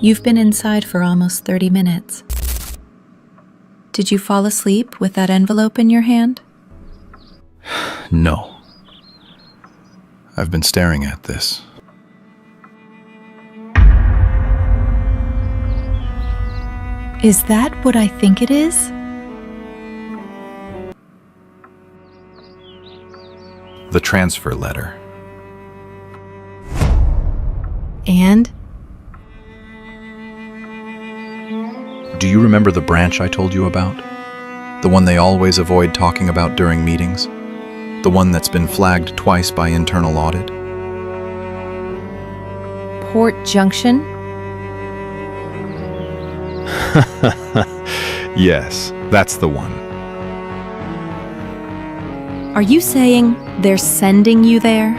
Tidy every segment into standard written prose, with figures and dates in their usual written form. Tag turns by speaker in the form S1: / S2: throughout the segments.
S1: You've been inside for almost 30 minutes. Did you fall asleep with that envelope in your hand?
S2: No. I've been staring at this.
S1: Is that what I think it is?
S2: The transfer letter.
S1: And?
S2: Do you remember the branch I told you about? The one they always avoid talking about during meetings? The one that's been flagged twice by internal audit?
S1: Port Junction?
S2: Yes, that's the one.
S1: Are you saying they're sending you there?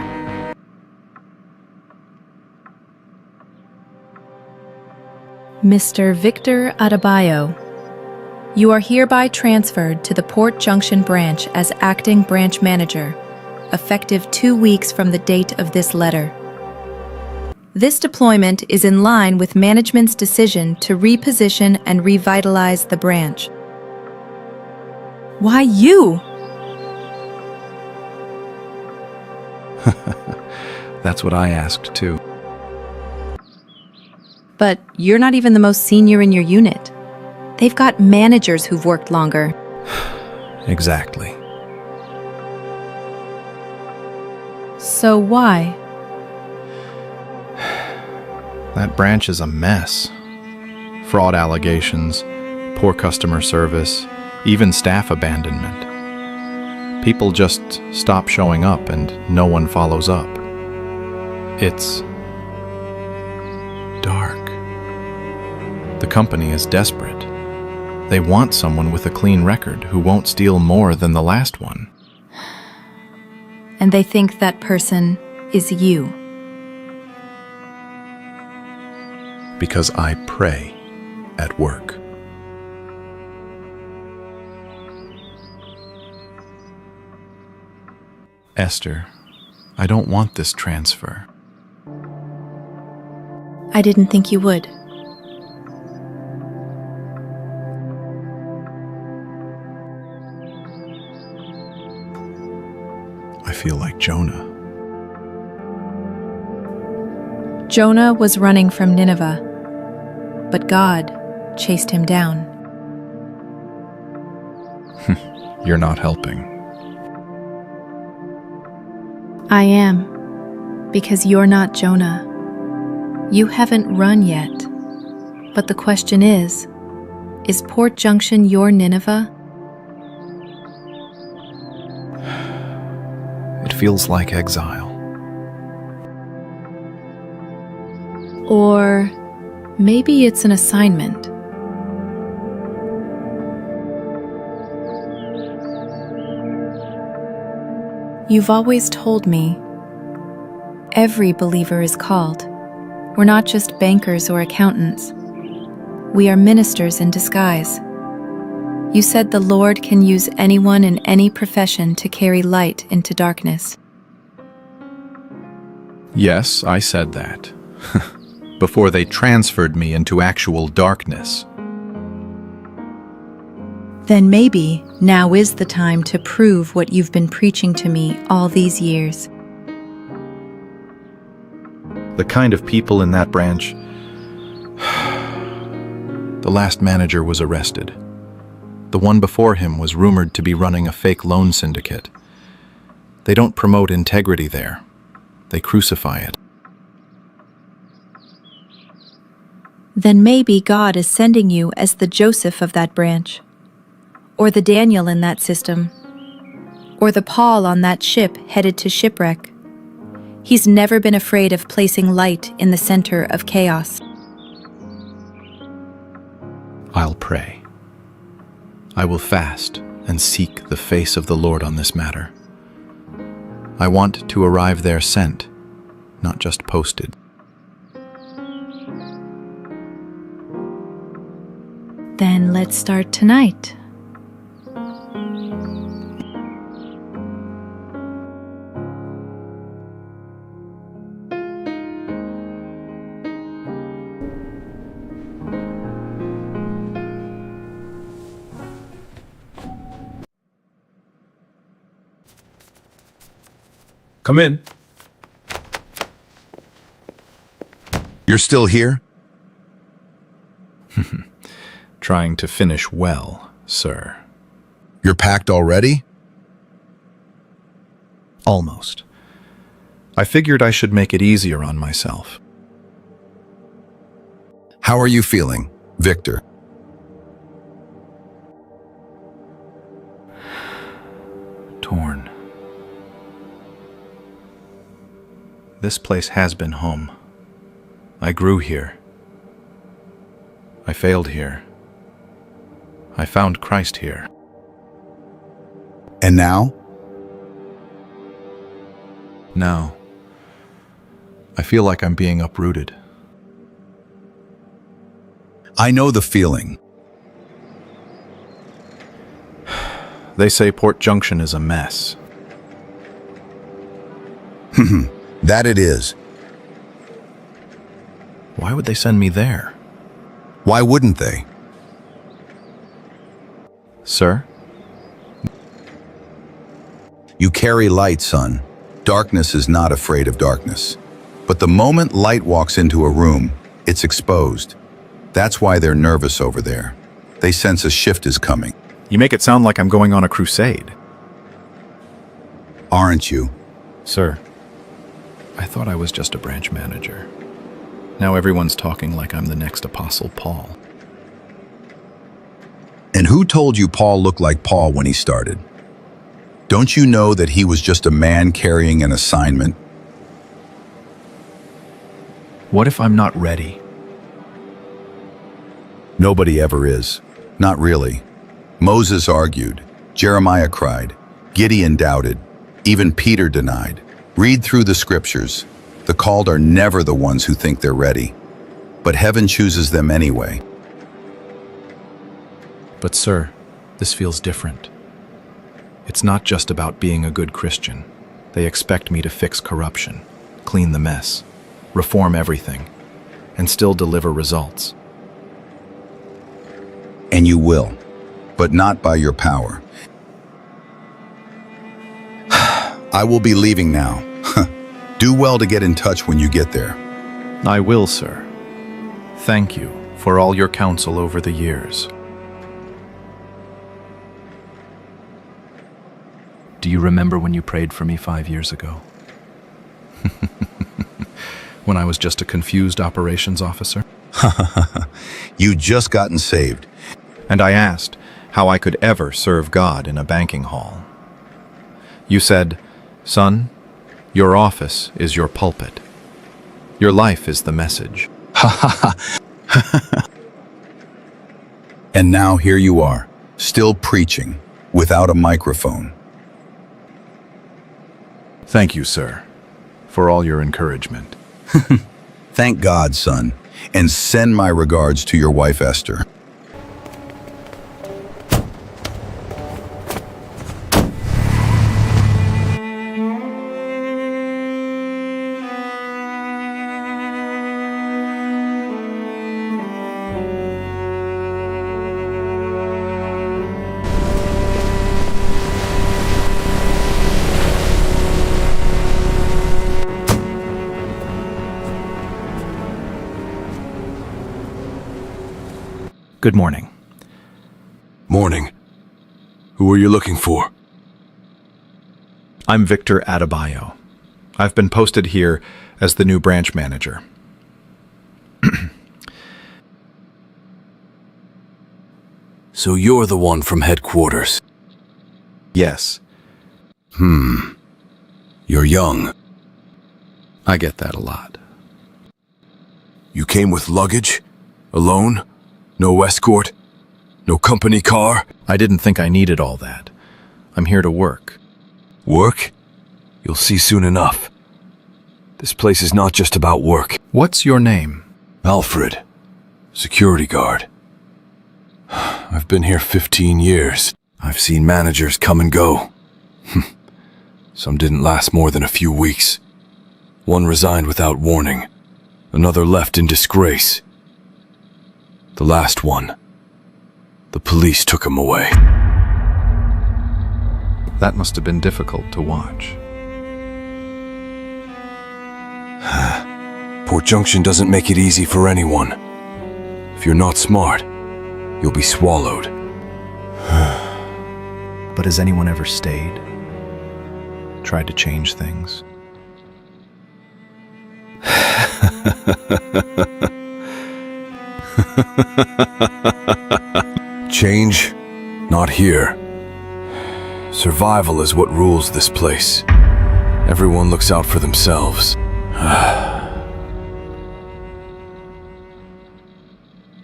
S1: Mr. Victor Adebayo, you are hereby transferred to the Port Junction branch as acting branch manager, effective 2 weeks from the date of this letter. This deployment is in line with management's decision to reposition and revitalize the branch. Why you?
S2: That's what I asked too.
S1: But you're not even the most senior in your unit. They've got managers who've worked longer.
S2: Exactly.
S1: So why?
S2: That branch is a mess. Fraud allegations, poor customer service, even staff abandonment. People just stop showing up and no one follows up. It's dark. The company is desperate. They want someone with a clean record who won't steal more than the last one.
S1: And they think that person is you.
S2: Because I pray at work. Esther, I don't want this transfer.
S1: I didn't think you would.
S2: I feel like Jonah.
S1: Jonah was running from Nineveh, but God chased him down.
S2: You're not helping.
S1: I am, because you're not Jonah. You haven't run yet. But the question is Port Junction your Nineveh?
S2: It feels like exile.
S1: Or maybe it's an assignment. You've always told me every believer is called. We're not just bankers or accountants. We are ministers in disguise. You said the Lord can use anyone in any profession to carry light into darkness.
S2: Yes, I said that. Before they transferred me into actual darkness.
S1: Then maybe now is the time to prove what you've been preaching to me all these years.
S2: The kind of people in that branch. The last manager was arrested. The one before him was rumored to be running a fake loan syndicate. They don't promote integrity there. They crucify it.
S1: Then maybe God is sending you as the Joseph of that branch, or the Daniel in that system, or the Paul on that ship headed to shipwreck. He's never been afraid of placing light in the center of chaos.
S2: I'll pray. I will fast and seek the face of the Lord on this matter. I want to arrive there sent, not just posted.
S1: Then let's start tonight.
S3: Come in.
S4: You're still here?
S2: Trying to finish well, sir.
S4: You're packed already?
S2: Almost. I figured I should make it easier on myself.
S4: How are you feeling, Victor?
S2: Torn. This place has been home. I grew here. I failed here. I found Christ here.
S4: And now?
S2: Now, I feel like I'm being uprooted.
S4: I know the feeling.
S2: They say Port Junction is a mess.
S4: That it is.
S2: Why would they send me there?
S4: Why wouldn't they?
S2: Sir?
S4: You carry light, son. Darkness is not afraid of darkness. But the moment light walks into a room, it's exposed. That's why they're nervous over there. They sense a shift is coming.
S2: You make it sound like I'm going on a crusade.
S4: Aren't you?
S2: Sir, I thought I was just a branch manager. Now everyone's talking like I'm the next Apostle Paul.
S4: And who told you Paul looked like Paul when he started? Don't you know that he was just a man carrying an assignment?
S2: What if I'm not ready?
S4: Nobody ever is. Not really. Moses argued. Jeremiah cried. Gideon doubted. Even Peter denied. Read through the scriptures. The called are never the ones who think they're ready. But heaven chooses them anyway.
S2: But sir, this feels different. It's not just about being a good Christian. They expect me to fix corruption, clean the mess, reform everything, and still deliver results.
S4: And you will, but not by your power. I will be leaving now. Do well to get in touch when you get there.
S2: I will, sir. Thank you for all your counsel over the years. Do you remember when you prayed for me 5 years ago? When I was just a confused operations officer?
S4: You just gotten saved.
S2: And I asked how I could ever serve God in a banking hall. You said, "Son, your office is your pulpit. Your life is the message."
S4: And now here you are, still preaching, without a microphone.
S2: Thank you, sir, for all your encouragement.
S4: Thank God, son, and send my regards to your wife, Esther.
S2: Good morning.
S3: Morning. Who are you looking for?
S2: I'm Victor Adebayo. I've been posted here as the new branch manager.
S3: So you're the one from headquarters.
S2: Yes,
S3: You're young.
S2: I get that a lot.
S3: You came with luggage? Alone? No escort? No company car?
S2: I didn't think I needed all that. I'm here to work.
S3: Work? You'll see soon enough. This place is not just about work.
S2: What's your name?
S3: Alfred. Security guard. I've been here 15 years. I've seen managers come and go. Some didn't last more than a few weeks. One resigned without warning. Another left in disgrace. The last one, the police took him away.
S2: That must have been difficult to watch.
S3: Port Junction doesn't make it easy for anyone. If you're not smart, you'll be swallowed.
S2: But has anyone ever stayed? Tried to change things?
S3: Change? Not here. Survival is what rules this place. Everyone looks out for themselves.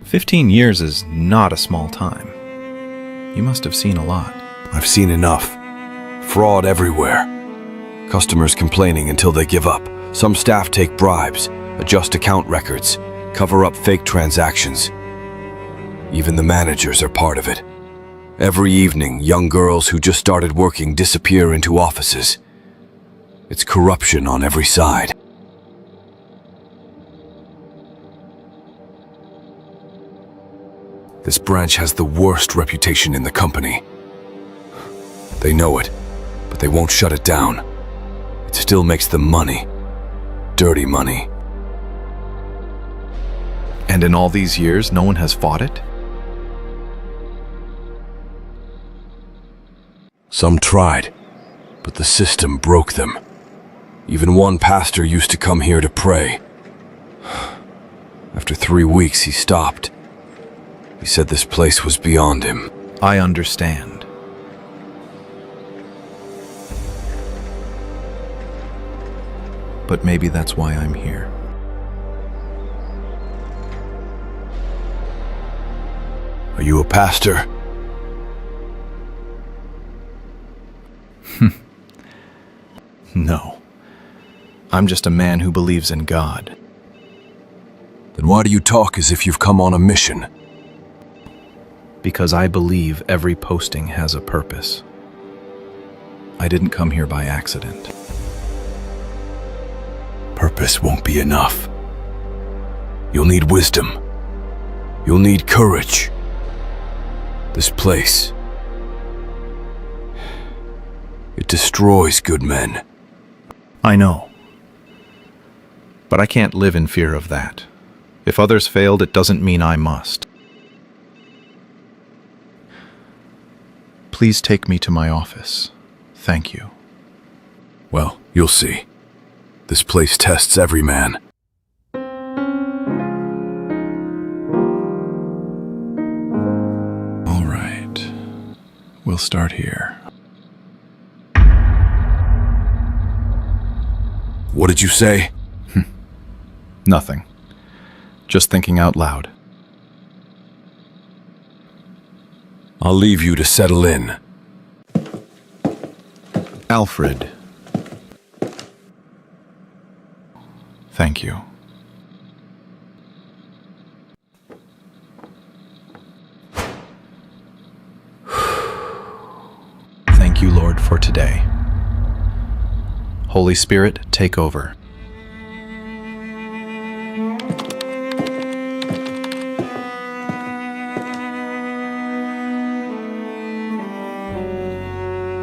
S2: 15 years is not a small time. You must have seen a lot.
S3: I've seen enough. Fraud everywhere. Customers complaining until they give up. Some staff take bribes, adjust account records, cover up fake transactions. Even the managers are part of it. Every evening, young girls who just started working disappear into offices. It's corruption on every side. This branch has the worst reputation in the company. They know it, but they won't shut it down. It still makes them money. Dirty money.
S2: And in all these years, no one has fought it?
S3: Some tried, but the system broke them. Even one pastor used to come here to pray. After 3 weeks, he stopped. He said this place was beyond him.
S2: I understand. But maybe that's why I'm here.
S3: Are you a pastor?
S2: No. I'm just a man who believes in God.
S3: Then why do you talk as if you've come on a mission?
S2: Because I believe every posting has a purpose. I didn't come here by accident.
S3: Purpose won't be enough. You'll need wisdom. You'll need courage. This place, it destroys good men.
S2: I know. But I can't live in fear of that. If others failed, it doesn't mean I must. Please take me to my office. Thank you.
S3: Well, you'll see. This place tests every man.
S2: All right. We'll start here.
S3: What did you say?
S2: Nothing. Just thinking out loud.
S3: I'll leave you to settle in.
S2: Alfred. Thank you. Thank you, Lord, for today. Holy Spirit, take over.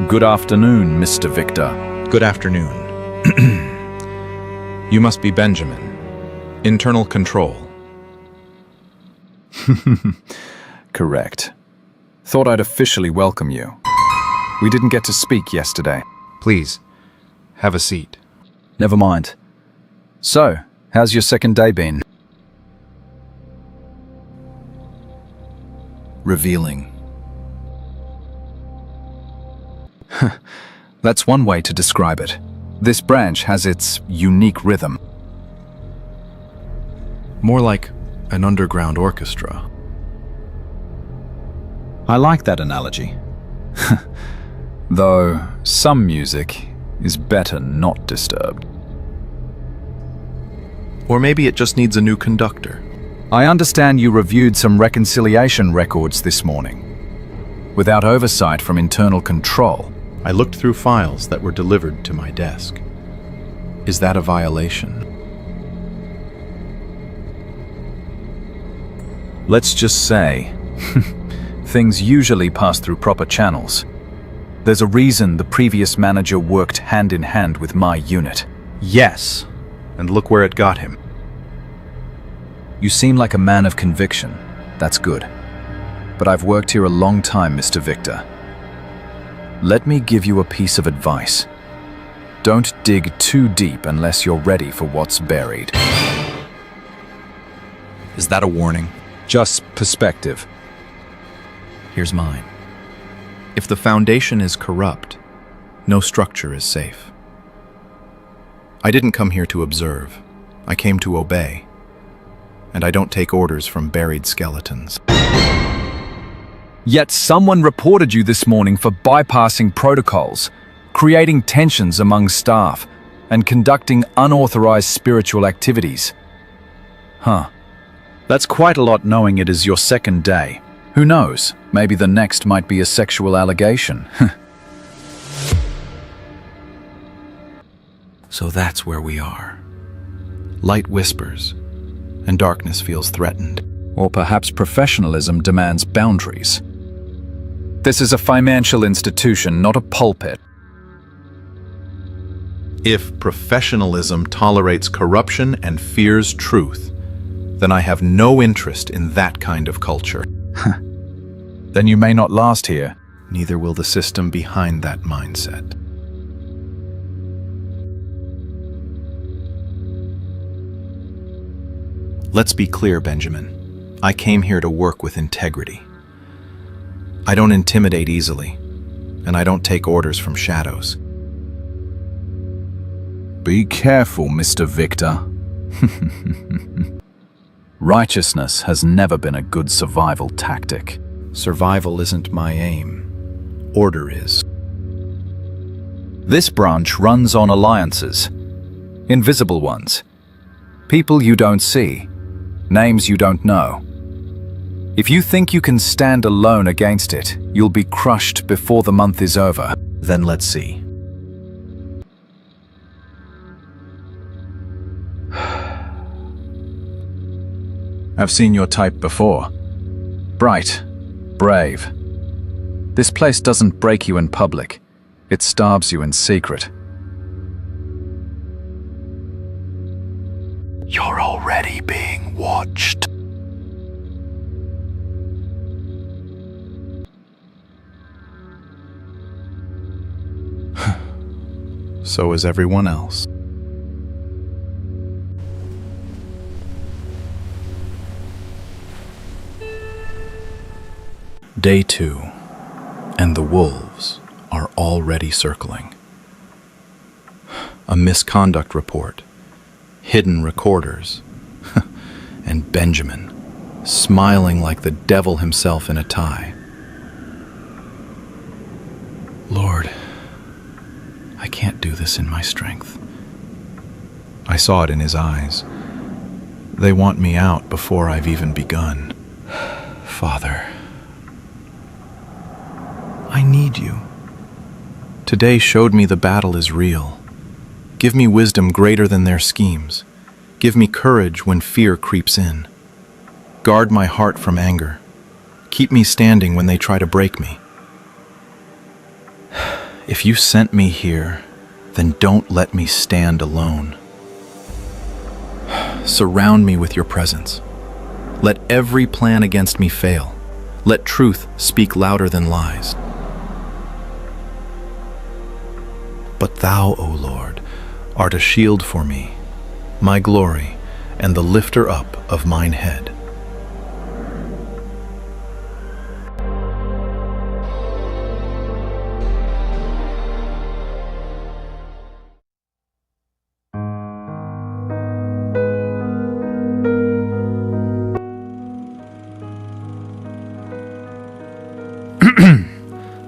S5: Good afternoon, Mr. Victor.
S2: Good afternoon. You must be Benjamin. Internal control.
S5: Correct. Thought I'd officially welcome you. We didn't get to speak yesterday.
S2: Please, have a seat.
S5: Never mind. So, how's your second day been?
S2: Revealing.
S5: That's one way to describe it. This branch has its unique rhythm.
S2: More like an underground orchestra.
S5: I like that analogy. Though some music is better not disturbed.
S2: Or maybe it just needs a new conductor.
S5: I understand you reviewed some reconciliation records this morning. Without oversight from internal control.
S2: I looked through files that were delivered to my desk. Is that a violation?
S5: Let's just say, things usually pass through proper channels. There's a reason the previous manager worked hand in hand with my unit.
S2: Yes. And look where it got him.
S5: You seem like a man of conviction. That's good. But I've worked here a long time, Mr. Victor. Let me give you a piece of advice. Don't dig too deep unless you're ready for what's buried.
S2: Is that a warning?
S5: Just perspective.
S2: Here's mine. If the foundation is corrupt, no structure is safe. I didn't come here to observe. I came to obey. And I don't take orders from buried skeletons.
S5: Yet someone reported you this morning for bypassing protocols, creating tensions among staff, and conducting unauthorized spiritual activities. Huh. That's quite a lot knowing it is your second day. Who knows? Maybe the next might be a sexual allegation.
S2: So that's where we are. Light whispers, and darkness feels threatened.
S5: Or perhaps professionalism demands boundaries. This is a financial institution, not a pulpit.
S2: If professionalism tolerates corruption and fears truth, then I have no interest in that kind of culture.
S5: Then you may not last here.
S2: Neither will the system behind that mindset. Let's be clear, Benjamin. I came here to work with integrity. I don't intimidate easily, and I don't take orders from shadows.
S5: Be careful, Mr. Victor. Righteousness has never been a good survival tactic.
S2: Survival isn't my aim. Order is.
S5: This branch runs on alliances. Invisible ones. People you don't see. Names you don't know. If you think you can stand alone against it, you'll be crushed before the month is over.
S2: Then let's see.
S5: I've seen your type before. Bright, brave. This place doesn't break you in public. It starves you in secret.
S3: You're already being watched.
S2: So is everyone else. Day 2, and the wolves are already circling. A misconduct report, hidden recorders, and Benjamin, smiling like the devil himself in a tie. Lord, I can't do this in my strength. I saw it in his eyes. They want me out before I've even begun. Father, I need you. Today showed me the battle is real. Give me wisdom greater than their schemes. Give me courage when fear creeps in. Guard my heart from anger. Keep me standing when they try to break me. If you sent me here, then don't let me stand alone. Surround me with your presence. Let every plan against me fail. Let truth speak louder than lies. But thou, O Lord, art a shield for me, my glory, and the lifter up of mine head.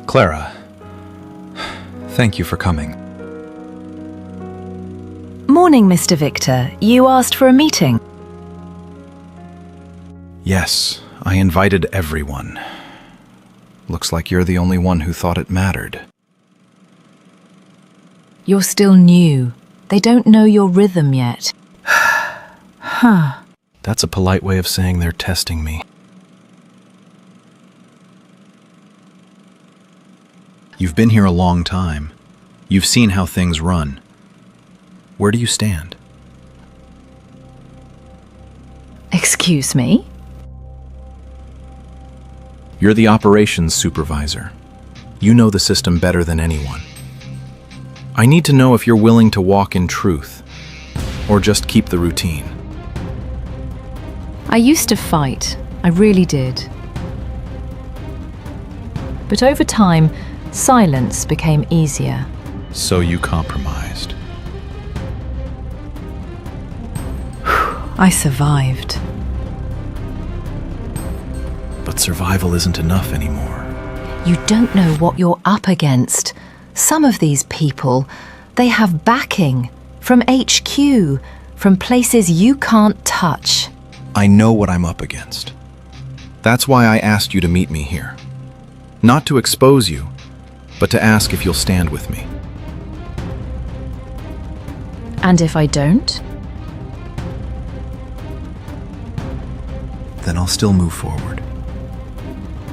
S2: Clara, thank you for coming.
S6: Morning, Mr. Victor. You asked for a meeting.
S2: Yes, I invited everyone. Looks like you're the only one who thought it mattered.
S6: You're still new. They don't know your rhythm yet. Huh.
S2: That's a polite way of saying they're testing me. You've been here a long time. You've seen how things run. Where do you stand?
S6: Excuse me?
S2: You're the operations supervisor. You know the system better than anyone. I need to know if you're willing to walk in truth, or just keep the routine.
S6: I used to fight. I really did. But over time, silence became easier.
S2: So you compromised.
S6: I survived.
S2: But survival isn't enough anymore.
S6: You don't know what you're up against. Some of these people, they have backing from HQ, from places you can't touch.
S2: I know what I'm up against. That's why I asked you to meet me here. Not to expose you, but to ask if you'll stand with me.
S6: And if I don't?
S2: Then I'll still move forward.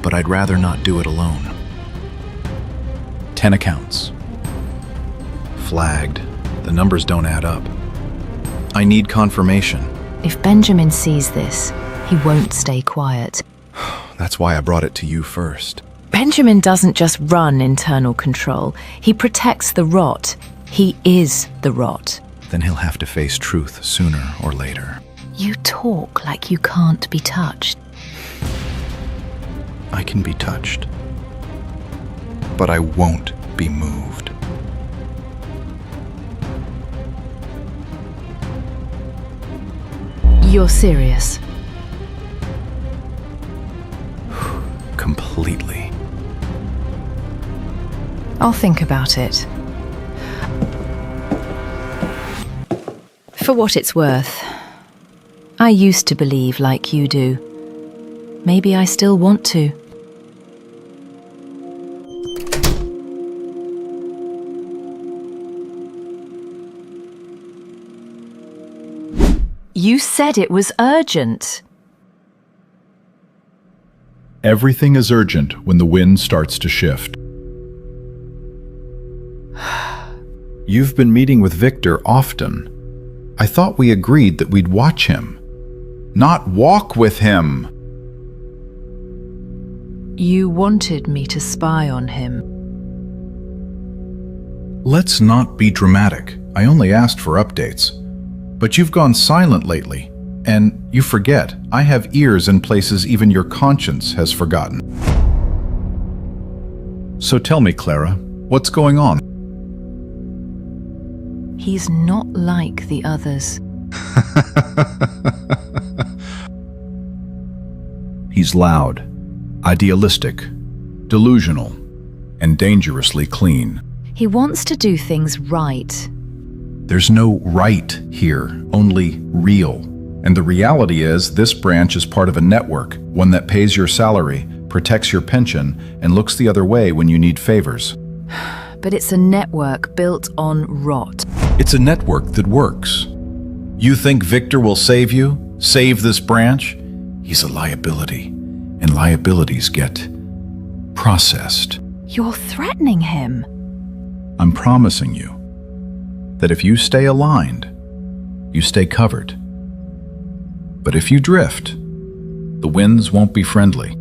S2: But I'd rather not do it alone. 10 accounts. Flagged. The numbers don't add up. I need confirmation.
S6: If Benjamin sees this, he won't stay quiet.
S2: That's why I brought it to you first.
S6: Benjamin doesn't just run internal control. He protects the rot. He is the rot.
S2: Then he'll have to face truth sooner or later.
S6: You talk like you can't be touched.
S2: I can be touched. But I won't be moved.
S6: You're serious?
S2: Completely.
S6: I'll think about it. For what it's worth, I used to believe like you do. Maybe I still want to. You said it was urgent.
S7: Everything is urgent when the wind starts to shift. You've been meeting with Victor often. I thought we agreed that we'd watch him, not walk with him.
S6: You wanted me to spy on him.
S7: Let's not be dramatic. I only asked for updates. But you've gone silent lately, and you forget, I have ears in places even your conscience has forgotten. So tell me, Clara, what's going on?
S6: He's not like the others.
S7: He's loud, idealistic, delusional, and dangerously clean.
S6: He wants to do things right.
S7: There's no right here, only real. And the reality is this branch is part of a network, one that pays your salary, protects your pension, and looks the other way when you need favors.
S6: But it's a network built on rot.
S7: It's a network that works. You think Victor will save you? Save this branch? He's a liability, and liabilities get processed.
S6: You're threatening him.
S7: I'm promising you that if you stay aligned, you stay covered. But if you drift, the winds won't be friendly.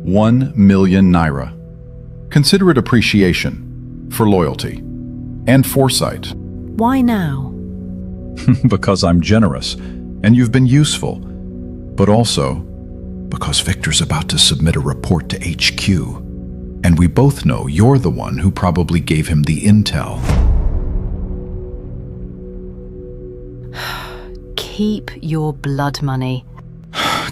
S7: ₦1,000,000. Consider it appreciation for loyalty and foresight.
S6: Why now?
S7: Because I'm generous and you've been useful, but also because Victor's about to submit a report to HQ, and we both know you're the one who probably gave him the intel.
S6: Keep your blood money.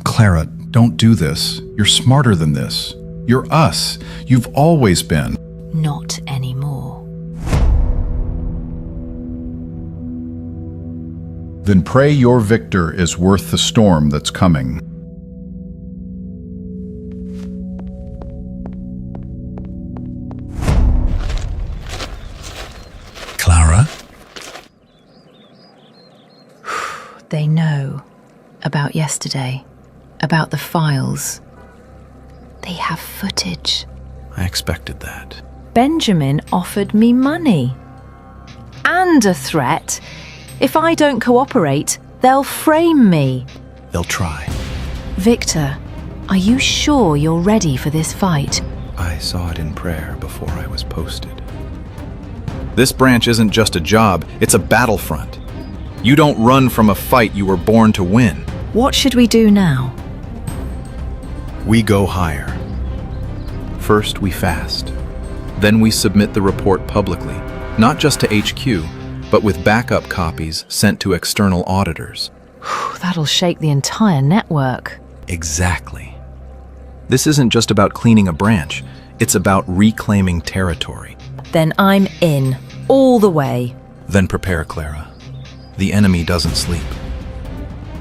S7: Clara, don't do this. You're smarter than this. You're us. You've always been.
S6: Not anymore.
S7: Then pray your Victor is worth the storm that's coming. Clara?
S6: They know about yesterday, about the files. They have footage.
S2: I expected that.
S6: Benjamin offered me money. And a threat. If I don't cooperate, they'll frame me.
S2: They'll try.
S6: Victor, are you sure you're ready for this fight?
S2: I saw it in prayer before I was posted. This branch isn't just a job, it's a battlefront. You don't run from a fight you were born to win.
S6: What should we do now?
S2: We go higher. First, we fast. Then we submit the report publicly, not just to HQ, but with backup copies sent to external auditors.
S6: That'll shake the entire network.
S2: Exactly. This isn't just about cleaning a branch, it's about reclaiming territory.
S6: Then I'm in, all the way.
S2: Then prepare, Clara. The enemy doesn't sleep,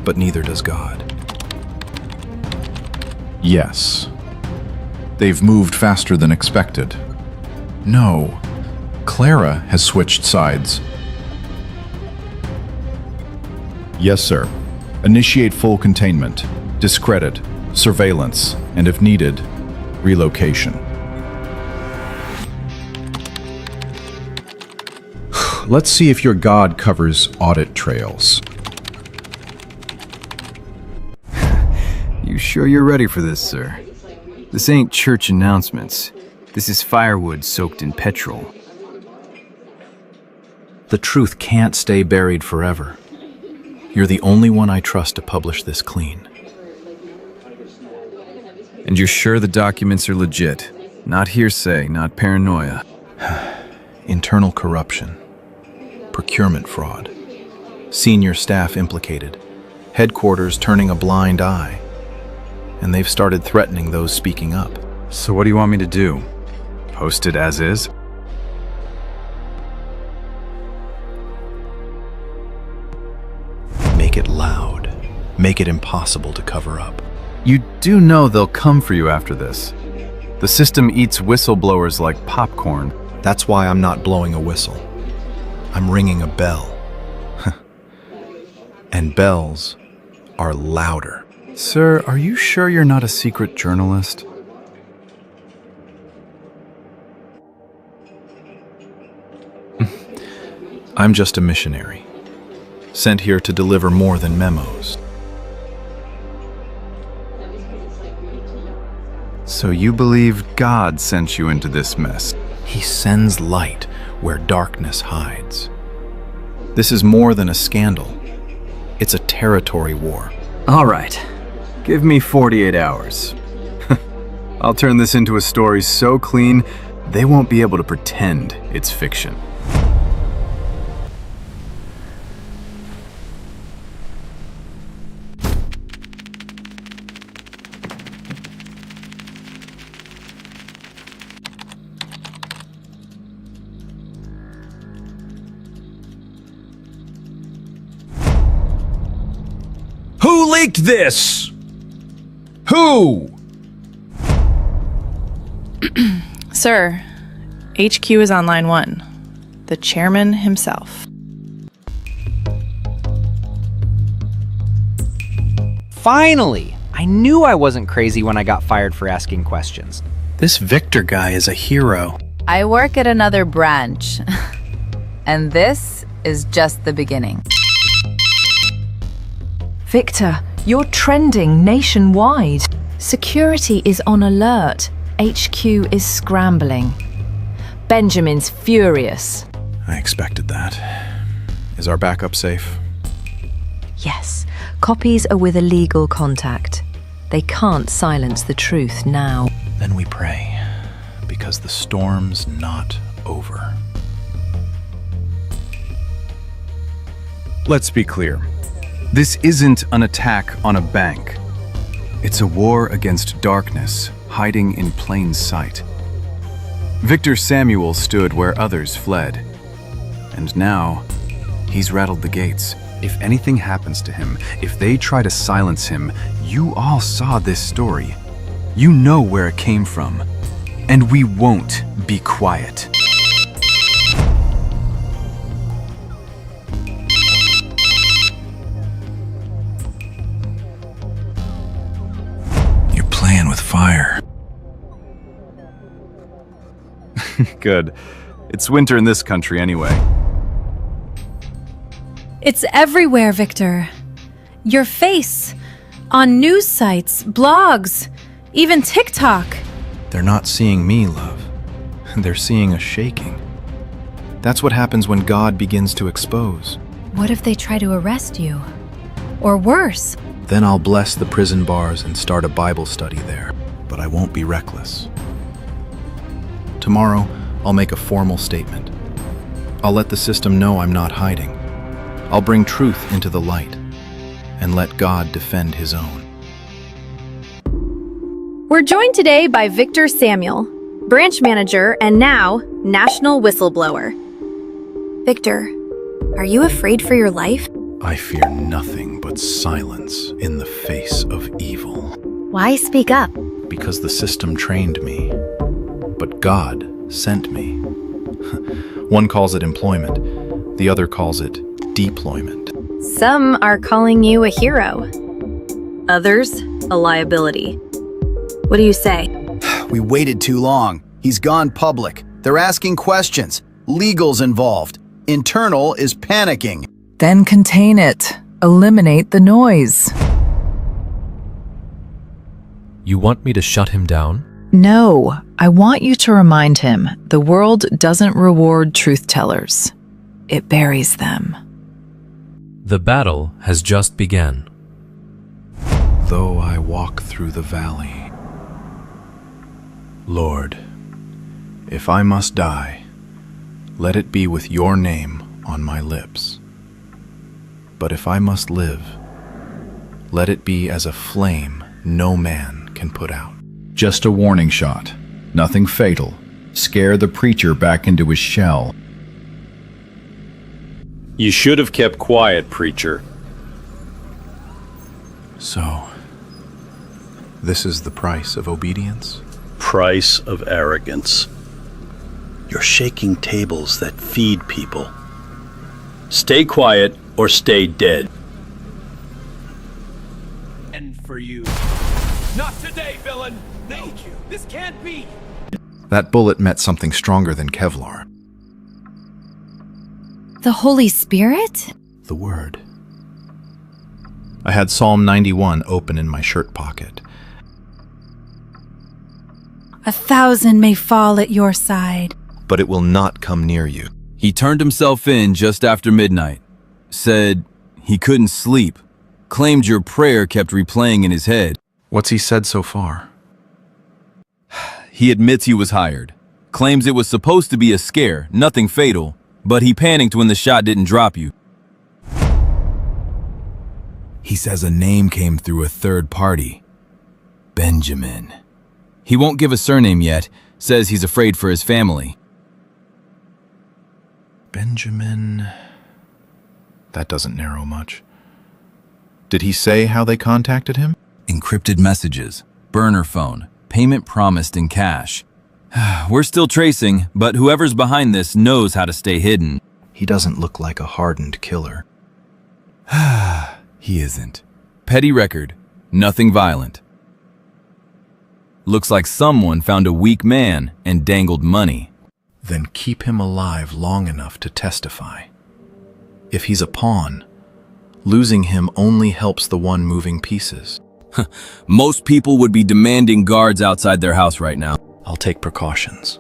S2: but neither does God.
S7: Yes. They've moved faster than expected. No. Clara has switched sides. Yes, sir. Initiate full containment, discredit, surveillance, and if needed, relocation. Let's see if your God covers audit trails.
S8: You sure you're ready for this, sir? This ain't church announcements. This is firewood soaked in petrol.
S2: The truth can't stay buried forever. You're the only one I trust to publish this clean.
S8: And you're sure the documents are legit? Not hearsay, not paranoia.
S2: Internal corruption. Procurement fraud. Senior staff implicated. Headquarters turning a blind eye. And they've started threatening those speaking up.
S8: So what do you want me to do? Post it as is?
S2: Make it loud. Make it impossible to cover up.
S8: You do know they'll come for you after this. The system eats whistleblowers like popcorn.
S2: That's why I'm not blowing a whistle. I'm ringing a bell. And bells are louder.
S8: Sir, are you sure you're not a secret journalist?
S2: I'm just a missionary, sent here to deliver more than memos.
S8: So you believe God sent you into this mess?
S2: He sends light where darkness hides. This is more than a scandal. It's a territory war.
S8: All right. Give me 48 hours. I'll turn this into a story so clean, they won't be able to pretend it's fiction.
S5: Who leaked this? Who?
S9: Sir, HQ is on line 1. The chairman himself.
S10: Finally! I knew I wasn't crazy when I got fired for asking questions.
S2: This Victor guy is a hero.
S11: I work at another branch. And this is just the beginning.
S6: Victor, you're trending nationwide. Security is on alert. HQ is scrambling. Benjamin's furious.
S2: I expected that. Is our backup safe?
S6: Yes, copies are with a legal contact. They can't silence the truth now.
S2: Then we pray, because the storm's not over.
S8: Let's be clear. This isn't an attack on a bank. It's a war against darkness, hiding in plain sight. Victor Samuel stood where others fled. And now, he's rattled the gates. If anything happens to him, if they try to silence him, you all saw this story. You know where it came from. And we won't be quiet.
S2: You're playing with fire.
S8: Good. It's winter in this country anyway.
S1: It's everywhere, Victor. Your face. On news sites, blogs, even TikTok.
S2: They're not seeing me, love. They're seeing a shaking. That's what happens when God begins to expose.
S1: What if they try to arrest you? Or worse?
S2: Then I'll bless the prison bars and start a Bible study there. But I won't be reckless. Tomorrow, I'll make a formal statement. I'll let the system know I'm not hiding. I'll bring truth into the light and let God defend his own.
S12: We're joined today by Victor Samuel, branch manager and now national whistleblower. Victor, are you afraid for your life?
S2: I fear nothing but silence in the face of evil.
S12: Why speak up?
S2: Because the system trained me, but God sent me. One calls it employment, the other calls it deployment.
S12: Some are calling you a hero. Others, a liability. What do you say?
S13: We waited too long. He's gone public. They're asking questions. Legal's involved. Internal is panicking.
S14: Then contain it. Eliminate the noise.
S15: You want me to shut him down?
S14: No, I want you to remind him the world doesn't reward truth-tellers. It buries them.
S15: The battle has just begun.
S2: Though I walk through the valley, Lord, if I must die, let it be with your name on my lips. But if I must live, let it be as a flame no man can put out.
S7: Just a warning shot. Nothing fatal. Scare the preacher back into his shell.
S16: You should have kept quiet, preacher.
S2: So, this is the price of obedience?
S16: Price of arrogance. You're shaking tables that feed people. Stay quiet or stay dead.
S17: And for you. Not today, villain! Thank you. This can't be!
S2: That bullet met something stronger than Kevlar.
S1: The Holy Spirit?
S2: The Word. I had Psalm 91 open in my shirt pocket.
S1: 1,000 may fall at your side,
S2: but it will not come near you.
S8: He turned himself in just after midnight. Said he couldn't sleep. Claimed your prayer kept replaying in his head.
S2: What's he said so far?
S8: He admits he was hired. Claims it was supposed to be a scare, nothing fatal, but he panicked when the shot didn't drop you. He says a name came through a third party. Benjamin. He won't give a surname yet. Says he's afraid for his family.
S2: Benjamin... That doesn't narrow much. Did he say how they contacted him?
S8: Encrypted messages, burner phone, payment promised in cash. We're still tracing, but whoever's behind this knows how to stay hidden.
S2: He doesn't look like a hardened killer.
S8: He isn't. Petty record, nothing violent. Looks like someone found a weak man and dangled money.
S2: Then keep him alive long enough to testify. If he's a pawn, losing him only helps the one moving pieces.
S8: Most people would be demanding guards outside their house right now.
S2: I'll take precautions.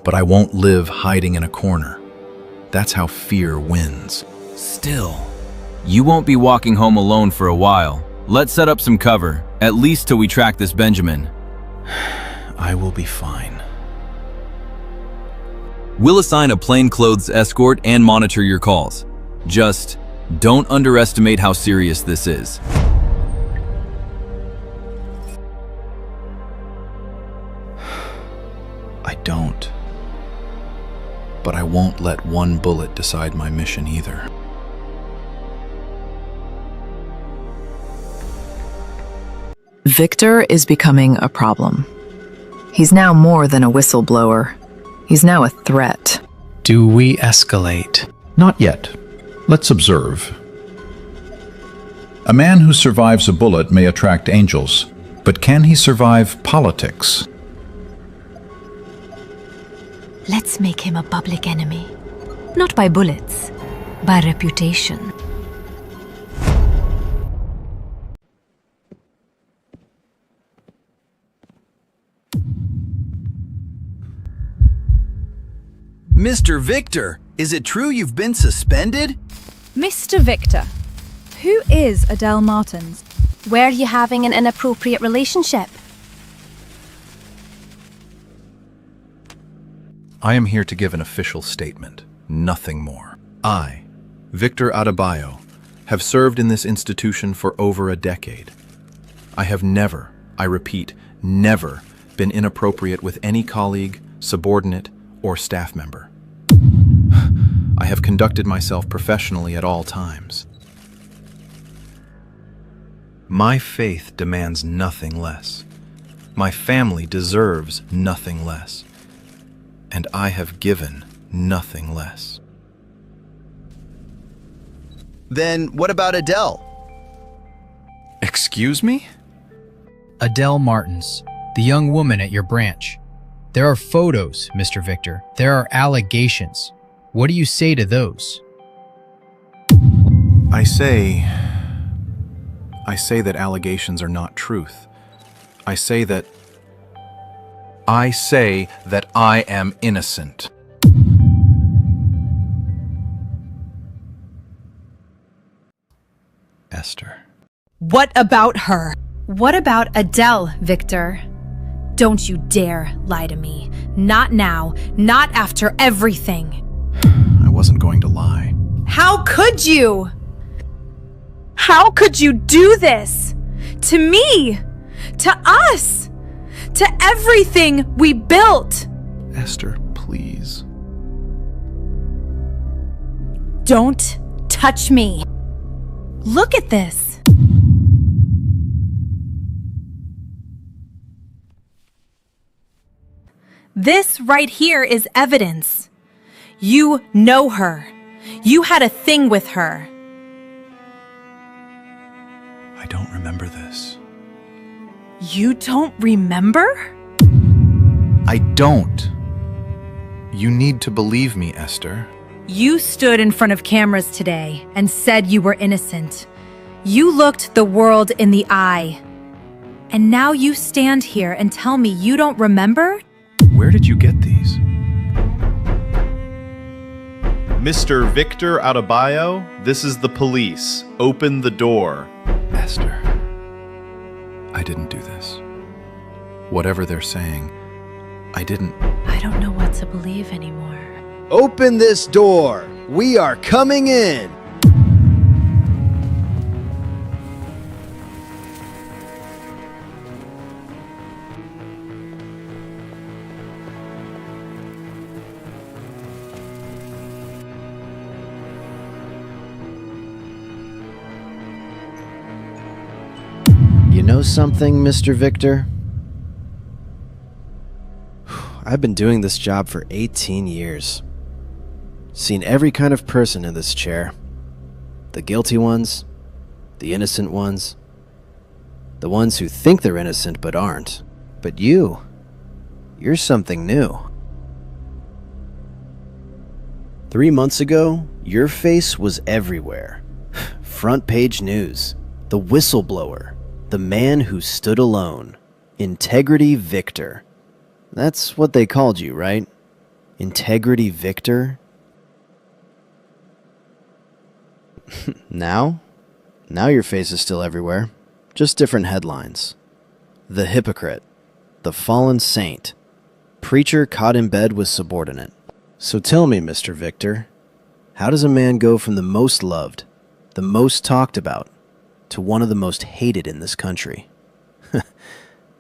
S2: But I won't live hiding in a corner. That's how fear wins.
S8: Still, you won't be walking home alone for a while. Let's set up some cover, at least till we track this Benjamin.
S2: I will be fine.
S8: We'll assign a plainclothes escort and monitor your calls. Just don't underestimate how serious this is.
S2: I don't. But I won't let one bullet decide my mission either.
S14: Victor is becoming a problem. He's now more than a whistleblower. He's now a threat.
S18: Do we escalate?
S7: Not yet. Let's observe. A man who survives a bullet may attract angels, but can he survive politics?
S6: Let's make him a public enemy. Not by bullets, by reputation.
S13: Mr. Victor, is it true you've been suspended?
S19: Mr. Victor, who is Adele Martins?
S12: Were you having an inappropriate relationship?
S2: I am here to give an official statement, nothing more. I, Victor Adebayo, have served in this institution for over a decade. I have never, I repeat, never been inappropriate with any colleague, subordinate, or staff member. I have conducted myself professionally at all times. My faith demands nothing less. My family deserves nothing less. And I have given nothing less.
S13: Then what about Adele?
S2: Excuse me?
S20: Adele Martins, the young woman at your branch. There are photos, Mr. Victor. There are allegations. What do you say to those?
S2: I say that allegations are not truth. I say that I am innocent. Esther.
S19: What about her?
S12: What about Adele, Victor? Don't you dare lie to me. Not now, not after everything.
S2: I wasn't going to lie.
S12: How could you? How could you do this? To me? To us? To everything we built?
S2: Esther, please.
S12: Don't touch me. Look at this. This right here is evidence. You know her. You had a thing with her.
S2: I don't remember this.
S12: You don't remember?
S2: I don't. You need to believe me, Esther.
S12: You stood in front of cameras today and said you were innocent. You looked the world in the eye. And now you stand here and tell me you don't remember?
S2: Where did you get these?
S21: Mr. Victor Adebayo, this is the police. Open the door.
S2: Esther, I didn't do this. Whatever they're saying, I didn't.
S6: I don't know what to believe anymore.
S13: Open this door. We are coming in.
S10: You know something, Mr. Victor? I've been doing this job for 18 years. Seen every kind of person in this chair. The guilty ones, the innocent ones, the ones who think they're innocent but aren't. But you're something new. 3 months ago, your face was everywhere. Front page news. The whistleblower. The man who stood alone. Integrity Victor. That's what they called you, right? Integrity Victor? Now your face is still everywhere. Just different headlines. The hypocrite. The fallen saint. Preacher caught in bed with subordinate. So tell me, Mr. Victor, how does a man go from the most loved, the most talked about, to one of the most hated in this country?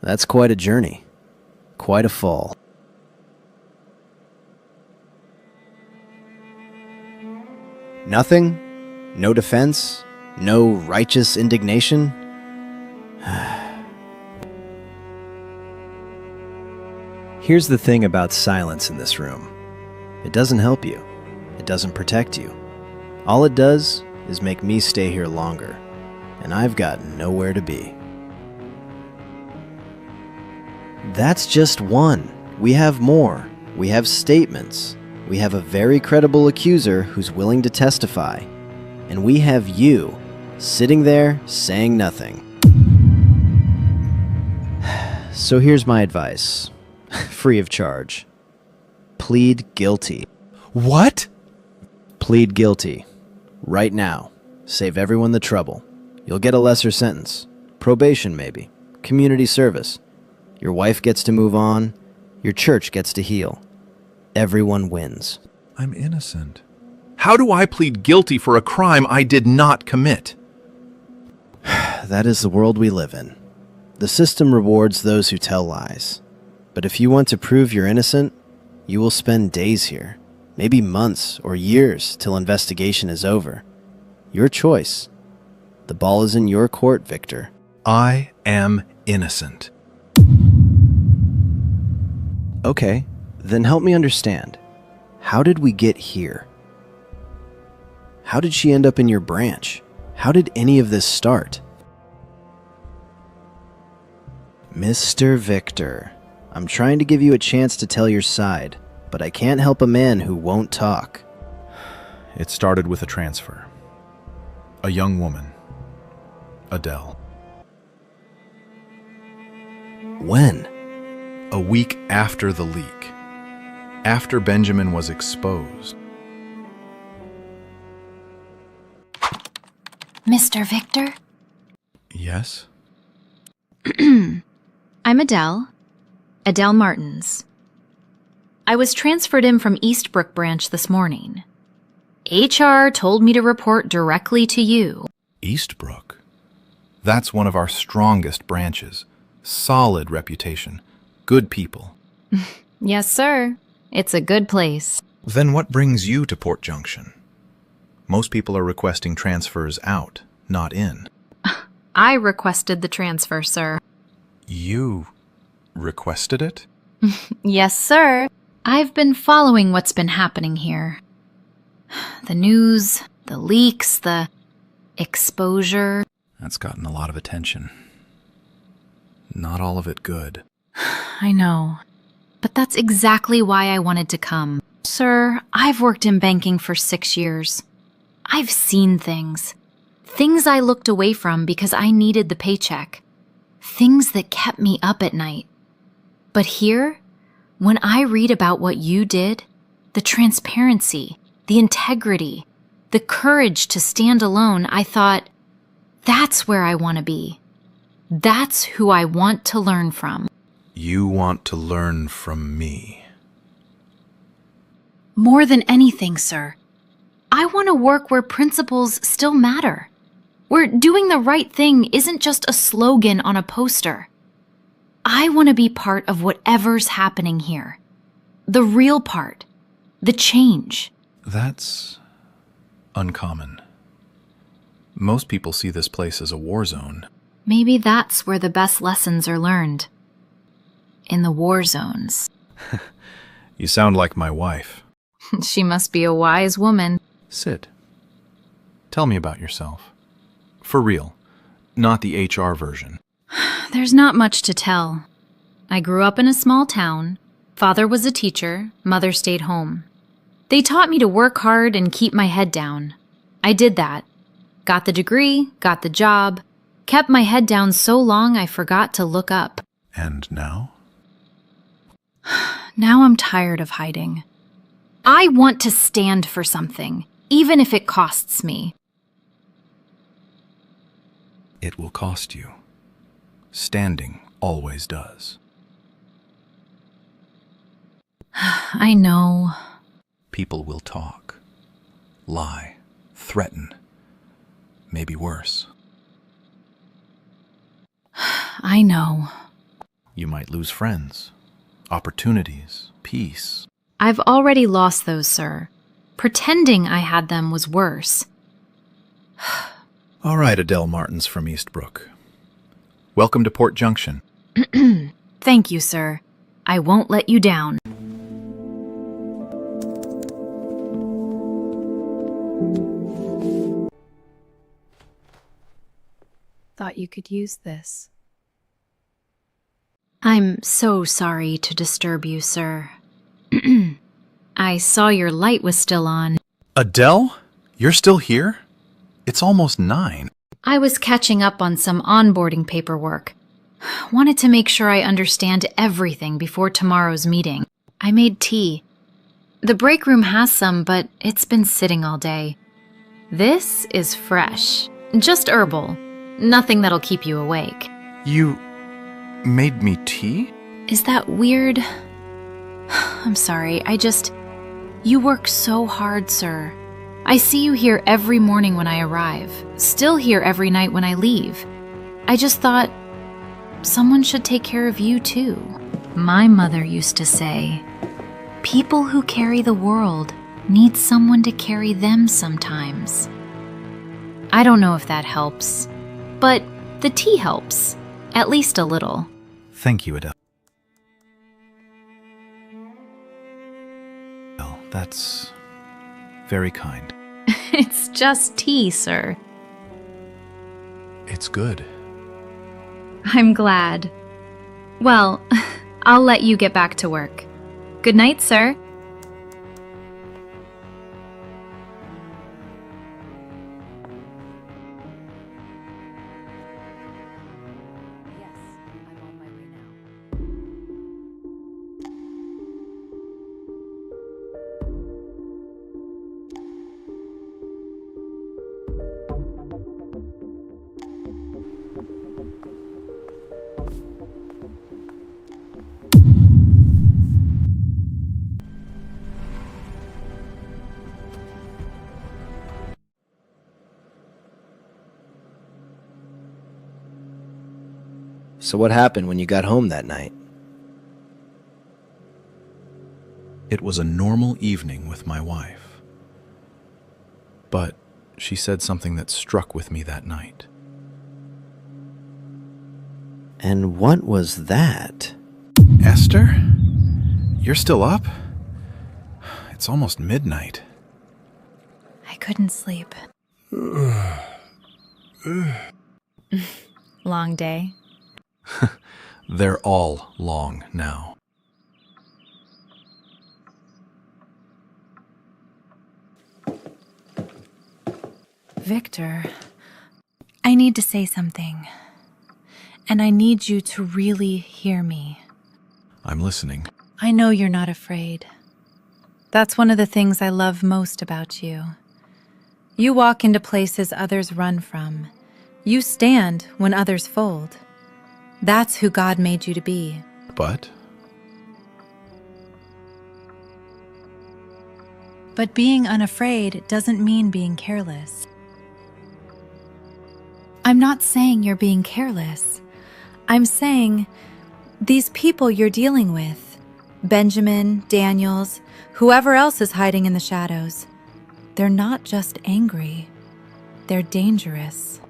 S10: That's quite a journey. Quite a fall. Nothing? No defense? No righteous indignation? Here's the thing about silence in this room. It doesn't help you. It doesn't protect you. All it does is make me stay here longer, and I've got nowhere to be. That's just one. We have more. We have statements. We have a very credible accuser who's willing to testify. And we have you, sitting there saying nothing. So here's my advice. Free of charge. Plead guilty.
S21: What?
S10: Plead guilty. Right now. Save everyone the trouble. You'll get a lesser sentence. Probation, maybe. Community service. Your wife gets to move on. Your church gets to heal. Everyone wins.
S2: I'm innocent. How do I plead guilty for a crime I did not commit?
S10: That is the world we live in. The system rewards those who tell lies. But if you want to prove you're innocent, you will spend days here. Maybe months or years till investigation is over. Your choice. The ball is in your court, Victor.
S2: I am innocent.
S10: Okay, then help me understand. How did we get here? How did she end up in your branch? How did any of this start? Mr. Victor, I'm trying to give you a chance to tell your side, but I can't help a man who won't talk.
S2: It started with a transfer. A young woman. Adele.
S10: When?
S2: A week after the leak. After Benjamin was exposed.
S4: Mr. Victor?
S2: Yes?
S1: I'm Adele. Adele Martins. I was transferred in from Eastbrook branch this morning. HR told me to report directly to you.
S2: Eastbrook? That's one of our strongest branches. Solid reputation. Good people.
S1: Yes, sir. It's a good place.
S2: Then what brings you to Port Junction? Most people are requesting transfers out, not in.
S1: I requested the transfer, sir.
S2: You requested it?
S1: Yes, sir. I've been following what's been happening here. The news, the leaks, the exposure.
S2: That's gotten a lot of attention. Not all of it good.
S1: I know. But that's exactly why I wanted to come. Sir, I've worked in banking for 6 years. I've seen things. Things I looked away from because I needed the paycheck. Things that kept me up at night. But here, when I read about what you did, the transparency, the integrity, the courage to stand alone, I thought, that's where I want to be. That's who I want to learn from.
S2: You want to learn from me.
S1: More than anything, sir, I want to work where principles still matter. Where doing the right thing isn't just a slogan on a poster. I want to be part of whatever's happening here. The real part. The change.
S2: That's uncommon. Most people see this place as a war zone.
S1: Maybe that's where the best lessons are learned. In the war zones.
S2: You sound like my wife.
S1: She must be a wise woman.
S2: Sit. Tell me about yourself. For real. Not the HR version.
S1: There's not much to tell. I grew up in a small town. Father was a teacher, mother stayed home. They taught me to work hard and keep my head down. I did that. Got the degree, got the job, kept my head down so long I forgot to look up.
S2: And now?
S1: Now I'm tired of hiding. I want to stand for something, even if it costs me.
S2: It will cost you. Standing always does.
S1: I know.
S2: People will talk, lie, threaten, maybe worse.
S1: I know.
S2: You might lose friends, opportunities, peace.
S1: I've already lost those, sir. Pretending I had them was worse.
S2: All right, Adele Martins from Eastbrook. Welcome to Port Junction.
S1: Thank you, sir. I won't let you down.
S9: Thought you could use this.
S1: I'm so sorry to disturb you, sir.
S4: I saw your light was still on.
S2: Adele? You're still here? It's almost 9.
S4: I was catching up on some onboarding paperwork. Wanted to make sure I understand everything before tomorrow's meeting. I made tea. The break room has some, but it's been sitting all day. This is fresh. Just herbal. Nothing that'll keep you awake.
S2: You made me tea?
S4: Is that weird? I'm sorry, You work so hard, sir. I see you here every morning when I arrive, still here every night when I leave. I just thought, someone should take care of you too. My mother used to say, people who carry the world need someone to carry them sometimes. I don't know if that helps, but the tea helps, at least a little.
S2: Thank you, Adele. Well, that's very kind.
S4: It's just tea, sir.
S2: It's good.
S4: I'm glad. Well, I'll let you get back to work. Good night, sir.
S10: So what happened when you got home that night?
S2: It was a normal evening with my wife. But she said something that struck with me that night.
S10: And what was that?
S2: Esther? You're still up? It's almost midnight.
S12: I couldn't sleep. Long day.
S2: They're all long now.
S12: Victor, I need to say something. And I need you to really hear me.
S2: I'm listening.
S12: I know you're not afraid. That's one of the things I love most about you. You walk into places others run from. You stand when others fold. That's who God made you to be.
S2: But
S12: being unafraid doesn't mean being careless. I'm not saying you're being careless. I'm saying these people you're dealing with, Benjamin, Daniels, whoever else is hiding in the shadows, they're not just angry. They're dangerous.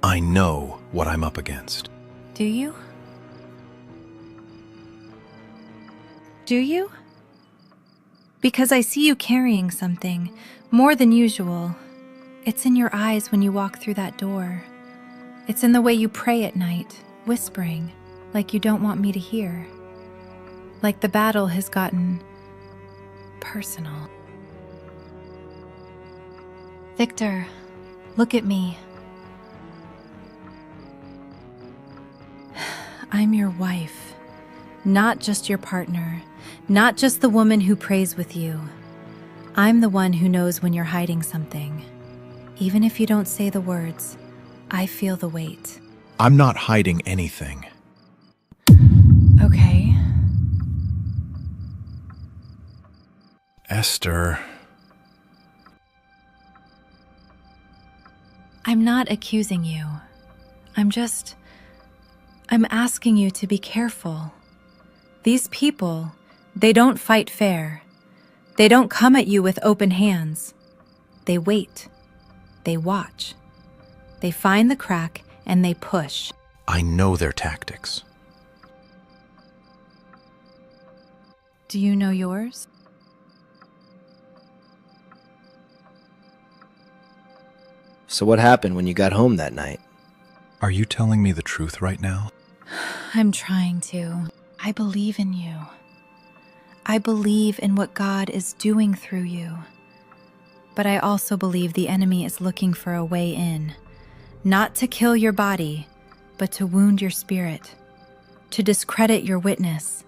S2: I know what I'm up against.
S12: Do you? Do you? Because I see you carrying something, more than usual. It's in your eyes when you walk through that door. It's in the way you pray at night, whispering, like you don't want me to hear. Like the battle has gotten personal. Victor, look at me. I'm your wife, not just your partner, not just the woman who prays with you. I'm the one who knows when you're hiding something. Even if you don't say the words, I feel the weight.
S2: I'm not hiding anything.
S12: Okay.
S2: Esther.
S12: I'm not accusing you. I'm asking you to be careful. These people, they don't fight fair. They don't come at you with open hands. They wait. They watch. They find the crack and they push.
S2: I know their tactics.
S12: Do you know yours?
S10: So what happened when you got home that night?
S2: Are you telling me the truth right now?
S12: I'm trying to. I believe in you. I believe in what God is doing through you. But I also believe the enemy is looking for a way in, not to kill your body, but to wound your spirit, to discredit your witness,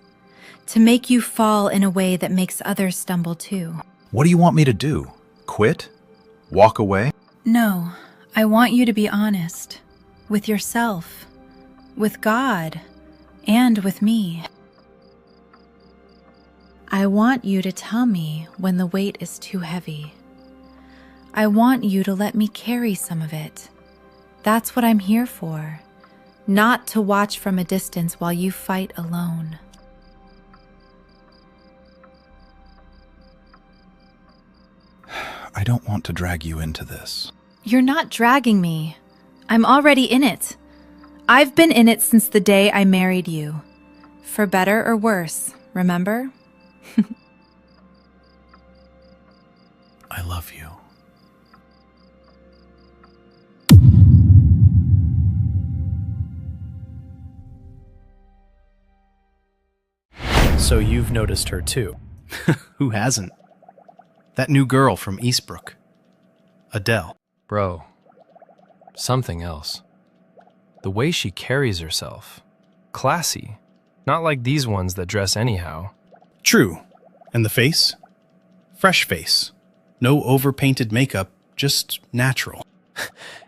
S12: to make you fall in a way that makes others stumble too.
S2: What do you want me to do? Quit? Walk away?
S12: No, I want you to be honest with yourself, with God, and with me. I want you to tell me when the weight is too heavy. I want you to let me carry some of it. That's what I'm here for, not to watch from a distance while you fight alone.
S2: I don't want to drag you into this.
S12: You're not dragging me. I'm already in it. I've been in it since the day I married you. For better or worse, remember?
S2: I love you.
S18: So you've noticed her too.
S3: Who hasn't? That new girl from Eastbrook. Adele.
S18: Bro, something else. The way she carries herself. Classy. Not like these ones that dress anyhow.
S3: True. And the face? Fresh face. No overpainted makeup, just natural.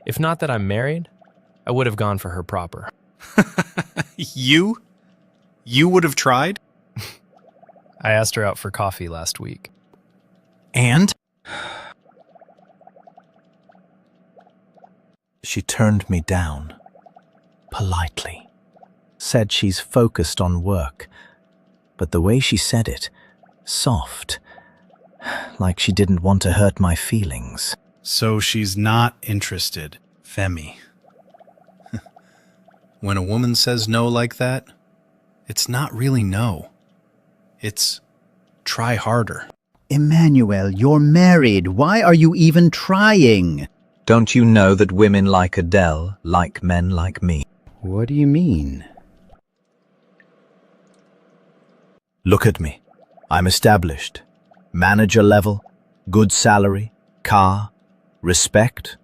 S18: If not that I'm married, I would have gone for her proper.
S3: You? You would have tried?
S18: I asked her out for coffee last week.
S3: And?
S22: She turned me down, politely. Said she's focused on work, but the way she said it, soft, like she didn't want to hurt my feelings.
S3: So she's not interested, Femi. When a woman says no like that, it's not really no. It's try harder.
S23: Emmanuel, you're married. Why are you even trying?
S22: Don't you know that women like Adele like men like me?
S23: What do you mean?
S22: Look at me. I'm established. Manager level, good salary, car, respect.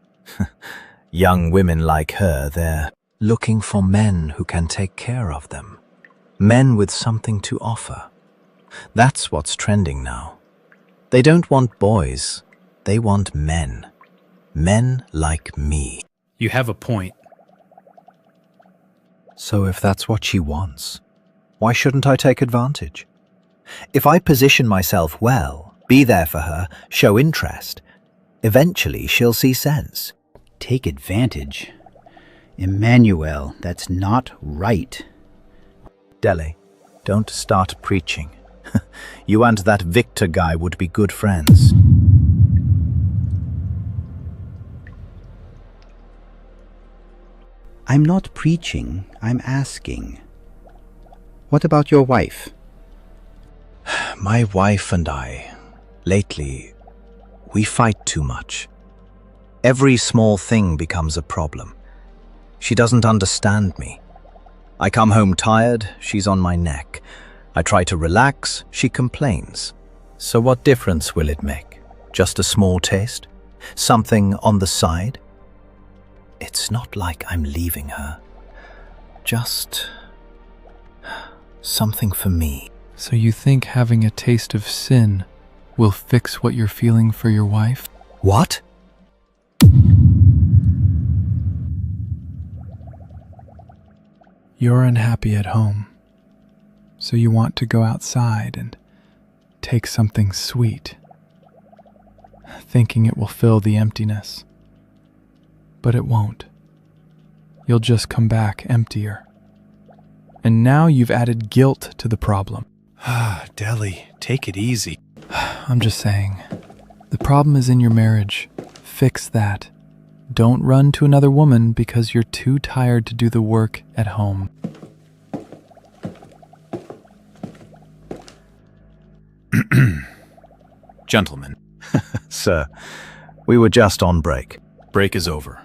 S22: Young women like her, they're looking for men who can take care of them. Men with something to offer. That's what's trending now. They don't want boys. They want men. Men like me.
S3: You have a point.
S22: So if that's what she wants, why shouldn't I take advantage? If I position myself well, be there for her, show interest, eventually she'll see sense.
S23: Take advantage? Emmanuel, that's not right.
S22: Dele, don't start preaching. You and that Victor guy would be good friends.
S23: I'm not preaching, I'm asking. What about your wife?
S22: My wife and I, lately, we fight too much. Every small thing becomes a problem. She doesn't understand me. I come home tired, she's on my neck. I try to relax, she complains. So what difference will it make? Just a small taste? Something on the side? It's not like I'm leaving her. Just something for me.
S24: So you think having a taste of sin will fix what you're feeling for your wife?
S22: What?
S24: You're unhappy at home, so you want to go outside and take something sweet, thinking it will fill the emptiness. But it won't. You'll just come back emptier. And now you've added guilt to the problem.
S3: Deli, take it easy.
S24: I'm just saying, the problem is in your marriage. Fix that. Don't run to another woman because you're too tired to do the work at home.
S2: Gentlemen.
S22: Sir, we were just on break.
S2: Break is over.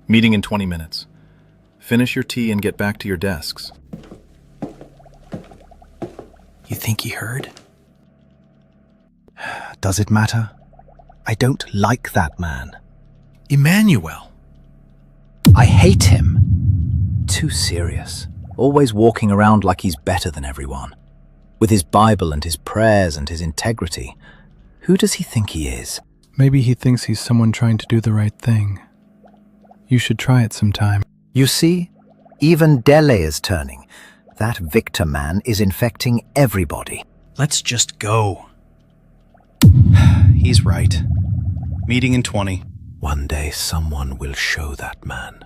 S2: Meeting in 20 minutes. Finish your tea and get back to your desks.
S3: You think he heard?
S22: Does it matter? I don't like that man.
S3: Emmanuel.
S22: I hate him. Too serious. Always walking around like he's better than everyone. With his Bible and his prayers and his integrity. Who does he think he is?
S24: Maybe he thinks he's someone trying to do the right thing. You should try it sometime.
S22: You see? Even Adele is turning. That Victor man is infecting everybody.
S3: Let's just go. He's right. Meeting in 20.
S22: One day someone will show that man.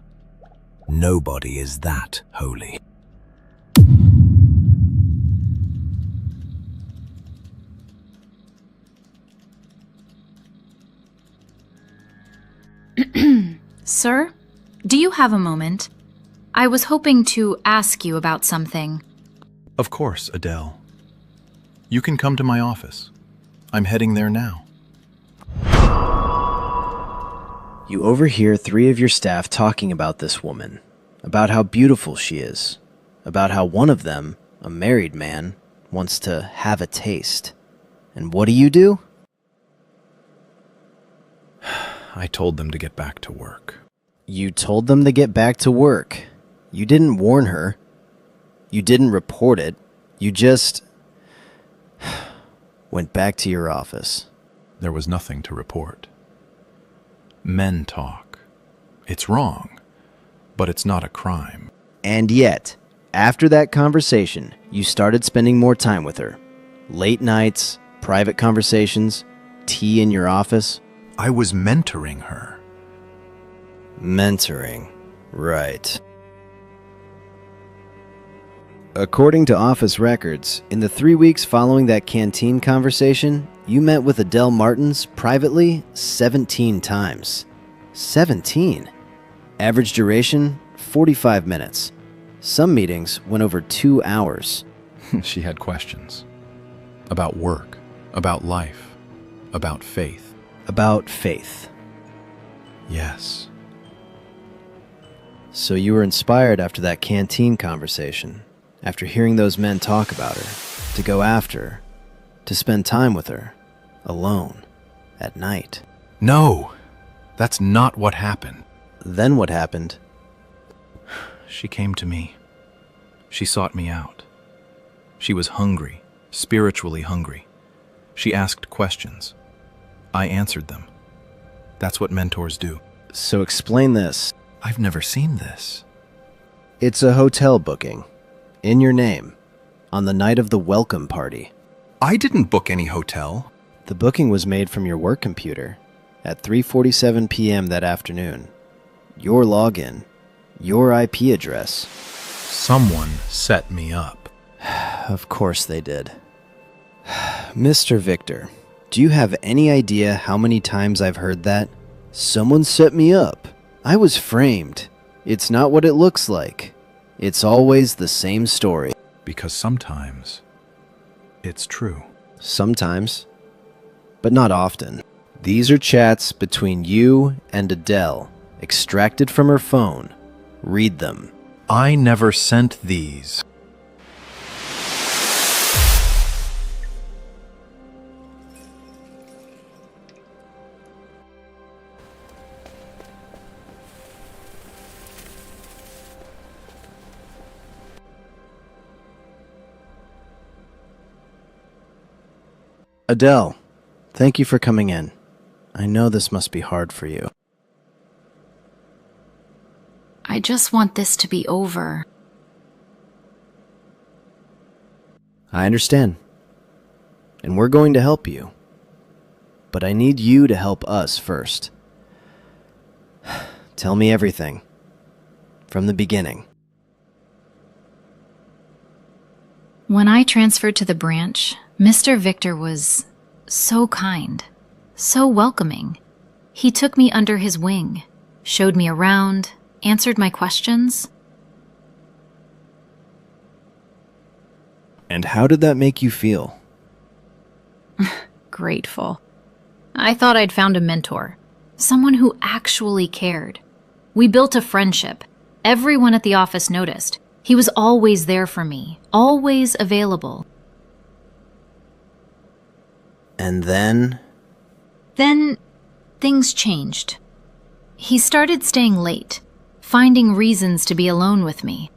S22: Nobody is that holy.
S4: Sir, do you have a moment? I was hoping to ask you about something.
S2: Of course, Adele. You can come to my office. I'm heading there now.
S10: You overhear 3 of your staff talking about this woman, about how beautiful she is, about how one of them, a married man, wants to have a taste. And what do?
S2: I told them to get back to work.
S10: You told them to get back to work. You didn't warn her. You didn't report it. You just went back to your office.
S2: There was nothing to report. Men talk. It's wrong, but it's not a crime.
S10: And yet, after that conversation, you started spending more time with her. Late nights, private conversations, tea in your office.
S2: I was mentoring her.
S10: Mentoring, right. According to office records, in the 3 weeks following that canteen conversation, you met with Adele Martins privately 17 times. 17? Average duration, 45 minutes. Some meetings went over 2 hours.
S2: She had questions. About work, about life, about faith.
S10: About faith.
S2: Yes.
S10: So you were inspired after that canteen conversation, after hearing those men talk about her, to go after her, to spend time with her, alone, at night.
S2: No, that's not what happened.
S10: Then what happened?
S2: She came to me. She sought me out. She was hungry, spiritually hungry. She asked questions. I answered them. That's what mentors do.
S10: So explain this.
S2: I've never seen this.
S10: It's a hotel booking. In your name. On the night of the welcome party.
S2: I didn't book any hotel.
S10: The booking was made from your work computer at 3:47 p.m. that afternoon. Your login. Your IP address.
S2: Someone set me up.
S10: Of course they did. Mr. Victor, do you have any idea how many times I've heard that? Someone set me up. I was framed. It's not what it looks like. It's always the same story.
S2: Because sometimes it's true.
S10: Sometimes, but not often. These are chats between you and Adele, extracted from her phone. Read them.
S2: I never sent these.
S10: Adele, thank you for coming in. I know this must be hard for you.
S4: I just want this to be over.
S10: I understand. And we're going to help you. But I need you to help us first. Tell me everything. From the beginning.
S4: When I transferred to the branch, Mr. Victor was so kind, so welcoming. He took me under his wing, showed me around, answered my questions.
S10: And how did that make you feel?
S4: Grateful. I thought I'd found a mentor, someone who actually cared. We built a friendship. Everyone at the office noticed. He was always there for me, always available.
S10: And then?
S4: Then things changed. He started staying late, finding reasons to be alone with me.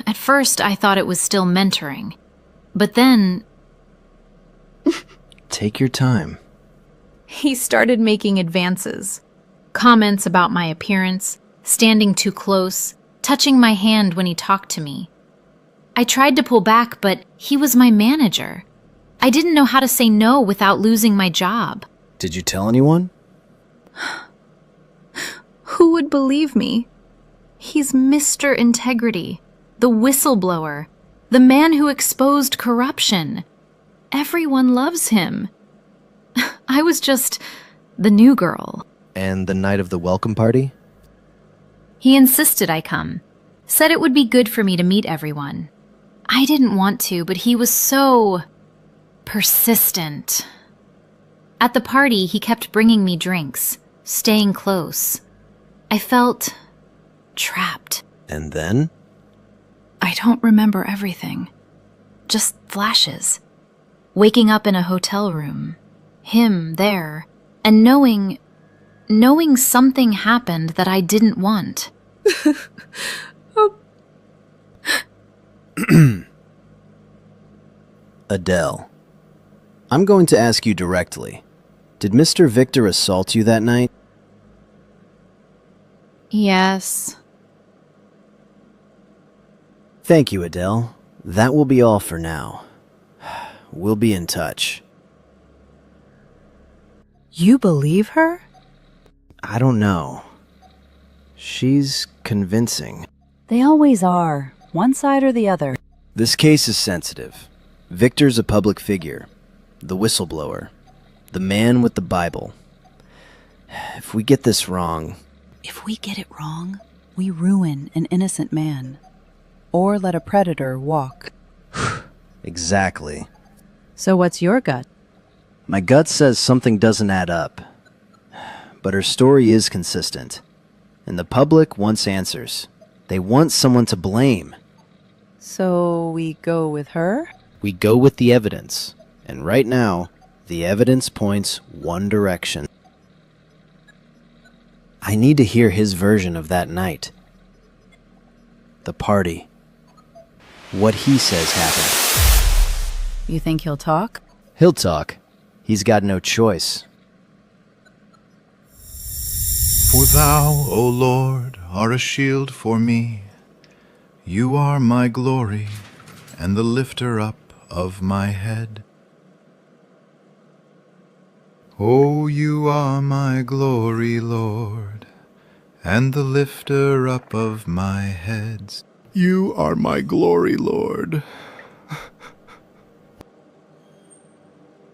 S4: At first, I thought it was still mentoring. But then...
S10: Take your time.
S4: He started making advances. Comments about my appearance, standing too close, touching my hand when he talked to me. I tried to pull back, but he was my manager. I didn't know how to say no without losing my job.
S10: Did you tell anyone?
S4: Who would believe me? He's Mr. Integrity, the whistleblower, the man who exposed corruption. Everyone loves him. I was just the new girl.
S10: And the night of the welcome party?
S4: He insisted I come, said it would be good for me to meet everyone. I didn't want to, but he was so persistent. At the party, he kept bringing me drinks, staying close. I felt trapped.
S10: And then?
S4: I don't remember everything. Just flashes. Waking up in a hotel room, him there, and knowing something happened that I didn't want.
S10: Adele, I'm going to ask you directly. Did Mr. Victor assault you that night?
S4: Yes.
S10: Thank you, Adele. That will be all for now. We'll be in touch.
S6: You believe her?
S10: I don't know. She's convincing.
S5: They always are, one side or the other.
S10: This case is sensitive. Victor's a public figure, the whistleblower, the man with the Bible. If we get this wrong...
S5: If we get it wrong, we ruin an innocent man. Or let a predator walk.
S10: Exactly.
S5: So what's your gut?
S10: My gut says something doesn't add up. But her story is consistent. And the public wants answers. They want someone to blame.
S5: So we go with her?
S10: We go with the evidence. And right now, the evidence points one direction. I need to hear his version of that night. The party. What he says happened.
S5: You think he'll talk?
S10: He'll talk. He's got no choice.
S7: For thou, O Lord, are a shield for me. You are my glory and the lifter up of my head. O you are my glory, Lord, and the lifter up of my head. You are my glory, Lord.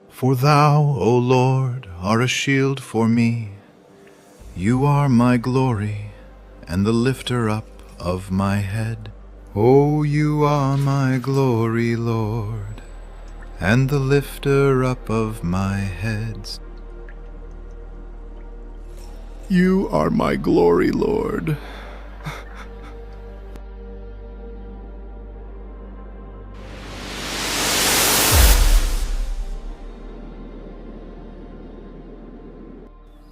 S7: For thou, O Lord, are a shield for me. You are my glory and the lifter up of my head. O you are my glory, Lord, and the lifter up of my head. You are my glory, Lord.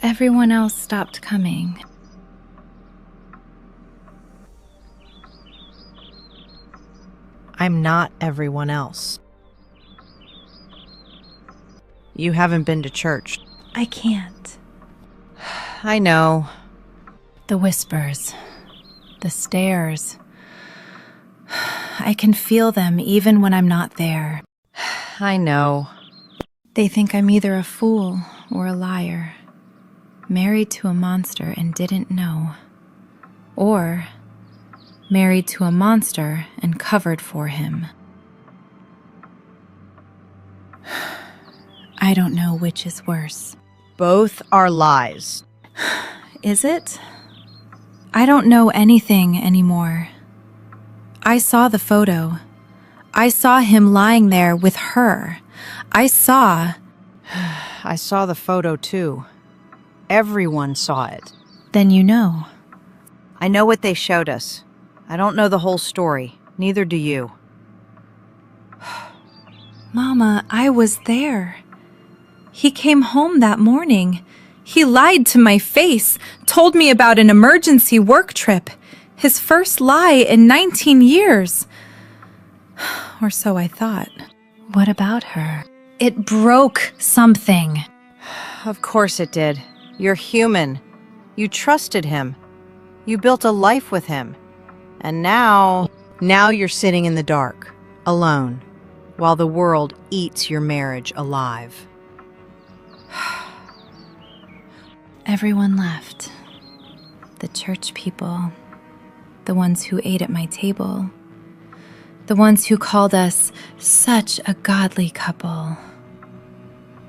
S12: Everyone else stopped coming.
S11: I'm not everyone else. You haven't been to church.
S12: I can't.
S11: I know.
S12: The whispers. The stares. I can feel them even when I'm not there.
S11: I know.
S12: They think I'm either a fool or a liar. Married to a monster and didn't know. Or married to a monster and covered for him. I don't know which is worse.
S11: Both are lies.
S12: Is it? I don't know anything anymore. I saw the photo. I saw him lying there with her. I saw
S11: the photo too. Everyone saw it.
S12: Then you know.
S11: I know what they showed us. I don't know the whole story. Neither do you.
S12: Mama, I was there. He came home that morning. He lied to my face, told me about an emergency work trip. His first lie in 19 years. Or so I thought.
S6: What about her?
S12: It broke something.
S11: Of course it did. You're human. You trusted him. You built a life with him. And now you're sitting in the dark, alone, while the world eats your marriage alive.
S1: Everyone left. The church people, the ones who ate at my table, the ones who called us such a godly couple.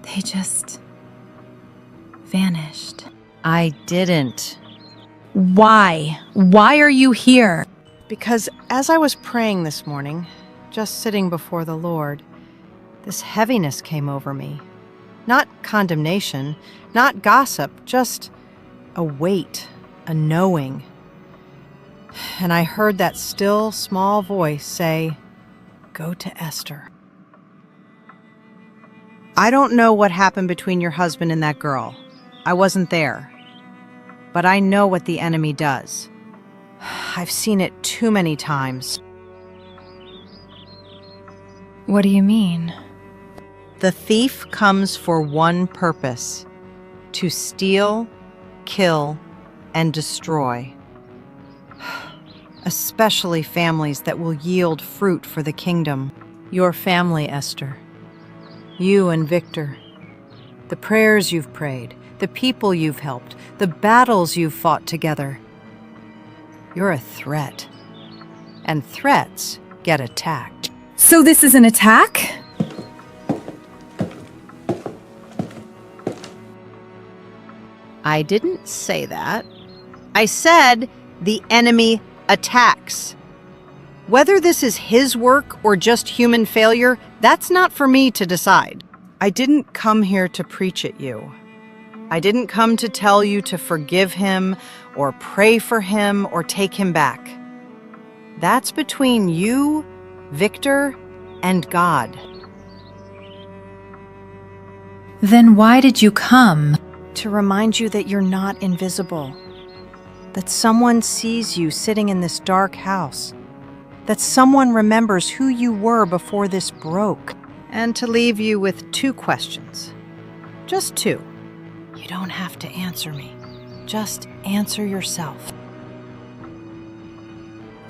S1: They just vanished.
S11: I didn't.
S12: Why? Why are you here?
S11: Because as I was praying this morning, just sitting before the Lord, this heaviness came over me. Not condemnation, not gossip, just a weight, a knowing. And I heard that still, small voice say, "Go to Esther." I don't know what happened between your husband and that girl. I wasn't there. But I know what the enemy does. I've seen it too many times.
S1: What do you mean?
S11: The thief comes for one purpose: to steal, kill, and destroy. Especially families that will yield fruit for the kingdom. Your family, Esther. You and Victor. The prayers you've prayed, the people you've helped, the battles you've fought together. You're a threat. And threats get attacked.
S12: So this is an attack?
S11: I didn't say that. I said the enemy attacks. Whether this is his work or just human failure, that's not for me to decide. I didn't come here to preach at you. I didn't come to tell you to forgive him or pray for him or take him back. That's between you, Victor, and God.
S1: Then why did you come?
S11: To remind you that you're not invisible. That someone sees you sitting in this dark house. That someone remembers who you were before this broke. And to leave you with 2 questions. Just 2. You don't have to answer me. Just answer yourself.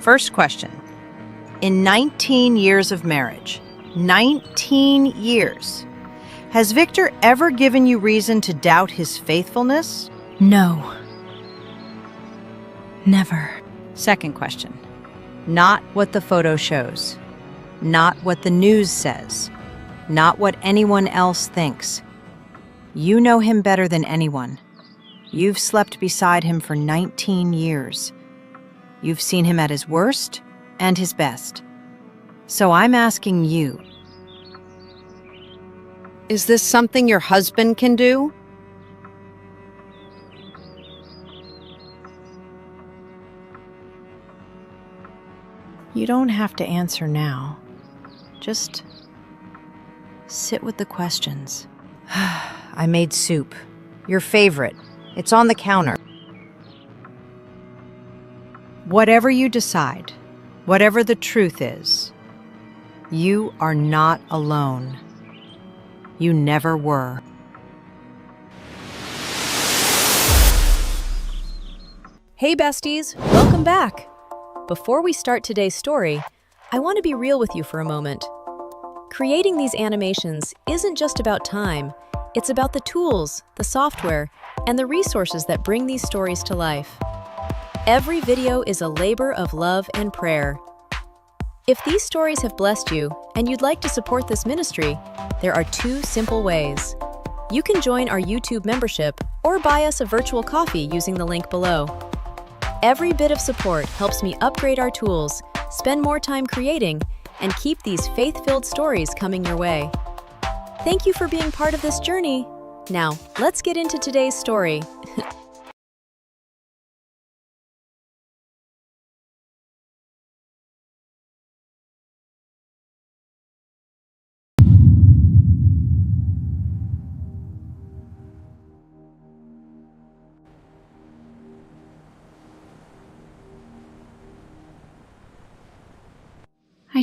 S11: First question. In 19 years of marriage, 19 years, has Victor ever given you reason to doubt his faithfulness?
S1: No. Never.
S11: Second question. Not what the photo shows. Not what the news says. Not what anyone else thinks. You know him better than anyone. You've slept beside him for 19 years. You've seen him at his worst and his best. So I'm asking you, is this something your husband can do? You don't have to answer now. Just sit with the questions. I made soup. Your favorite. It's on the counter. Whatever you decide, whatever the truth is, you are not alone. You never were.
S8: Hey besties, welcome back. Before we start today's story, I want to be real with you for a moment. Creating these animations isn't just about time, it's about the tools, the software, and the resources that bring these stories to life. Every video is a labor of love and prayer. If these stories have blessed you and you'd like to support this ministry, there are 2 simple ways. You can join our YouTube membership or buy us a virtual coffee using the link below. Every bit of support helps me upgrade our tools, spend more time creating, and keep these faith-filled stories coming your way. Thank you for being part of this journey. Now, let's get into today's story.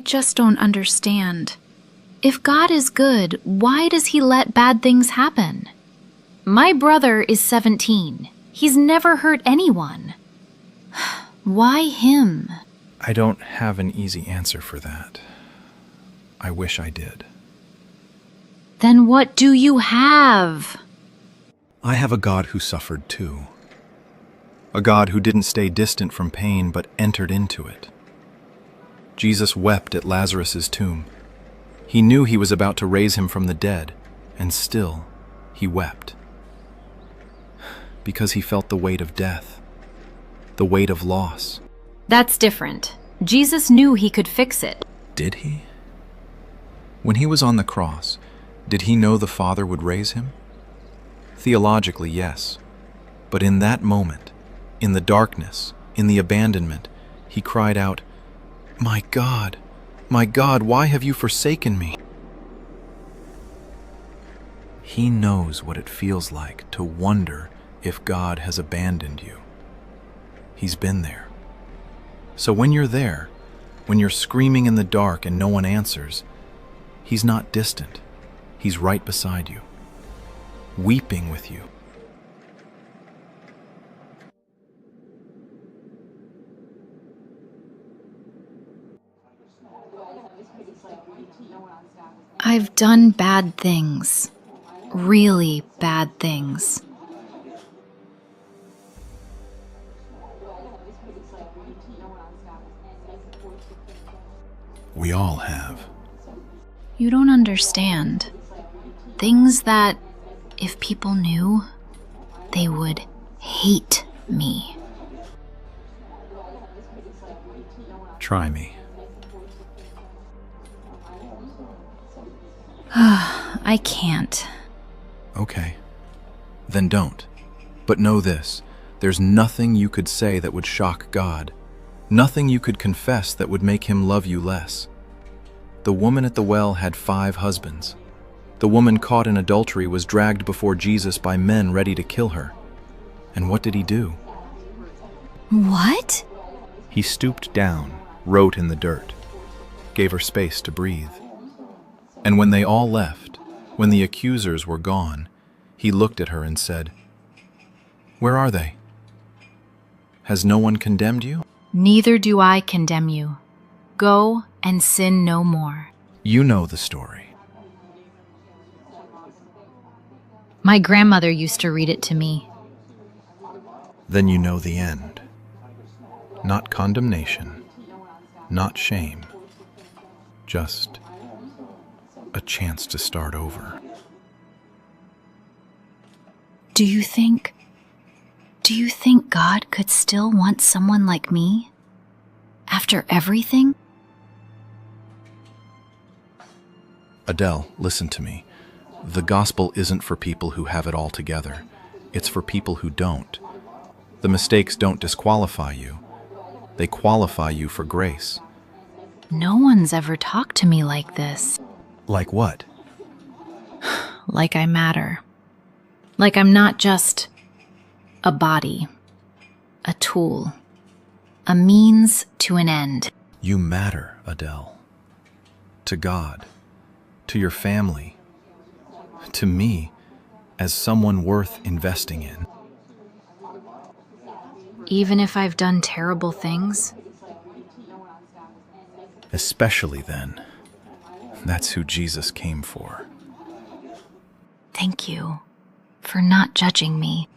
S4: just don't understand. If God is good, why does he let bad things happen? My brother is 17. He's never hurt anyone. Why him?
S2: I don't have an easy answer for that. I wish I did.
S4: Then what do you have?
S2: I have a God who suffered too. A God who didn't stay distant from pain but entered into it. Jesus wept at Lazarus' tomb. He knew he was about to raise him from the dead, and still he wept. Because he felt the weight of death, the weight of loss.
S4: That's different. Jesus knew he could fix it.
S2: Did he? When he was on the cross, did he know the Father would raise him? Theologically, yes. But in that moment, in the darkness, in the abandonment, he cried out, my God, why have you forsaken me?" He knows what it feels like to wonder if God has abandoned you. He's been there. So when you're there, when you're screaming in the dark and no one answers, he's not distant. He's right beside you, weeping with you.
S4: I've done bad things. Really bad things.
S2: We all have.
S4: You don't understand. Things that, if people knew, they would hate me.
S2: Try me.
S4: I can't.
S2: Okay. Then don't. But know this, there's nothing you could say that would shock God. Nothing you could confess that would make him love you less. The woman at the well had 5 husbands. The woman caught in adultery was dragged before Jesus by men ready to kill her. And what did he do?
S12: What?
S2: He stooped down, wrote in the dirt, gave her space to breathe. And when they all left, when the accusers were gone, he looked at her and said, "Where are they? Has no one condemned you?"
S4: Neither do I condemn you. Go and sin no more.
S2: You know the story.
S4: My grandmother used to read it to me.
S2: Then you know the end. Not condemnation, not shame, just a chance to start over.
S4: Do you think God could still want someone like me? After everything?
S2: Adele, listen to me. The gospel isn't for people who have it all together. It's for people who don't. The mistakes don't disqualify you. They qualify you for grace.
S4: No one's ever talked to me like this.
S2: Like what?
S4: Like I matter. Like I'm not just a body, a tool, a means to an end.
S2: You matter, Adele. To God, to your family, to me, as someone worth investing in.
S4: Even if I've done terrible things?
S2: Especially then. That's who Jesus came for.
S4: Thank you for not judging me.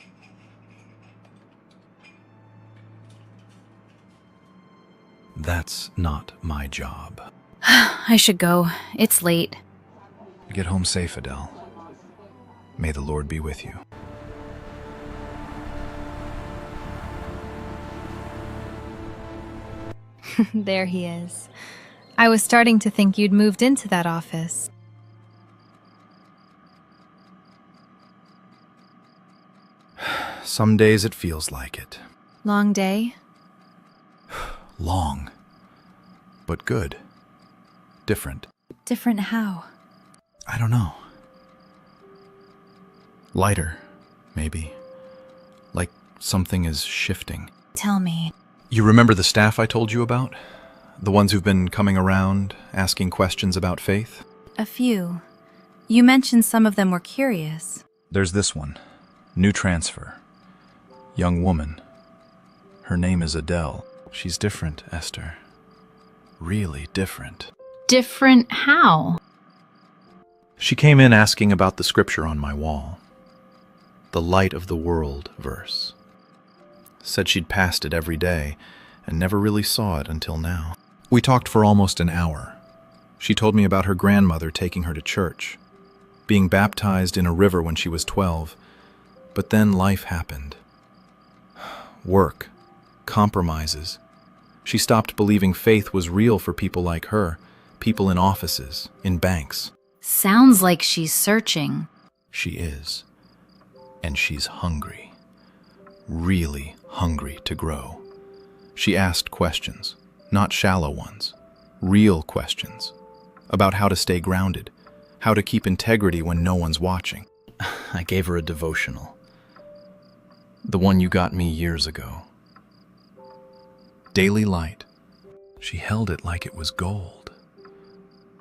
S2: That's not my job.
S4: I should go. It's late.
S2: Get home safe, Adele. May the Lord be with you.
S12: There he is. I was starting to think you'd moved into that office.
S2: Some days it feels like it.
S12: Long day?
S2: Long. But good. Different.
S12: Different how?
S2: I don't know. Lighter, maybe. Like something is shifting.
S12: Tell me.
S2: You remember the staff I told you about? The ones who've been coming around, asking questions about faith?
S12: A few. You mentioned some of them were curious.
S2: There's this one. New transfer. Young woman. Her name is Adele. She's different, Esther. Really different.
S4: Different how?
S2: She came in asking about the scripture on my wall. The light of the world verse. Said she'd passed it every day and never really saw it until now. We talked for almost an hour. She told me about her grandmother taking her to church, being baptized in a river when she was 12, but then life happened. Work, compromises. She stopped believing faith was real for people like her, people in offices, in banks.
S4: Sounds like she's searching.
S2: She is. And she's hungry. Really hungry to grow. She asked questions, not shallow ones, real questions, about how to stay grounded, how to keep integrity when no one's watching. I gave her a devotional. The one you got me years ago. Daily Light. She held it like it was gold,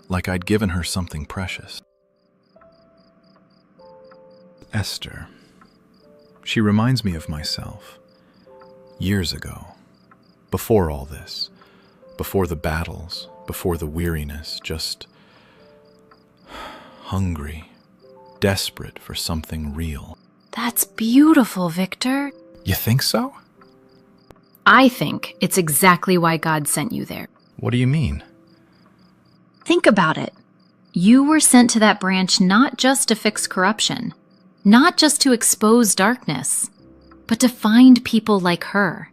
S2: like I'd given her something precious. Esther. She reminds me of myself. Years ago. Before all this. Before the battles. Before the weariness. Just hungry. Desperate for something real.
S4: That's beautiful, Victor.
S2: You think so?
S4: I think it's exactly why God sent you there.
S2: What do you mean?
S4: Think about it. You were sent to that branch not just to fix corruption, not just to expose darkness, but to find people like her.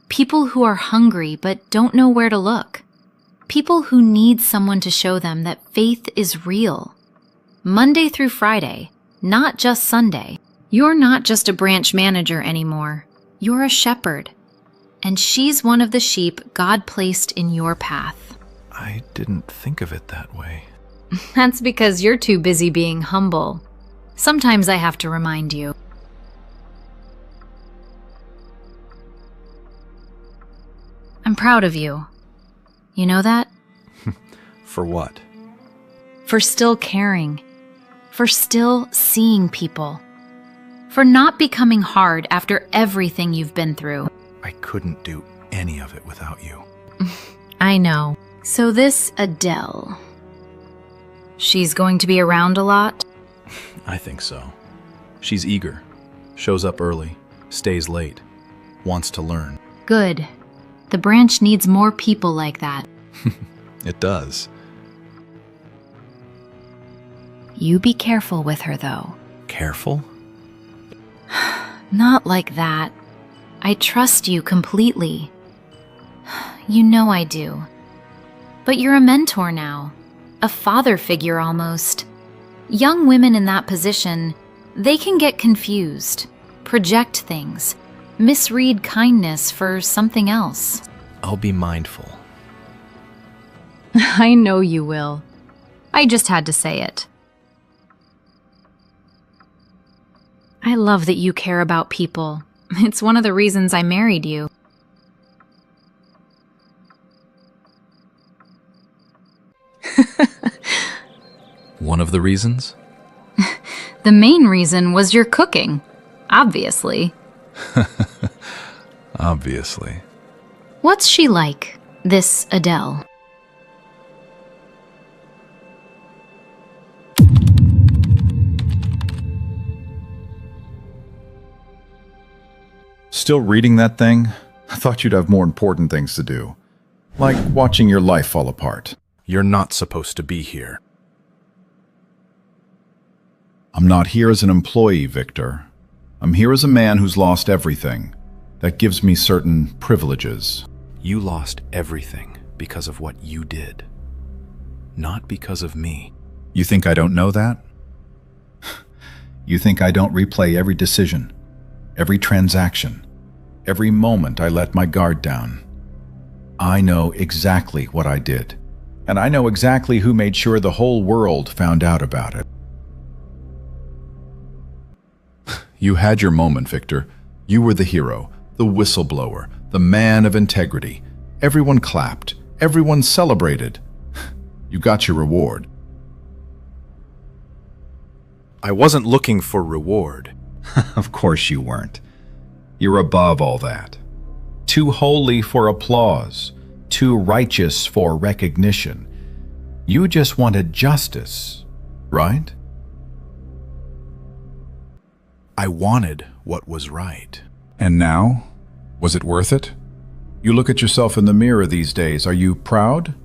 S4: People who are hungry but don't know where to look. People who need someone to show them that faith is real. Monday through Friday, not just Sunday. You're not just a branch manager anymore. You're a shepherd. And she's one of the sheep God placed in your path.
S2: I didn't think of it that way.
S4: That's because you're too busy being humble. Sometimes I have to remind you. I'm proud of you. You know that?
S2: For what?
S4: For still caring. For still seeing people. For not becoming hard after everything you've been through.
S2: I couldn't do any of it without you.
S4: I know. So this Adele, she's going to be around a lot?
S2: I think so. She's eager, shows up early, stays late, wants to learn.
S4: Good. The branch needs more people like that.
S2: It does.
S4: You be careful with her, though.
S2: Careful?
S4: Not like that. I trust you completely. You know I do. But you're a mentor now. A father figure almost. Young women in that position, they can get confused, project things, misread kindness for something else.
S2: I'll be mindful.
S4: I know you will. I just had to say it. I love that you care about people. It's one of the reasons I married you.
S2: One of the reasons?
S4: The main reason was your cooking, obviously.
S2: Obviously.
S4: What's she like, this Adele?
S7: Still reading that thing? I thought you'd have more important things to do. Like watching your life fall apart.
S2: You're not supposed to be here.
S7: I'm not here as an employee, Victor. I'm here as a man who's lost everything. That gives me certain privileges.
S2: You lost everything because of what you did. Not because of me.
S7: You think I don't know that? You think I don't replay every decision, every transaction, every moment I let my guard down? I know exactly what I did. And I know exactly who made sure the whole world found out about it. You had your moment, Victor. You were the hero, the whistleblower, the man of integrity. Everyone clapped. Everyone celebrated. You got your reward.
S2: I wasn't looking for reward.
S7: Of course you weren't. You're above all that. Too holy for applause, too righteous for recognition. You just wanted justice, right?
S2: I wanted what was right.
S7: And now? Was it worth it? You look at yourself in the mirror these days. Are you proud?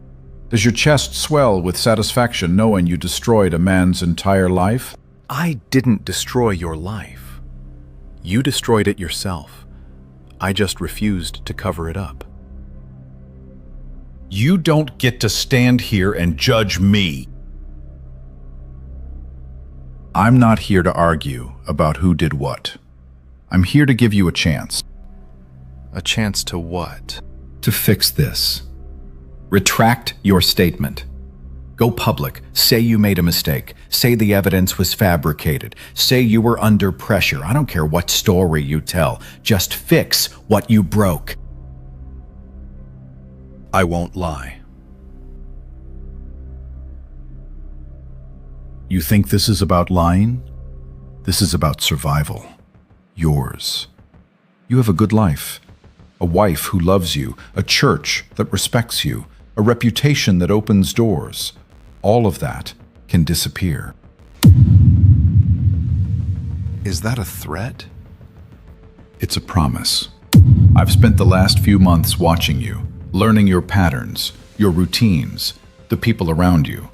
S7: Does your chest swell with satisfaction knowing you destroyed a man's entire life?
S2: I didn't destroy your life. You destroyed it yourself. I just refused to cover it up.
S7: You don't get to stand here and judge me. I'm not here to argue about who did what. I'm here to give you a chance.
S2: A chance to what?
S7: To fix this. Retract your statement. Go public. Say you made a mistake. Say the evidence was fabricated. Say you were under pressure. I don't care what story you tell. Just fix what you broke.
S2: I won't lie.
S7: You think this is about lying? This is about survival. Yours. You have a good life. A wife who loves you. A church that respects you. A reputation that opens doors. All of that can disappear.
S2: Is that a threat?
S7: It's a promise. I've spent the last few months watching you, learning your patterns, your routines, the people around you.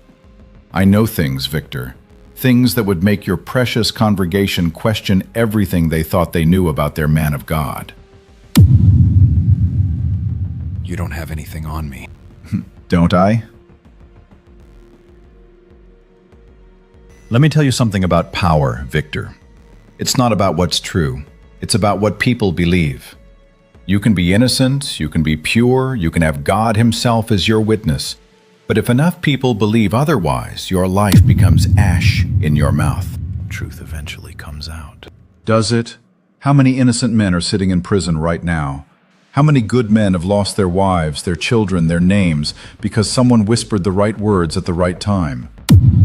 S7: I know things, Victor. Things that would make your precious congregation question everything they thought they knew about their man of God.
S2: You don't have anything on me.
S7: Don't I? Let me tell you something about power, Victor. It's not about what's true. It's about what people believe. You can be innocent, you can be pure, you can have God Himself as your witness. But if enough people believe otherwise, your life becomes ash in your mouth.
S2: Truth eventually comes out.
S7: Does it? How many innocent men are sitting in prison right now? How many good men have lost their wives, their children, their names, because someone whispered the right words at the right time?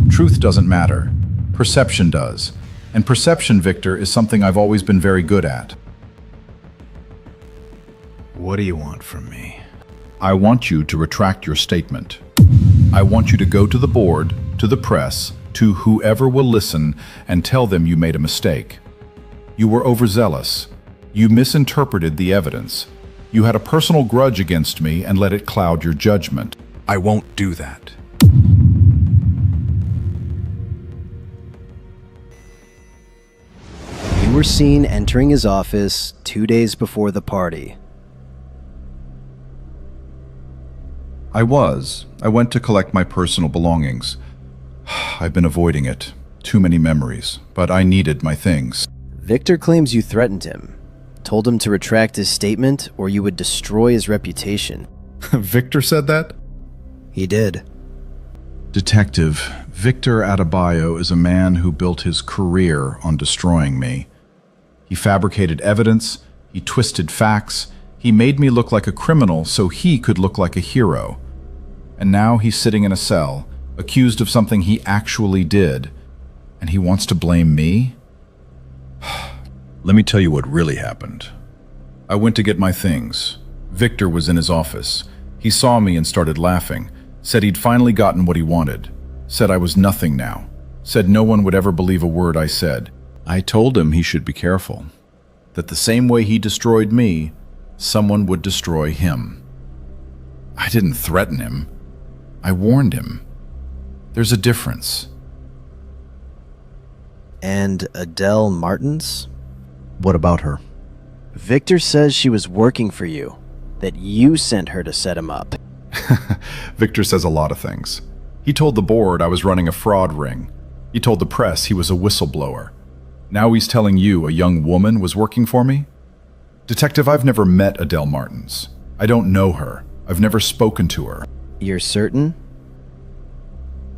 S7: Truth doesn't matter. Perception does. And perception, Victor, is something I've always been very good at.
S2: What do you want from me?
S7: I want you to retract your statement. I want you to go to the board, to the press, to whoever will listen, and tell them you made a mistake. You were overzealous. You misinterpreted the evidence. You had a personal grudge against me and let it cloud your judgment.
S2: I won't do that.
S10: You were seen entering his office 2 days before the party.
S7: I went to collect my personal belongings. I've been avoiding it. Too many memories, but I needed my things.
S10: Victor claims you threatened him. Told him to retract his statement or you would destroy his reputation.
S7: Victor said that?
S10: He did.
S7: Detective, Victor Adebayo is a man who built his career on destroying me. He fabricated evidence, he twisted facts, he made me look like a criminal so he could look like a hero. And now he's sitting in a cell, accused of something he actually did, and he wants to blame me? Let me tell you what really happened. I went to get my things. Victor was in his office. He saw me and started laughing, said he'd finally gotten what he wanted, said I was nothing now, said no one would ever believe a word I said. I told him he should be careful, that the same way he destroyed me, someone would destroy him. I didn't threaten him. I warned him. There's a difference.
S10: And Adele Martins?
S7: What about her?
S10: Victor says she was working for you, that you sent her to set him up.
S7: Victor says a lot of things. He told the board I was running a fraud ring. He told the press he was a whistleblower. Now he's telling you a young woman was working for me? Detective, I've never met Adele Martins. I don't know her. I've never spoken to her.
S10: You're certain?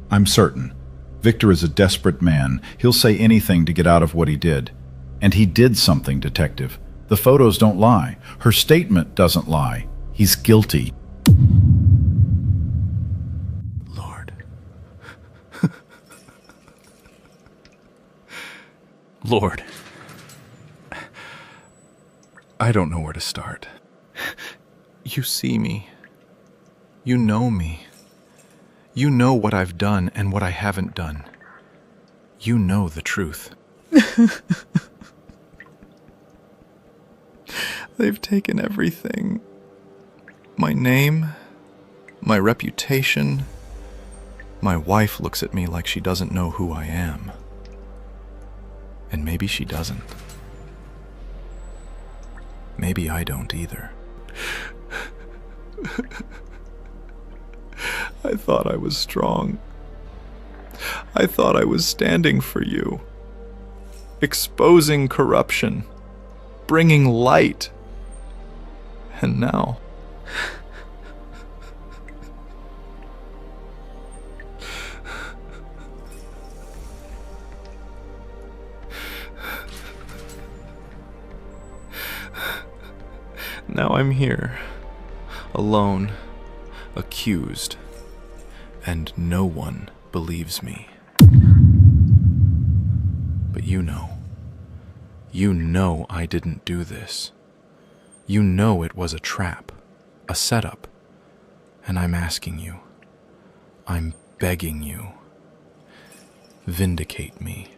S7: I'm certain. Victor is a desperate man. He'll say anything to get out of what he did. And he did something, Detective. The photos don't lie. Her statement doesn't lie. He's guilty.
S2: Lord, I don't know where to start. You see me. You know me. You know what I've done and what I haven't done. You know the truth. They've taken everything. My name, my reputation. My wife looks at me like she doesn't know who I am. And maybe she doesn't. Maybe I don't either. I thought I was strong. I thought I was standing for you, exposing corruption, bringing light. And now... Now I'm here, alone, accused, and no one believes me. But you know I didn't do this. You know it was a trap, a setup, and I'm asking you, I'm begging you, vindicate me.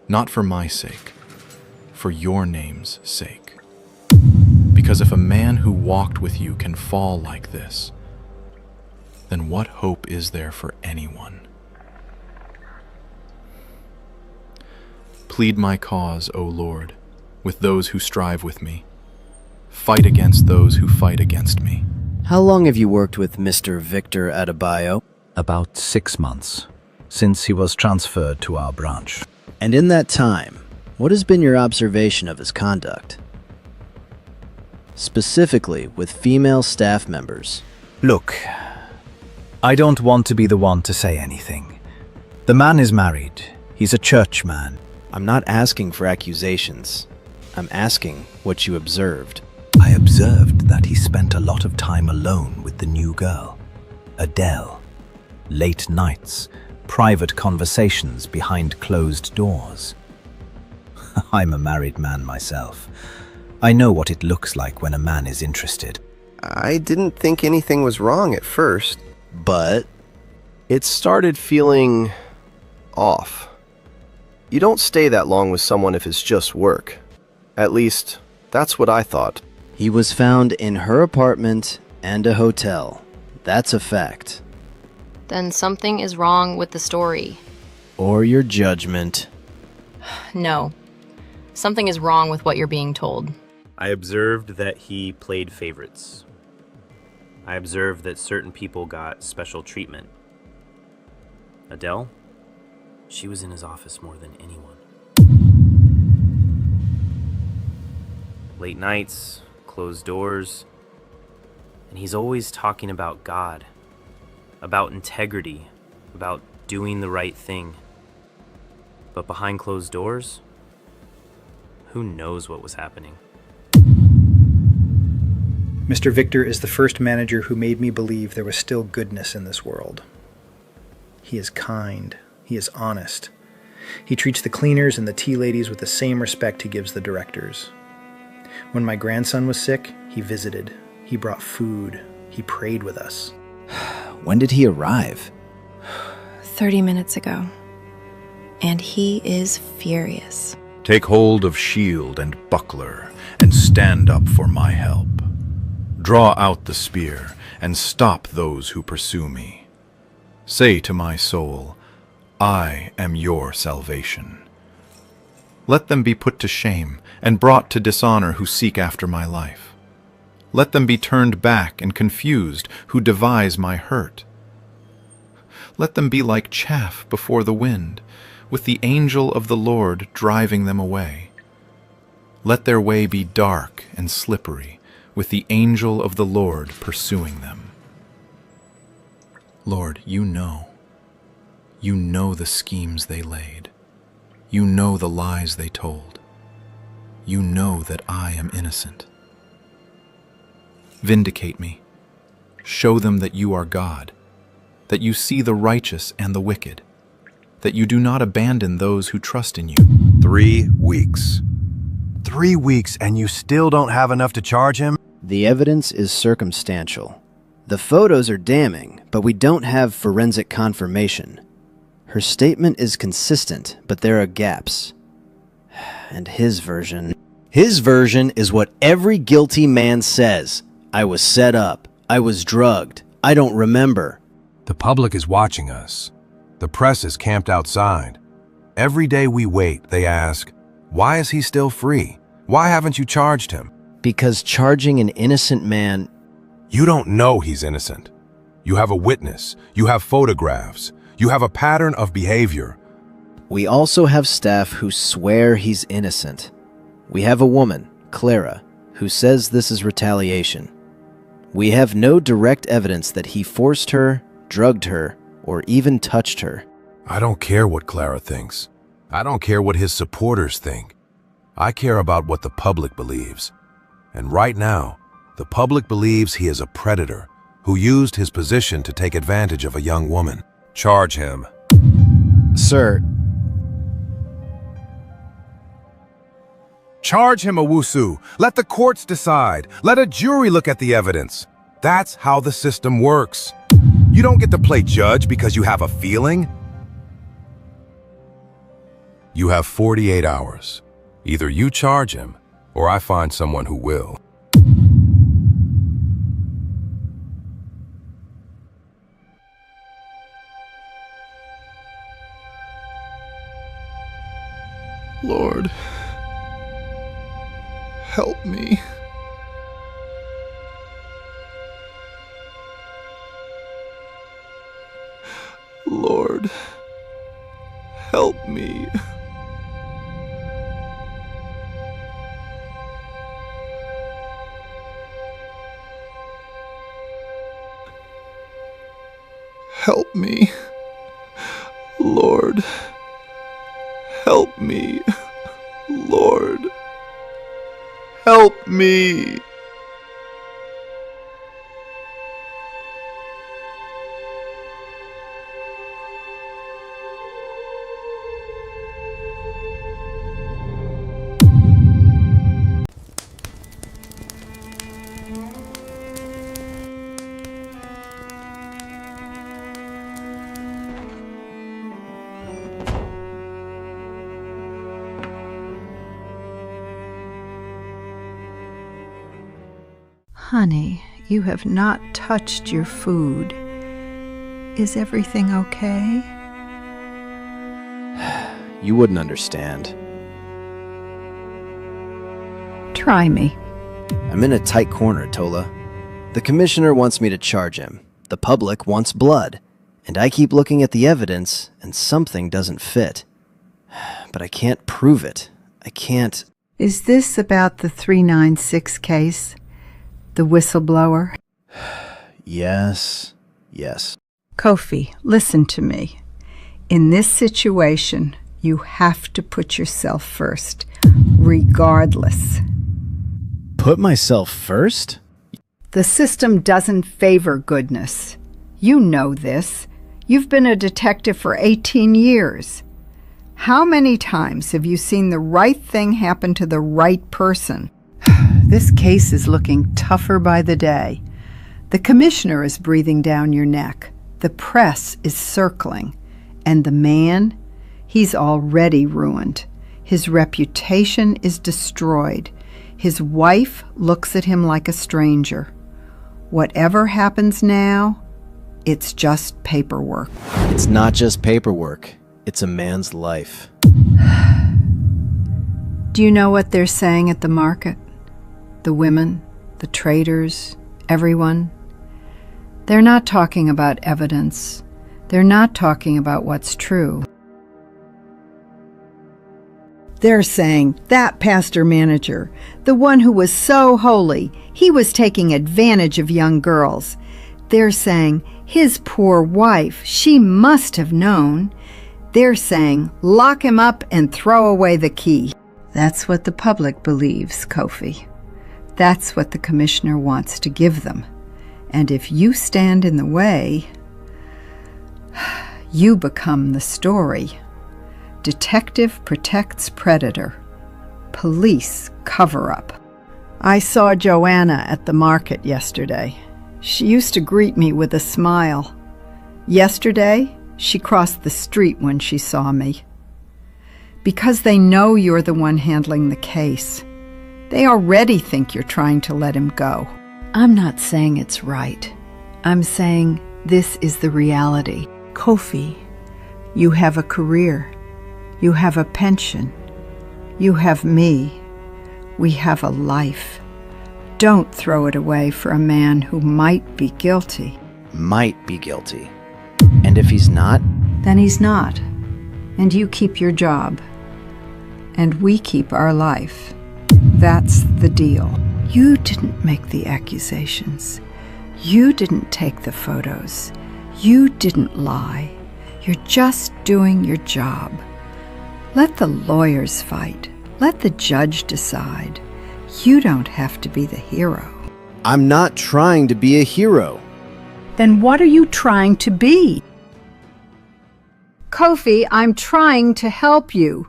S2: Not for my sake, for your name's sake. Because if a man who walked with you can fall like this, then what hope is there for anyone? Plead my cause, O Lord, with those who strive with me. Fight against those who fight against me.
S10: How long have you worked with Mr. Victor Adebayo?
S22: About 6 months, since he was transferred to our branch.
S10: And in that time, what has been your observation of his conduct? Specifically with female staff members.
S22: Look, I don't want to be the one to say anything. The man is married. He's a churchman.
S10: I'm not asking for accusations. I'm asking what you observed.
S22: I observed that he spent a lot of time alone with the new girl, Adele. Late nights, private conversations behind closed doors. I'm a married man myself. I know what it looks like when a man is interested.
S14: I didn't think anything was wrong at first,
S10: but
S14: it started feeling off. You don't stay that long with someone if it's just work. At least, that's what I thought.
S10: He was found in her apartment and a hotel. That's a fact.
S15: Then something is wrong with the story.
S10: Or your judgment.
S15: No. Something is wrong with what you're being told.
S16: I observed that he played favorites. I observed that certain people got special treatment. Adele? She was in his office more than anyone. Late nights, closed doors, and he's always talking about God, about integrity, about doing the right thing. But behind closed doors, who knows what was happening?
S17: Mr. Victor is the first manager who made me believe there was still goodness in this world. He is kind. He is honest. He treats the cleaners and the tea ladies with the same respect he gives the directors. When my grandson was sick, he visited. He brought food. He prayed with us.
S10: When did he arrive?
S1: 30 minutes ago. And he is furious.
S7: Take hold of shield and buckler, and stand up for my help. Draw out the spear, and stop those who pursue me. Say to my soul, I am your salvation. Let them be put to shame, and brought to dishonor who seek after my life. Let them be turned back and confused who devise my hurt. Let them be like chaff before the wind, with the angel of the Lord driving them away. Let their way be dark and slippery, with the angel of the Lord pursuing them. Lord, you know. You know the schemes they laid. You know the lies they told. You know that I am innocent. Vindicate me. Show them that you are God, that you see the righteous and the wicked, that you do not abandon those who trust in you.
S13: 3 weeks. 3 weeks and you still don't have enough to charge him?
S10: The evidence is circumstantial. The photos are damning, but we don't have forensic confirmation. Her statement is consistent, but there are gaps. And his version... His version is what every guilty man says. I was set up. I was drugged. I don't remember.
S13: The public is watching us. The press is camped outside. Every day we wait, they ask, why is he still free? Why haven't you charged him?
S10: Because charging an innocent man...
S13: You don't know he's innocent. You have a witness. You have photographs. You have a pattern of behavior.
S10: We also have staff who swear he's innocent. We have a woman, Clara, who says this is retaliation. We have no direct evidence that he forced her, drugged her, or even touched her.
S13: I don't care what Clara thinks. I don't care what his supporters think. I care about what the public believes. And right now, the public believes he is a predator who used his position to take advantage of a young woman. Charge him.
S10: Sir.
S13: Charge him, Owusu. Let the courts decide. Let a jury look at the evidence. That's how the system works. You don't get to play judge because you have a feeling. You have 48 hours. Either you charge him, or I find someone who will.
S24: Lord, help me. Lord, help me. Help me. Lord, help me. Lord, help me.
S19: Honey, you have not touched your food. Is everything okay?
S10: You wouldn't understand.
S19: Try me.
S10: I'm in a tight corner, Tola. The commissioner wants me to charge him. The public wants blood. And I keep looking at the evidence, and something doesn't fit. But I can't prove it. I can't...
S19: Is this about the 396 case? The whistleblower?
S10: Yes. Yes.
S19: Kofi, listen to me. In this situation, you have to put yourself first, regardless.
S10: Put myself first?
S19: The system doesn't favor goodness. You know this. You've been a detective for 18 years. How many times have you seen the right thing happen to the right person? This case is looking tougher by the day. The commissioner is breathing down your neck. The press is circling. And the man, he's already ruined. His reputation is destroyed. His wife looks at him like a stranger. Whatever happens now, it's just paperwork.
S10: It's not just paperwork. It's a man's life.
S19: Do you know what they're saying at the market? The women, the traders, everyone. They're not talking about evidence. They're not talking about what's true. They're saying that pastor manager, the one who was so holy, he was taking advantage of young girls. They're saying his poor wife, she must have known. They're saying lock him up and throw away the key. That's what the public believes, Kofi. That's what the commissioner wants to give them. And if you stand in the way, you become the story. Detective protects predator. Police cover-up. I saw Joanna at the market yesterday. She used to greet me with a smile. Yesterday, she crossed the street when she saw me. Because they know you're the one handling the case. They already think you're trying to let him go. I'm not saying it's right. I'm saying this is the reality. Kofi, you have a career. You have a pension. You have me. We have a life. Don't throw it away for a man who might be guilty.
S10: Might be guilty. And if he's not?
S19: Then he's not. And you keep your job. And we keep our life. That's the deal. You didn't make the accusations. You didn't take the photos. You didn't lie. You're just doing your job. Let the lawyers fight. Let the judge decide. You don't have to be the hero.
S10: I'm not trying to be a hero.
S19: Then what are you trying to be? Kofi, I'm trying to help you.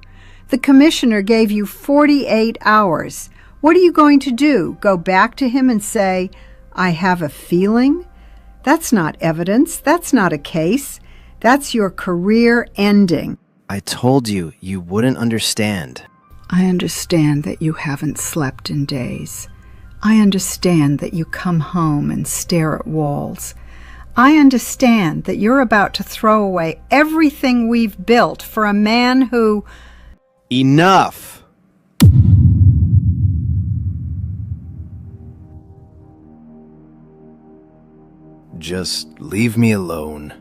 S19: The commissioner gave you 48 hours. What are you going to do? Go back to him and say, I have a feeling? That's not evidence. That's not a case. That's your career ending.
S10: I told you, you wouldn't understand.
S19: I understand that you haven't slept in days. I understand that you come home and stare at walls. I understand that you're about to throw away everything we've built for a man who...
S10: Enough! Just leave me alone.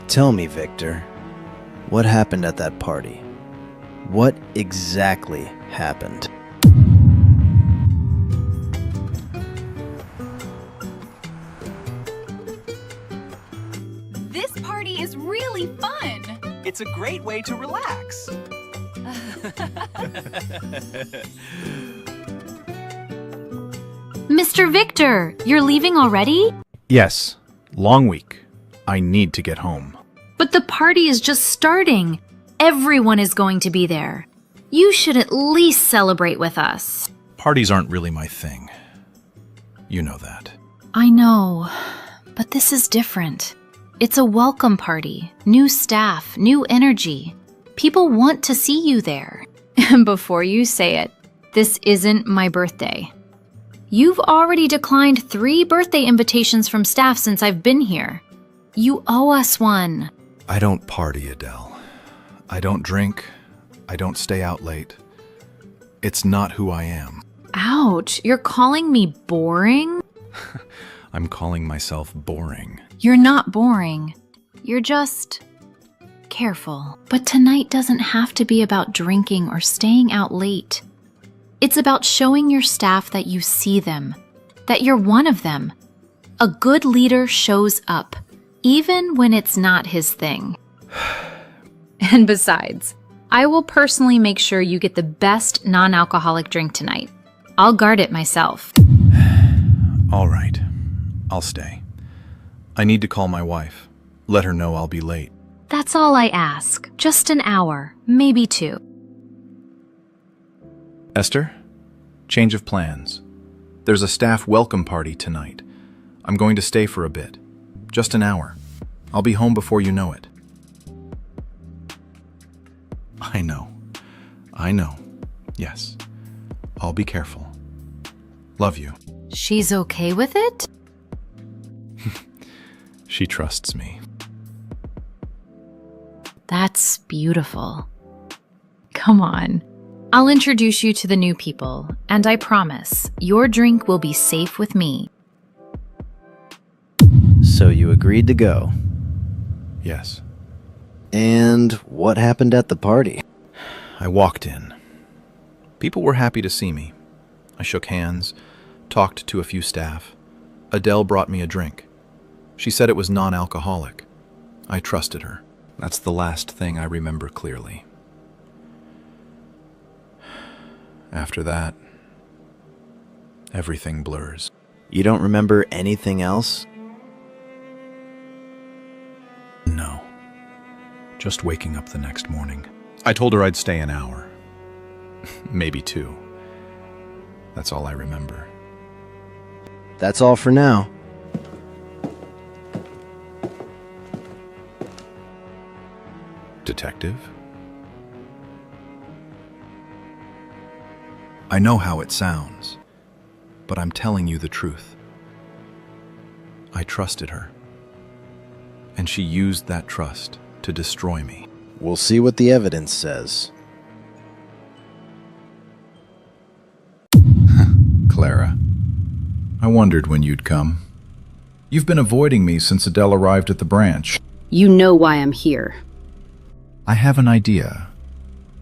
S10: Tell me, Victor, what happened at that party? What exactly happened?
S9: This party is really fun!
S18: It's a great way to relax.
S4: Mr. Victor, you're leaving already?
S2: Yes, long week. I need to get home.
S4: But the party is just starting. Everyone is going to be there. You should at least celebrate with us.
S2: Parties aren't really my thing. You know that.
S4: I know, but this is different. It's a welcome party, new staff, new energy. People want to see you there. Before you say it, this isn't my birthday. You've already declined 3 birthday invitations from staff since I've been here. You owe us one.
S2: I don't party, Adele. I don't drink. I don't stay out late. It's not who I am.
S4: Ouch, you're calling me boring?
S2: I'm calling myself boring.
S4: You're not boring. You're just careful. But tonight doesn't have to be about drinking or staying out late. It's about showing your staff that you see them, that you're one of them. A good leader shows up, even when it's not his thing. And besides, I will personally make sure you get the best non-alcoholic drink tonight. I'll guard it myself.
S2: All right. I'll stay. I need to call my wife. Let her know I'll be late.
S4: That's all I ask. Just an hour, maybe 2.
S2: Esther, change of plans. There's a staff welcome party tonight. I'm going to stay for a bit. Just an hour. I'll be home before you know it. I know. Yes. I'll be careful. Love you.
S4: She's okay with it?
S2: She trusts me.
S4: That's beautiful. Come on. I'll introduce you to the new people, and I promise your drink will be safe with me.
S10: So you agreed to go?
S2: Yes.
S10: And what happened at the party?
S2: I walked in. People were happy to see me. I shook hands, talked to a few staff. Adele brought me a drink. She said it was non-alcoholic. I trusted her. That's the last thing I remember clearly. After that, everything blurs.
S10: You don't remember anything else?
S2: No. Just waking up the next morning. I told her I'd stay an hour. Maybe 2. That's all I remember.
S10: That's all for now.
S2: Detective? I know how it sounds, but I'm telling you the truth. I trusted her, and she used that trust to destroy me.
S10: We'll see what the evidence says.
S7: Clara, I wondered when you'd come. You've been avoiding me since Adele arrived at the branch.
S3: You know why I'm here.
S7: I have an idea,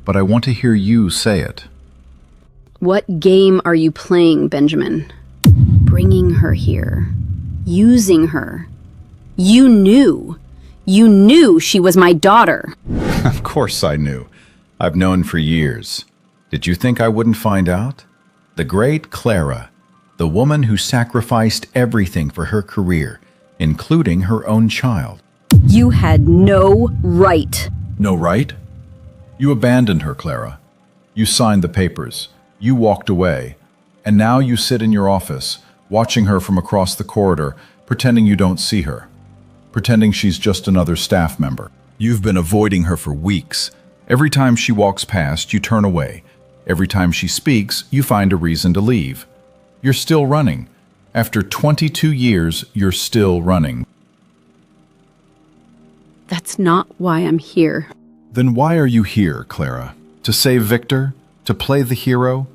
S7: but I want to hear you say it.
S3: What game are you playing, Benjamin? Bringing her here. Using her. You knew she was my daughter.
S7: Of course I knew. I've known for years. Did you think I wouldn't find out? The great Clara, the woman who sacrificed everything for her career, including her own child.
S3: You had no right.
S7: No right? You abandoned her, Clara. You signed the papers. You walked away. And now you sit in your office, watching her from across the corridor, pretending you don't see her. Pretending she's just another staff member. You've been avoiding her for weeks. Every time she walks past, you turn away. Every time she speaks, you find a reason to leave. You're still running. After 22 years, you're still running.
S3: That's not why I'm here.
S7: Then why are you here, Clara? To save Victor? To play the hero?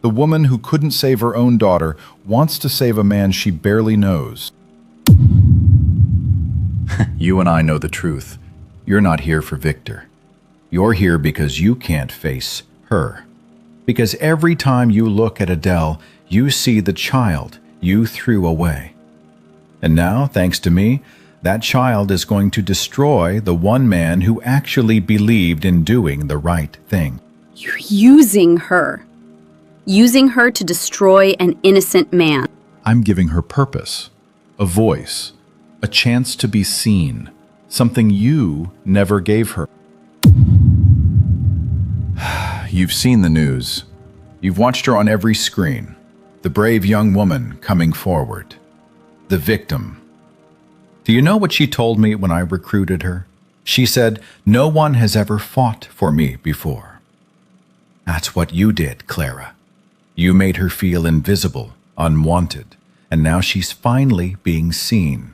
S7: The woman who couldn't save her own daughter wants to save a man she barely knows. You and I know the truth. You're not here for Victor. You're here because you can't face her. Because every time you look at Adele, you see the child you threw away. And now, thanks to me, that child is going to destroy the one man who actually believed in doing the right thing.
S3: You're using her. Using her to destroy an innocent man.
S7: I'm giving her purpose, a voice, a chance to be seen, something you never gave her. You've seen the news. You've watched her on every screen. The brave young woman coming forward. The victim. Do you know what she told me when I recruited her? She said, "No one has ever fought for me before." That's what you did, Clara. You made her feel invisible, unwanted, and now she's finally being seen.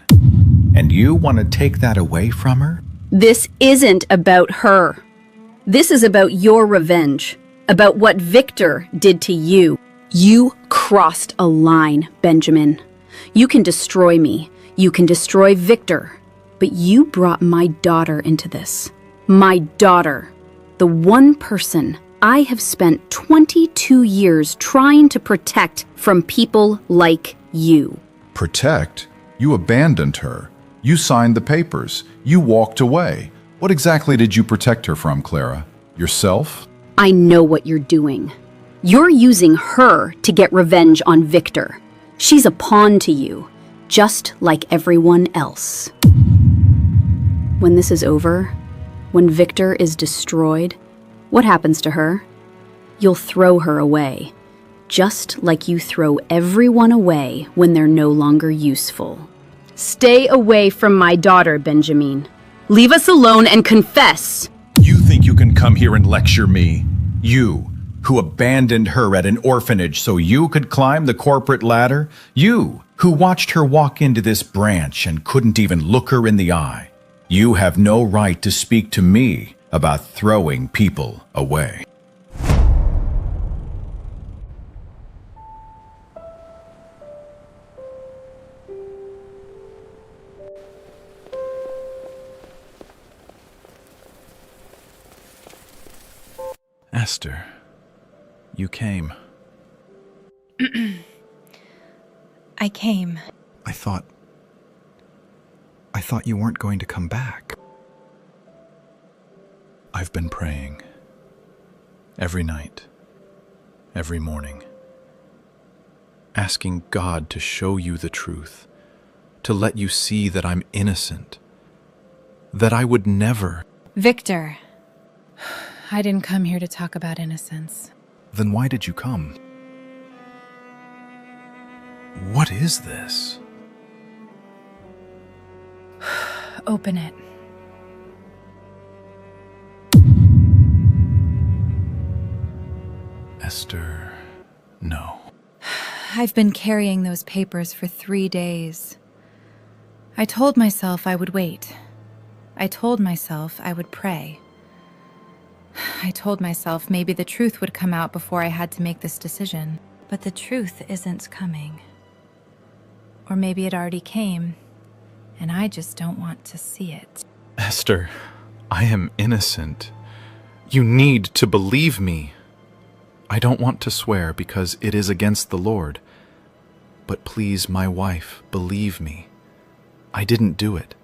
S7: And you want to take that away from her?
S3: This isn't about her. This is about your revenge. About what Victor did to you. You crossed a line, Benjamin. You can destroy me. You can destroy Victor. But you brought my daughter into this. My daughter. The one person I have spent 22 years trying to protect from people like you.
S7: Protect? You abandoned her. You signed the papers. You walked away. What exactly did you protect her from, Clara? Yourself?
S3: I know what you're doing. You're using her to get revenge on Victor. She's a pawn to you, just like everyone else. When this is over, when Victor is destroyed, what happens to her? You'll throw her away, just like you throw everyone away when they're no longer useful. Stay away from my daughter, Benjamin. Leave us alone and confess.
S7: You think you can come here and lecture me? You, who abandoned her at an orphanage so you could climb the corporate ladder? You, who watched her walk into this branch and couldn't even look her in the eye? You have no right to speak to me about throwing people away.
S2: Esther, you came.
S12: I came.
S2: I thought you weren't going to come back. I've been praying. Every night. Every morning. Asking God to show you the truth. To let you see that I'm innocent. That I would never.
S12: Victor, I didn't come here to talk about innocence.
S2: Then why did you come? What is this?
S12: Open it.
S2: Esther, no.
S12: I've been carrying those papers for 3 days. I told myself I would wait. I told myself I would pray. I told myself maybe the truth would come out before I had to make this decision. But the truth isn't coming. Or maybe it already came, and I just don't want to see it.
S2: Esther, I am innocent. You need to believe me. I don't want to swear because it is against the Lord. But please, my wife, believe me. I didn't do it.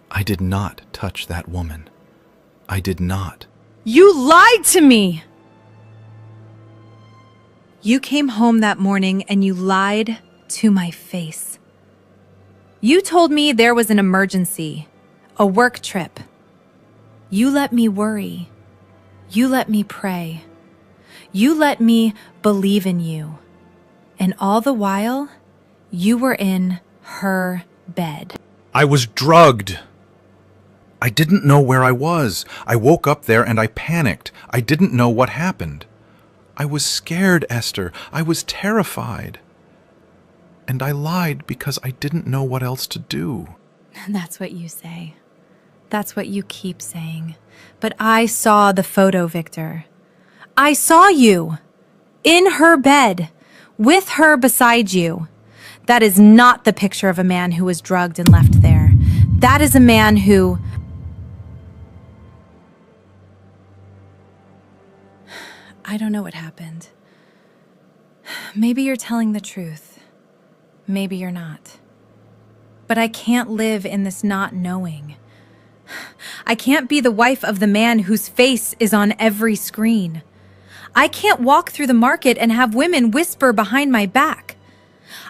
S2: I did not touch that woman. I did not.
S12: You lied to me! You came home that morning and you lied to my face. You told me there was an emergency, a work trip. You let me worry. You let me pray. You let me believe in you. And all the while, you were in her bed.
S2: I was drugged. I didn't know where I was. I woke up there and I panicked. I didn't know what happened. I was scared, Esther. I was terrified. And I lied because I didn't know what else to do.
S12: That's what you say. That's what you keep saying. But I saw the photo, Victor. I saw you in her bed, with her beside you. That is not the picture of a man who was drugged and left there. That is a man who... I don't know what happened. Maybe you're telling the truth. Maybe you're not. But I can't live in this not knowing. I can't be the wife of the man whose face is on every screen. I can't walk through the market and have women whisper behind my back.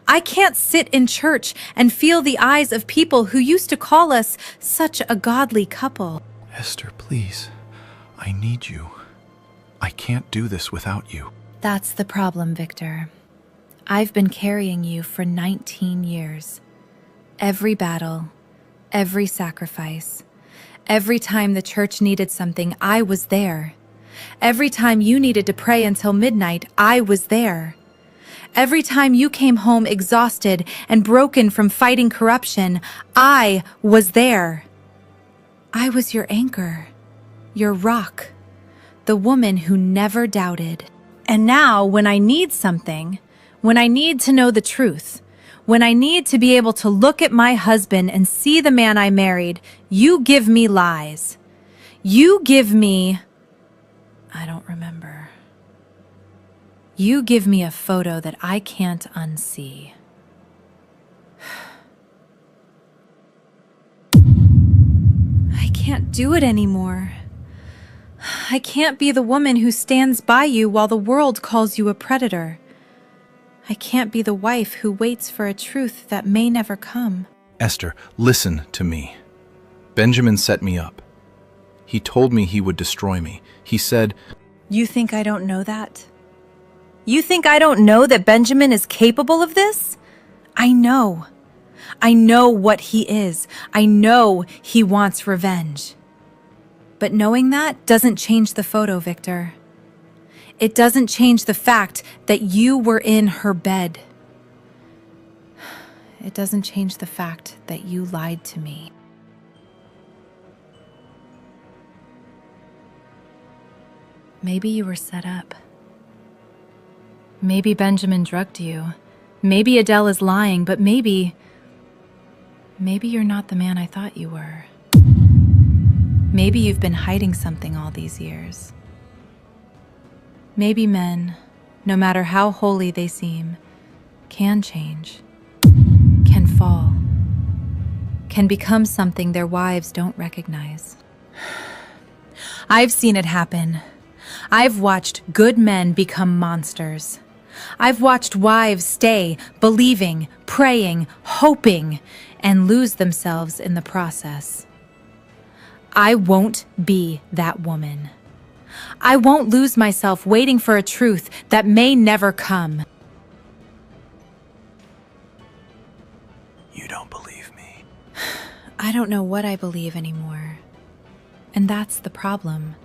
S12: I can't sit in church and feel the eyes of people who used to call us such a godly couple.
S2: Esther, please. I need you. I can't do this without you.
S12: That's the problem, Victor. I've been carrying you for 19 years. Every battle, every sacrifice, every time the church needed something, I was there. Every time you needed to pray until midnight, I was there. Every time you came home exhausted and broken from fighting corruption, I was there. I was your anchor, your rock, the woman who never doubted. And now, when I need something, when I need to know the truth, when I need to be able to look at my husband and see the man I married, you give me lies. You give me... I don't remember. You give me a photo that I can't unsee. I can't do it anymore. I can't be the woman who stands by you while the world calls you a predator. I can't be the wife who waits for a truth that may never come.
S2: Esther, listen to me. Benjamin set me up. He told me he would destroy me. He said,
S12: You think I don't know that? You think I don't know that Benjamin is capable of this? I know. I know what he is. I know he wants revenge. But knowing that doesn't change the photo, Victor. It doesn't change the fact that you were in her bed. It doesn't change the fact that you lied to me. Maybe you were set up. Maybe Benjamin drugged you. Maybe Adele is lying, but maybe you're not the man I thought you were. Maybe you've been hiding something all these years.
S1: Maybe men, no matter how holy they seem, can change, can fall, can become something their wives don't recognize. I've seen it happen. I've watched good men become monsters. I've watched wives stay believing, praying, hoping, and lose themselves in the process. I won't be that woman. I won't lose myself waiting for a truth that may never come.
S22: You don't believe me.
S1: I don't know what I believe anymore. And that's the problem.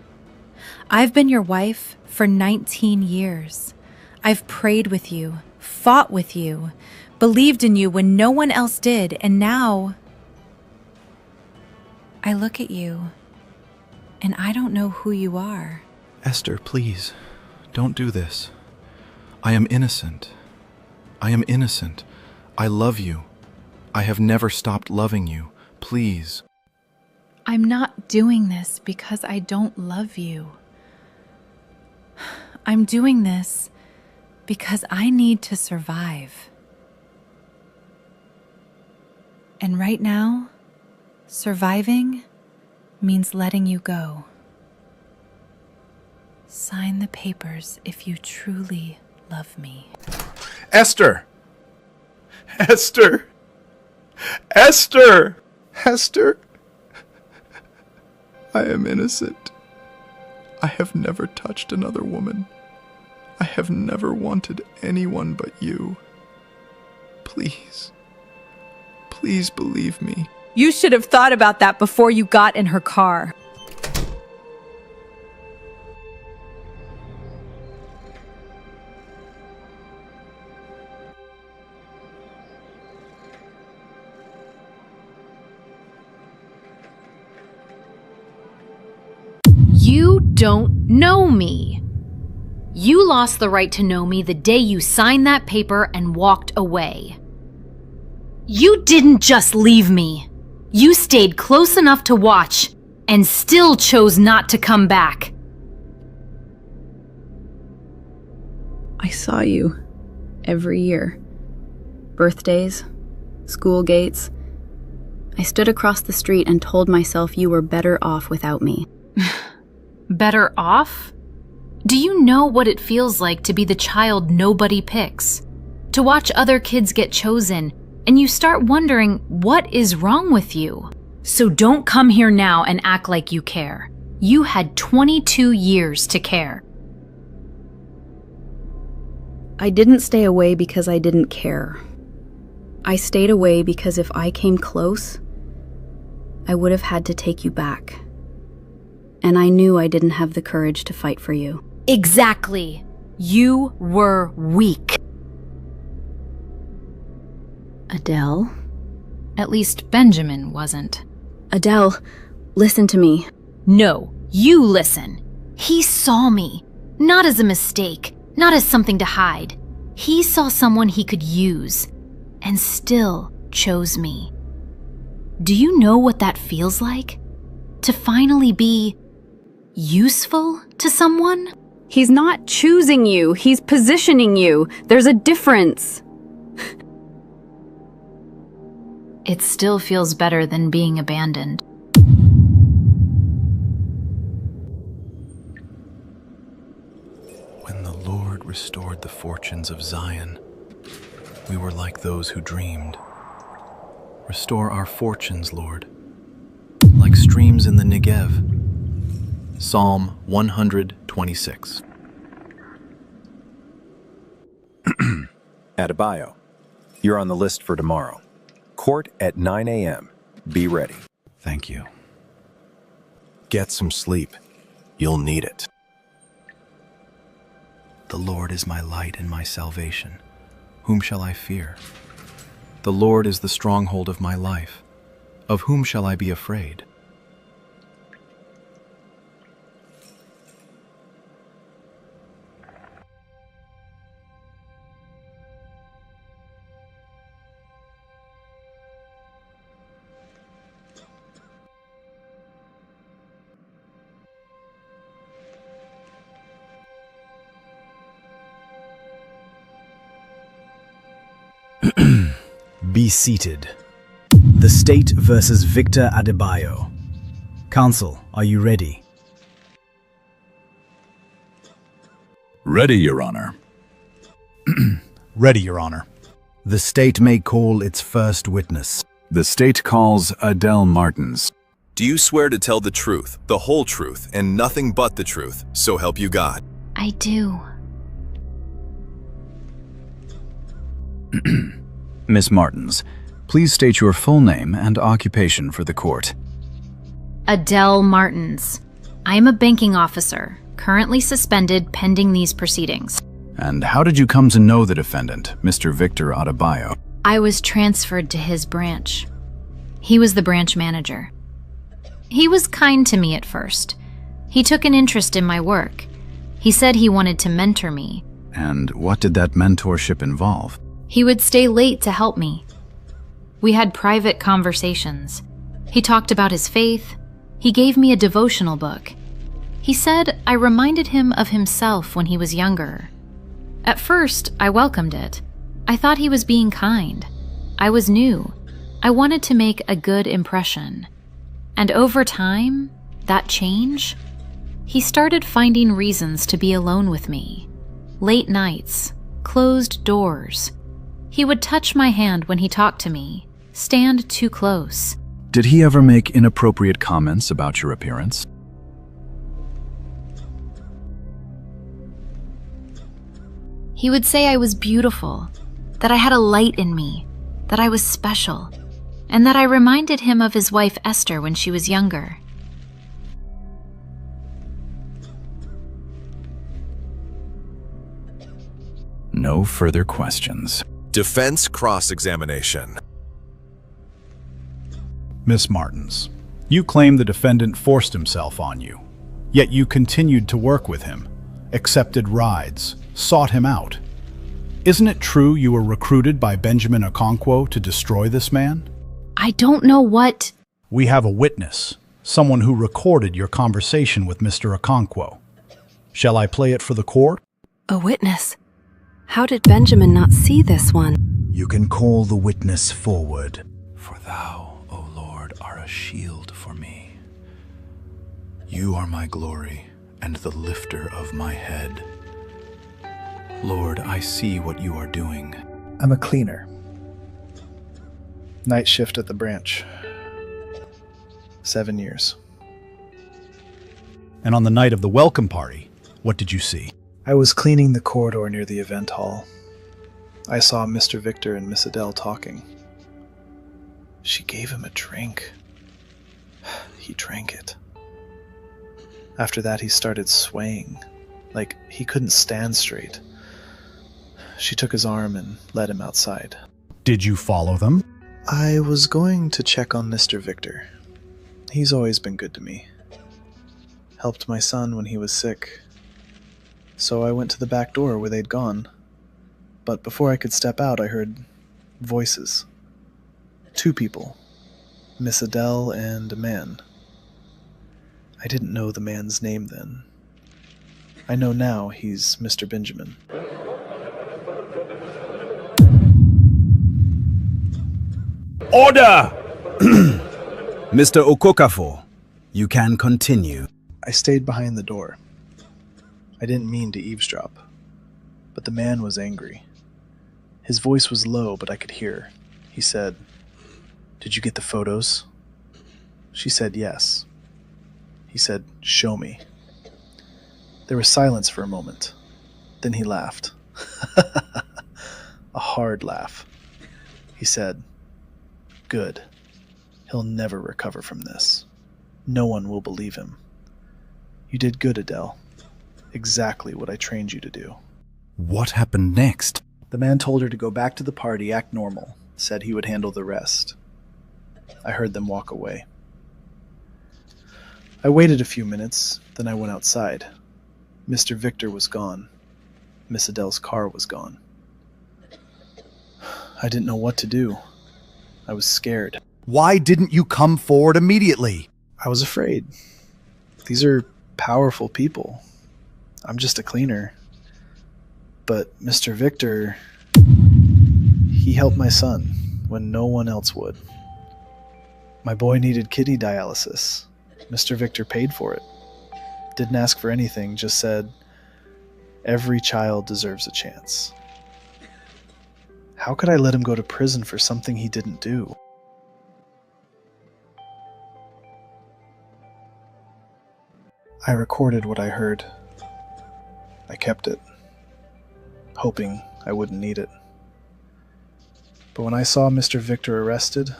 S1: I've been your wife for 19 years. I've prayed with you, fought with you, believed in you when no one else did, and now I look at you and I don't know who you are.
S2: Esther, please, don't do this. I am innocent. I am innocent. I love you. I have never stopped loving you. Please.
S1: I'm not doing this because I don't love you. I'm doing this because I need to survive. And right now, surviving means letting you go. Sign the papers if you truly love me.
S2: Esther! Esther! Esther! Esther! I am innocent. I have never touched another woman. I have never wanted anyone but you. Please. Please believe me.
S8: You should have thought about that before you got in her car.
S4: You don't know me. You lost the right to know me the day you signed that paper and walked away. You didn't just leave me. You stayed close enough to watch and still chose not to come back.
S3: I saw you every year. Birthdays, school gates. I stood across the street and told myself you were better off without me.
S4: Better off? Do you know what it feels like to be the child nobody picks? To watch other kids get chosen, and you start wondering what is wrong with you? So don't come here now and act like you care. You had 22 years to care.
S3: I didn't stay away because I didn't care. I stayed away because if I came close, I would have had to take you back. And I knew I didn't have the courage to fight for you.
S4: Exactly. You were weak.
S3: Adele?
S4: At least Benjamin wasn't.
S3: Adele, listen to me.
S4: No, you listen. He saw me. Not as a mistake, not as something to hide. He saw someone he could use, and still chose me. Do you know what that feels like? To finally be useful to someone?
S3: He's not choosing you, he's positioning you. There's a difference.
S4: It still feels better than being abandoned.
S2: When the Lord restored the fortunes of Zion, we were like those who dreamed. Restore our fortunes, Lord, like streams in the Negev. Psalm 126.
S5: Adebayo, you're on the list for tomorrow. Court at 9 a.m. Be ready.
S2: Thank you.
S13: Get some sleep. You'll need it.
S2: The Lord is my light and my salvation. Whom shall I fear? The Lord is the stronghold of my life. Of whom shall I be afraid?
S6: Be seated. The State versus Victor Adebayo. Counsel, are you ready?
S7: Ready, Your Honor.
S6: Ready, Your Honor. The State may call its first witness.
S7: The State calls Adele Martins.
S20: Do you swear to tell the truth, the whole truth, and nothing but the truth, so help you God?
S4: I do.
S22: Miss Martins, please state your full name and occupation for the court.
S4: Adele Martins. I am a banking officer, currently suspended pending these proceedings.
S22: And how did you come to know the defendant, Mr. Victor Adebayo?
S4: I was transferred to his branch. He was the branch manager. He was kind to me at first. He took an interest in my work. He said he wanted to mentor me.
S22: And what did that mentorship involve?
S4: He would stay late to help me. We had private conversations. He talked about his faith. He gave me a devotional book. He said I reminded him of himself when he was younger. At first, I welcomed it. I thought he was being kind. I was new. I wanted to make a good impression. And over time, that change, he started finding reasons to be alone with me. Late nights, closed doors. He would touch my hand when he talked to me, stand too close.
S22: Did he ever make inappropriate comments about your appearance?
S4: He would say I was beautiful, that I had a light in me, that I was special, and that I reminded him of his wife Esther when she was younger.
S22: No further questions.
S20: Defense cross-examination.
S6: Miss Martins, you claim the defendant forced himself on you, yet you continued to work with him, accepted rides, sought him out. Isn't it true you were recruited by Benjamin Okonkwo to destroy this man?
S4: I don't know what...
S6: We have a witness, someone who recorded your conversation with Mr. Okonkwo. Shall I play it for the court?
S21: A witness? How did Benjamin not see this one?
S6: You can call the witness forward.
S7: For thou, O Lord, are a shield for me. You are my glory and the lifter of my head. Lord, I see what you are doing.
S17: I'm a cleaner. Night shift at the branch. 7 years.
S6: And on the night of the welcome party, what did you see?
S17: I was cleaning the corridor near the event hall. I saw Mr. Victor and Miss Adele talking. She gave him a drink. He drank it. After that, he started swaying, like he couldn't stand straight. She took his arm and led him outside.
S6: Did you follow them?
S17: I was going to check on Mr. Victor. He's always been good to me. Helped my son when he was sick. So I went to the back door where they'd gone. But before I could step out, I heard voices. 2 people. Miss Adele and a man. I didn't know the man's name then. I know now he's Mr. Benjamin.
S6: Order! Mr. Okokafo, you can continue.
S17: I stayed behind the door. I didn't mean to eavesdrop, but the man was angry. His voice was low, but I could hear. He said, "Did you get the photos?" She said yes. He said, "Show me." There was silence for a moment. Then he laughed. A hard laugh. He said, "Good. He'll never recover from this. No one will believe him. You did good, Adele. Exactly what I trained you to do."
S6: What happened next?
S17: The man told her to go back to the party, act normal, said he would handle the rest. I heard them walk away. I waited a few minutes, then I went outside. Mr. Victor was gone. Miss Adele's car was gone. I didn't know what to do. I was scared.
S6: Why didn't you come forward immediately?
S17: I was afraid. These are powerful people. I'm just a cleaner. But Mr. Victor,
S6: He helped my son when no one else would. My boy needed kidney dialysis. Mr. Victor paid for it. Didn't ask for anything, just said, "Every child deserves a chance." How could I let him go to prison for something he didn't do? I recorded what I heard. I kept it, hoping I wouldn't need it. But when I saw Mr. Victor arrested,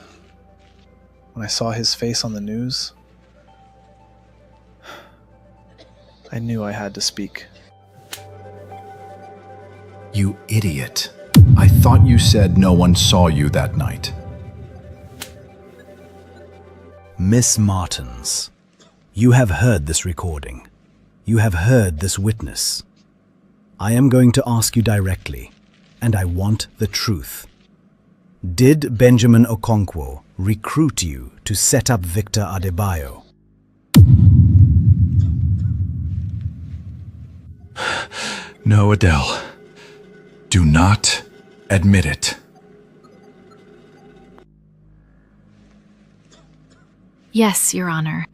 S6: when I saw his face on the news, I knew I had to speak.
S7: You idiot. I thought you said no one saw you that night.
S22: Miss Martins, you have heard this recording. You have heard this witness. I am going to ask you directly, and I want the truth. Did Benjamin Okonkwo recruit you to set up Victor Adebayo?
S7: No, Adele. Do not admit it.
S4: Yes, Your Honor.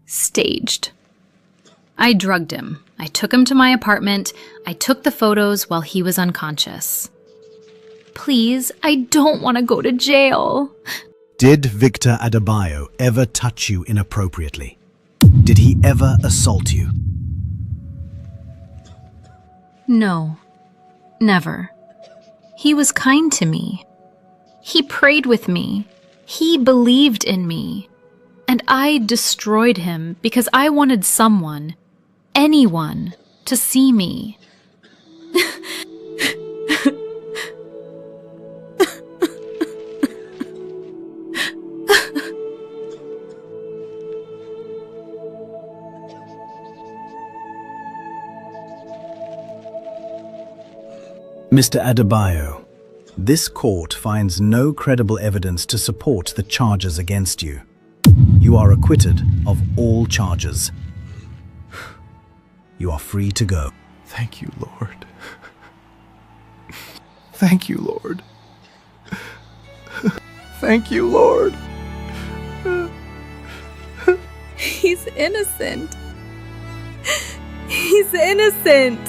S4: Staged. I drugged him. I took him to my apartment. I took the photos while he was unconscious. Please, I don't want to go to jail.
S22: Did Victor Adebayo ever touch you inappropriately? Did he ever assault you?
S4: No, never. He was kind to me. He prayed with me. He believed in me. And I destroyed him because I wanted someone, anyone, to see me.
S22: Mr. Adebayo, this court finds no credible evidence to support the charges against you. You are acquitted of all charges. You are free to go.
S7: Thank you, Lord. Thank you, Lord. Thank you, Lord.
S12: He's innocent. He's innocent.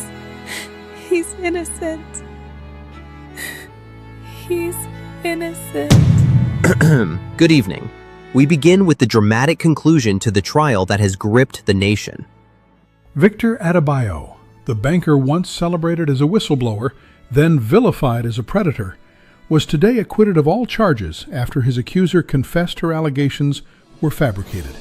S12: He's innocent. He's innocent.
S11: Good evening. We begin with the dramatic conclusion to the trial that has gripped the nation.
S14: Victor Adebayo, the banker once celebrated as a whistleblower, then vilified as a predator, was today acquitted of all charges after his accuser confessed her allegations were fabricated.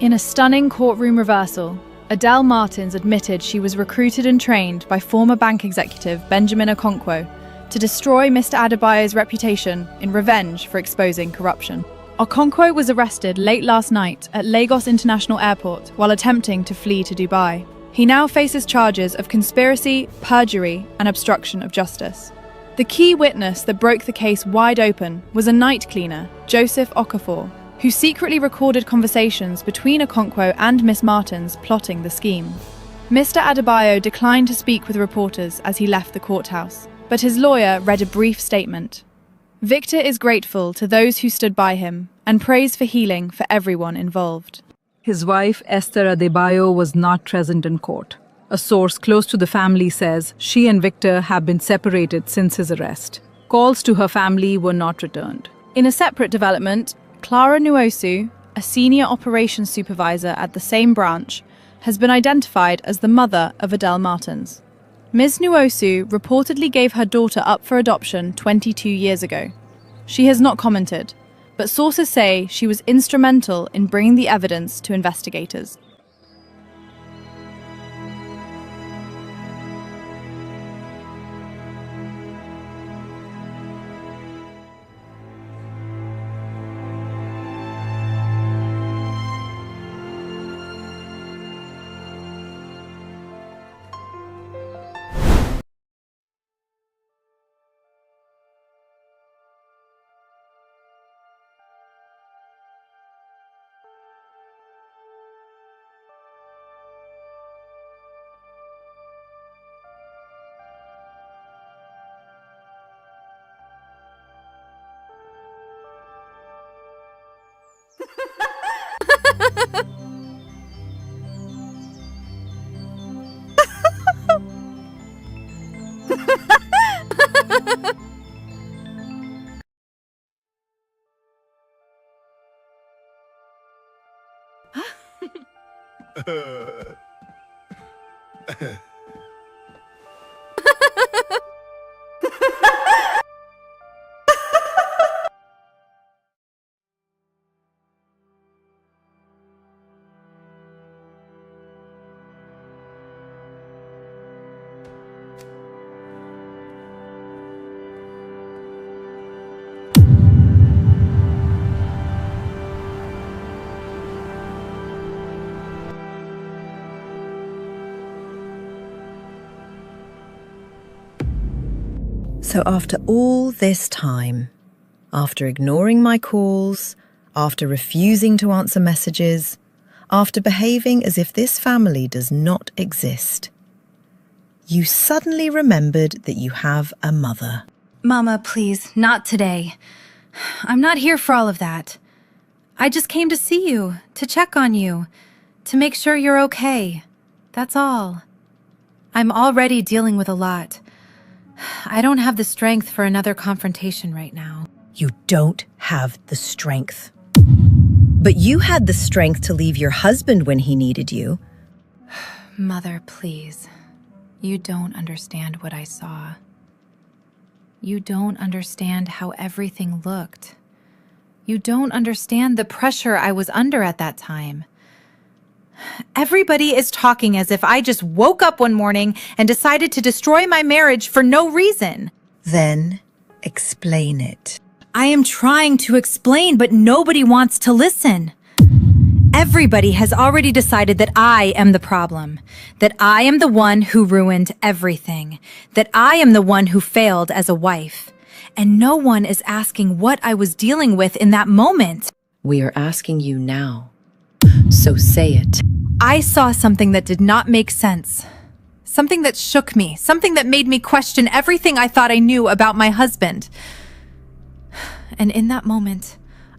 S15: In a stunning courtroom reversal, Adele Martins admitted she was recruited and trained by former bank executive Benjamin Okonkwo to destroy Mr. Adebayo's reputation in revenge for exposing corruption. Okonkwo was arrested late last night at Lagos International Airport while attempting to flee to Dubai. He now faces charges of conspiracy, perjury, and obstruction of justice. The key witness that broke the case wide open was a night cleaner, Joseph Okafor, who secretly recorded conversations between Okonkwo and Miss Martins plotting the scheme. Mr. Adebayo declined to speak with reporters as he left the courthouse, but his lawyer read a brief statement. Victor is grateful to those who stood by him and prays for healing for everyone involved.
S23: His wife, Esther Adebayo, was not present in court. A source close to the family says she and Victor have been separated since his arrest. Calls to her family were not returned.
S15: In a separate development, Clara Nwosu, a senior operations supervisor at the same branch, has been identified as the mother of Adele Martins. Ms. Nwosu reportedly gave her daughter up for adoption 22 years ago. She has not commented, but sources say she was instrumental in bringing the evidence to investigators.
S9: So after all this time, after ignoring my calls, after refusing to answer messages, after behaving as if this family does not exist, you suddenly remembered that you have a mother.
S12: Mama, please, not today. I'm not here for all of that. I just came to see you, to check on you, to make sure you're okay. That's all. I'm already dealing with a lot. I don't have the strength for another confrontation right now.
S9: You don't have the strength. But you had the strength to leave your husband when he needed you.
S12: Mother, please. You don't understand what I saw. You don't understand how everything looked. You don't understand the pressure I was under at that time. Everybody is talking as if I just woke up one morning and decided to destroy my marriage for no reason.
S9: Then explain it.
S12: I am trying to explain, but nobody wants to listen. Everybody has already decided that I am the problem, that I am the one who ruined everything, that I am the one who failed as a wife. And no one is asking what I was dealing with in that moment.
S9: We are asking you now. So say it.
S12: I saw something that did not make sense. Something that shook me. Something that made me question everything I thought I knew about my husband. And in that moment,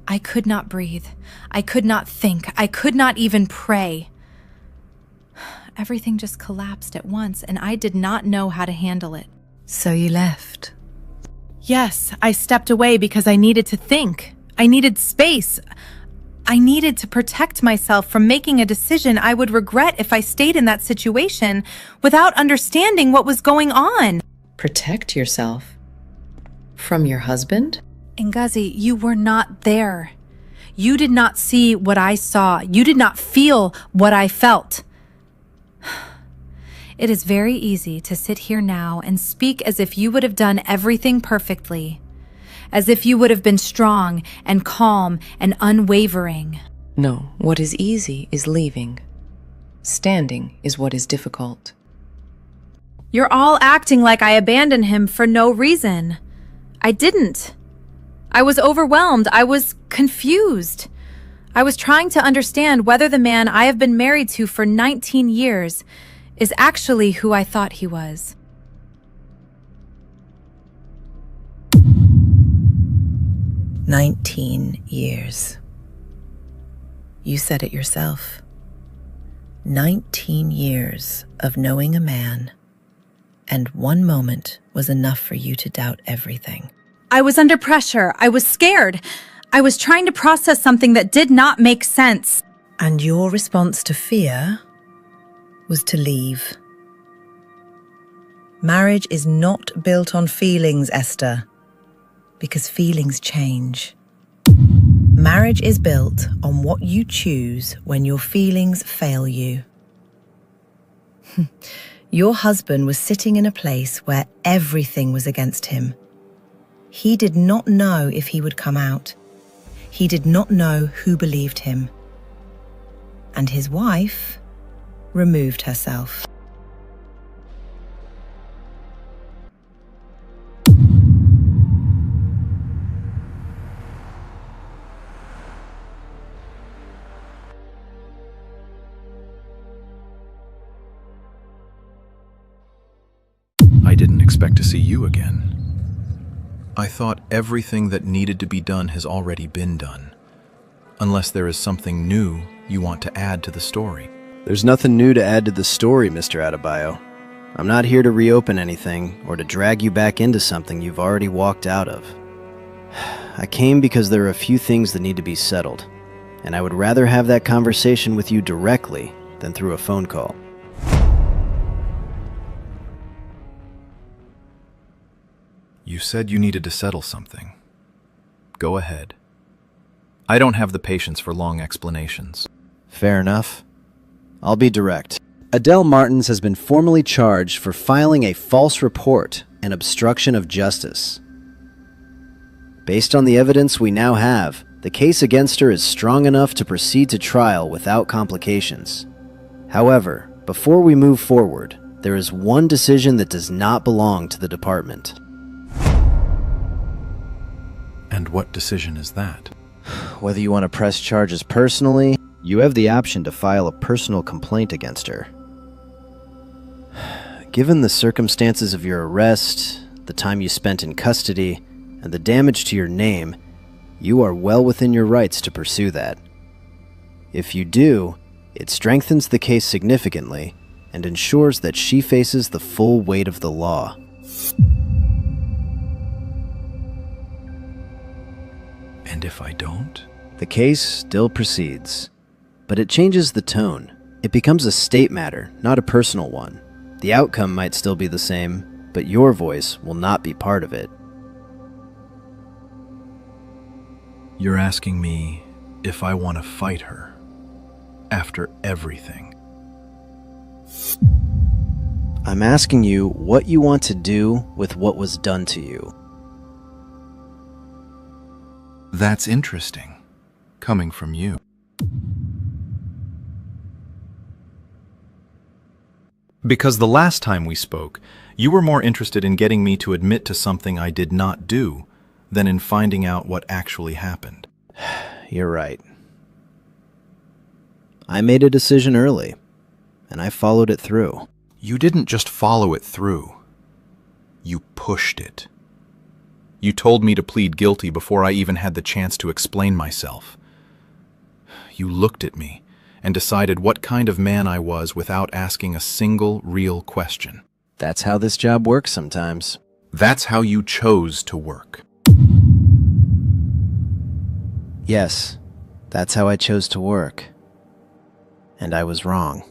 S12: I could not breathe. I could not think. I could not even pray. Everything just collapsed at once, and I did not know how to handle it.
S9: So you left?
S12: Yes, I stepped away because I needed to think. I needed space. I needed to protect myself from making a decision I would regret if I stayed in that situation without understanding what was going on.
S9: Protect yourself? From your husband?
S12: Ngazi, you were not there. You did not see what I saw. You did not feel what I felt. It is very easy to sit here now and speak as if you would have done everything perfectly. As if you would have been strong and calm and unwavering.
S9: No, what is easy is leaving. Standing is what is difficult.
S12: You're all acting like I abandoned him for no reason. I didn't. I was overwhelmed. I was confused. I was trying to understand whether the man I have been married to for 19 years is actually who I thought he was.
S9: "19 years. You said it yourself. 19 years of knowing a man, and one moment was enough for you to doubt everything.
S12: I was under pressure. I was scared. I was trying to process something that did not make sense.
S9: And your response to fear was to leave. Marriage is not built on feelings, Esther, because feelings change. Marriage is built on what you choose when your feelings fail you. Your husband was sitting in a place where everything was against him. He did not know if he would come out. He did not know who believed him. And his wife removed herself.
S2: I didn't expect to see you again. I thought everything that needed to be done has already been done. Unless there is something new you want to add to the story.
S10: There's nothing new to add to the story, Mr. Adebayo. I'm not here to reopen anything or to drag you back into something you've already walked out of. I came because there are a few things that need to be settled, and I would rather have that conversation with you directly than through a phone call.
S2: You said you needed to settle something. Go ahead. I don't have the patience for long explanations.
S10: Fair enough. I'll be direct. Adele Martins has been formally charged for filing a false report and obstruction of justice. Based on the evidence we now have, the case against her is strong enough to proceed to trial without complications. However, before we move forward, there is one decision that does not belong to the department.
S2: And what decision is that?
S10: Whether you want to press charges personally, you have the option to file a personal complaint against her. Given the circumstances of your arrest, the time you spent in custody, and the damage to your name, you are well within your rights to pursue that. If you do, it strengthens the case significantly and ensures that she faces the full weight of the law.
S2: And if I don't?
S10: The case still proceeds, but it changes the tone. It becomes a state matter, not a personal one. The outcome might still be the same, but your voice will not be part of it.
S2: You're asking me if I want to fight her after everything.
S10: I'm asking you what you want to do with what was done to you.
S2: That's interesting, coming from you. Because the last time we spoke, you were more interested in getting me to admit to something I did not do than in finding out what actually happened.
S10: You're right. I made a decision early, and I followed it through.
S2: You didn't just follow it through. You pushed it. You told me to plead guilty before I even had the chance to explain myself. You looked at me and decided what kind of man I was without asking a single real question.
S10: That's how this job works sometimes.
S2: That's how you chose to work.
S10: Yes, that's how I chose to work. And I was wrong.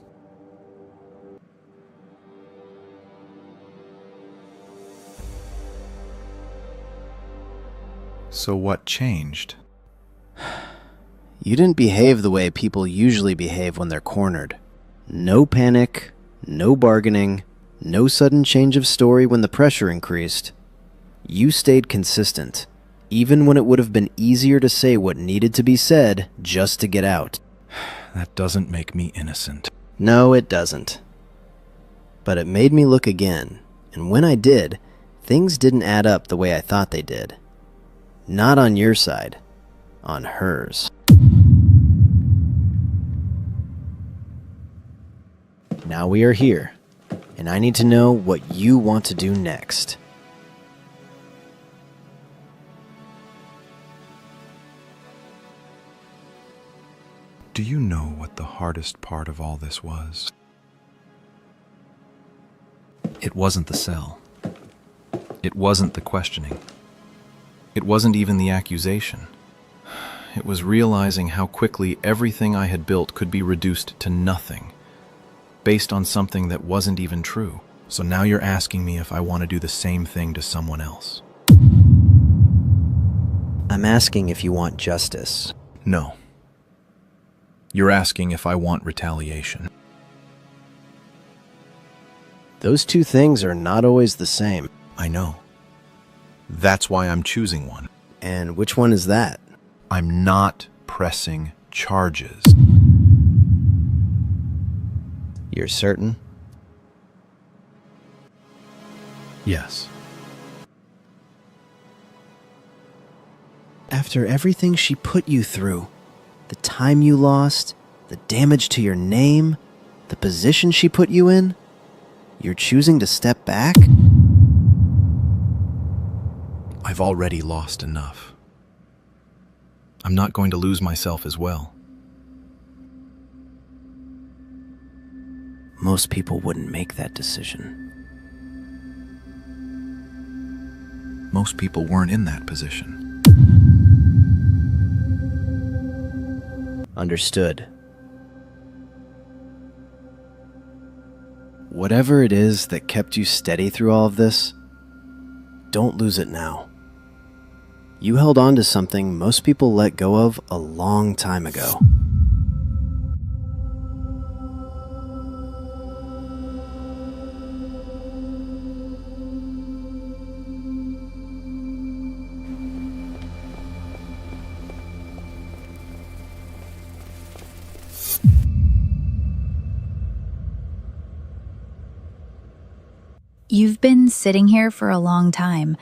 S2: So what changed?
S10: You didn't behave the way people usually behave when they're cornered. No panic, no bargaining, no sudden change of story when the pressure increased. You stayed consistent, even when it would have been easier to say what needed to be said just to get out.
S2: That doesn't make me innocent.
S10: No, it doesn't. But it made me look again, and when I did, things didn't add up the way I thought they did. Not on your side, on hers. Now we are here, and I need to know what you want to do next.
S2: Do you know what the hardest part of all this was? It wasn't the cell. It wasn't the questioning. It wasn't even the accusation. It was realizing how quickly everything I had built could be reduced to nothing, based on something that wasn't even true. So now you're asking me if I want to do the same thing to someone else.
S10: I'm asking if you want justice.
S2: No. You're asking if I want retaliation.
S10: Those two things are not always the same.
S2: I know. That's why I'm choosing one.
S10: And which one is that?
S2: I'm not pressing charges.
S10: You're certain?
S2: Yes.
S10: After everything she put you through, the time you lost, the damage to your name, the position she put you in, you're choosing to step back?
S2: I've already lost enough. I'm not going to lose myself as well.
S10: Most people wouldn't make that decision.
S2: Most people weren't in that position.
S10: Understood. Whatever it is that kept you steady through all of this, don't lose it now. You held on to something most people let go of a long time ago.
S4: You've been sitting here for a long time,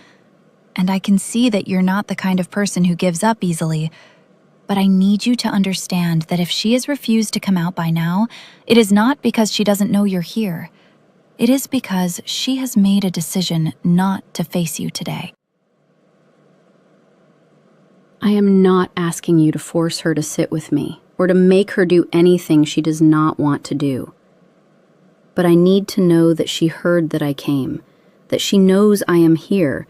S4: and I can see that you're not the kind of person who gives up easily, but I need you to understand that if she has refused to come out by now, it is not because she doesn't know you're here. It is because she has made a decision not to face you today.
S3: I am not asking you to force her to sit with me or to make her do anything she does not want to do. But I need to know that she heard that I came, that she knows I am here,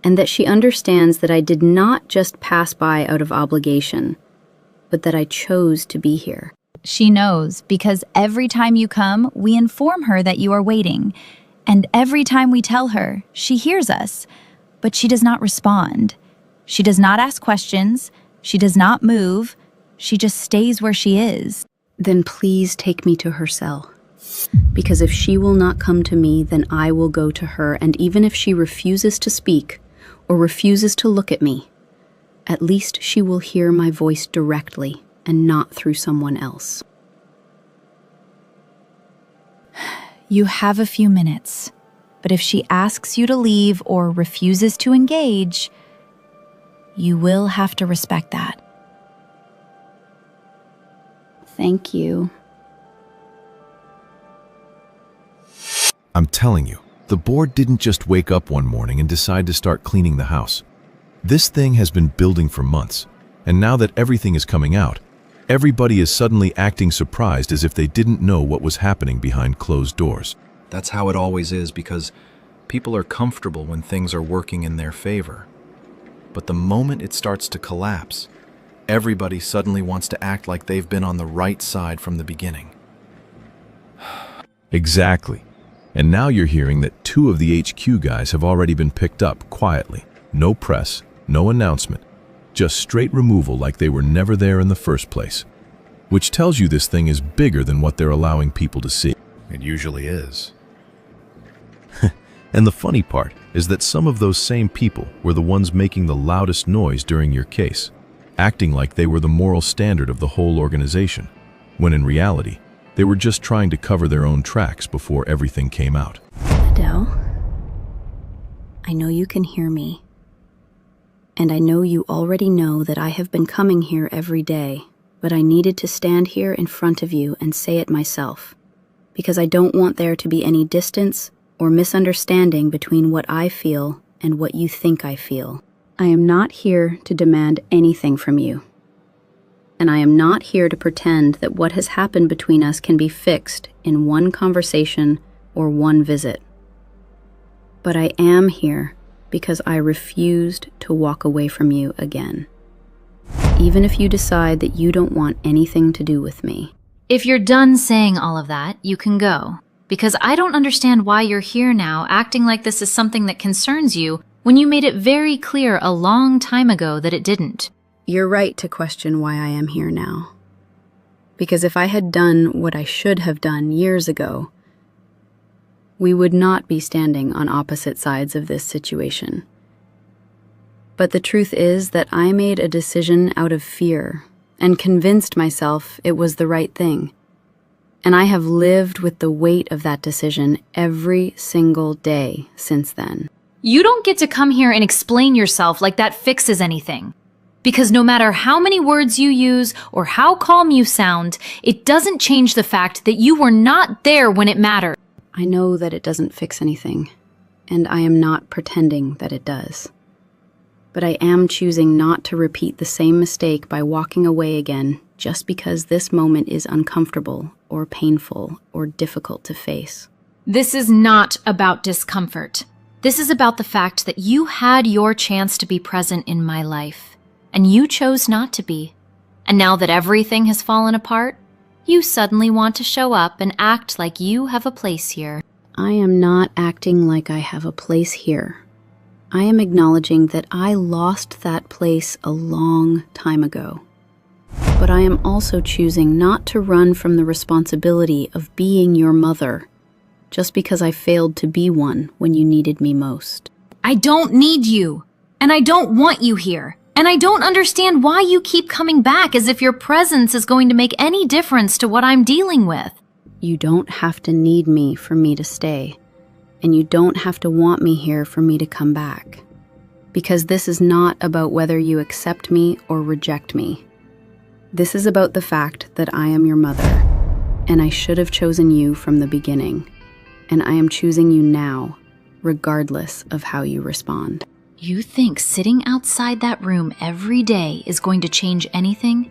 S3: and that she understands that I did not just pass by out of obligation, but that I chose to be here.
S4: She knows because every time you come, we inform her that you are waiting, and every time we tell her, she hears us, but she does not respond. She does not ask questions, she does not move, she just stays where she is.
S3: Then please take me to her cell. Because if she will not come to me, then I will go to her, and even if she refuses to speak or refuses to look at me, at least she will hear my voice directly and not through someone else.
S4: You have a few minutes, but if she asks you to leave or refuses to engage, you will have to respect that.
S3: Thank you.
S13: I'm telling you, the board didn't just wake up one morning and decide to start cleaning the house. This thing has been building for months, and now that everything is coming out, everybody is suddenly acting surprised as if they didn't know what was happening behind closed doors.
S2: That's how it always is, because people are comfortable when things are working in their favor. But the moment it starts to collapse, everybody suddenly wants to act like they've been on the right side from the beginning.
S13: Exactly. And now you're hearing that 2 of the HQ guys have already been picked up quietly. No press, no announcement, just straight removal like they were never there in the first place. Which tells you this thing is bigger than what they're allowing people to see.
S2: It usually is.
S13: And the funny part is that some of those same people were the ones making the loudest noise during your case, acting like they were the moral standard of the whole organization, when in reality, they were just trying to cover their own tracks before everything came out.
S3: Adele, I know you can hear me. And I know you already know that I have been coming here every day, but I needed to stand here in front of you and say it myself, because I don't want there to be any distance or misunderstanding between what I feel and what you think I feel. I am not here to demand anything from you. And I am not here to pretend that what has happened between us can be fixed in one conversation or one visit. But I am here because I refused to walk away from you again. Even if you decide that you don't want anything to do with me.
S4: If you're done saying all of that, you can go. Because I don't understand why you're here now acting like this is something that concerns you when you made it very clear a long time ago that it didn't.
S3: You're right to question why I am here now. Because if I had done what I should have done years ago, we would not be standing on opposite sides of this situation. But the truth is that I made a decision out of fear and convinced myself it was the right thing. And I have lived with the weight of that decision every single day since then.
S4: You don't get to come here and explain yourself like that fixes anything. Because no matter how many words you use or how calm you sound, it doesn't change the fact that you were not there when it mattered.
S3: I know that it doesn't fix anything, and I am not pretending that it does. But I am choosing not to repeat the same mistake by walking away again just because this moment is uncomfortable or painful or difficult to face.
S4: This is not about discomfort. This is about the fact that you had your chance to be present in my life, and you chose not to be. And now that everything has fallen apart, you suddenly want to show up and act like you have a place here.
S3: I am not acting like I have a place here. I am acknowledging that I lost that place a long time ago. But I am also choosing not to run from the responsibility of being your mother, just because I failed to be one when you needed me most.
S4: I don't need you, and I don't want you here, and I don't understand why you keep coming back as if your presence is going to make any difference to what I'm dealing with.
S3: You don't have to need me for me to stay. And you don't have to want me here for me to come back. Because this is not about whether you accept me or reject me. This is about the fact that I am your mother, and I should have chosen you from the beginning. And I am choosing you now, regardless of how you respond.
S4: You think sitting outside that room every day is going to change anything?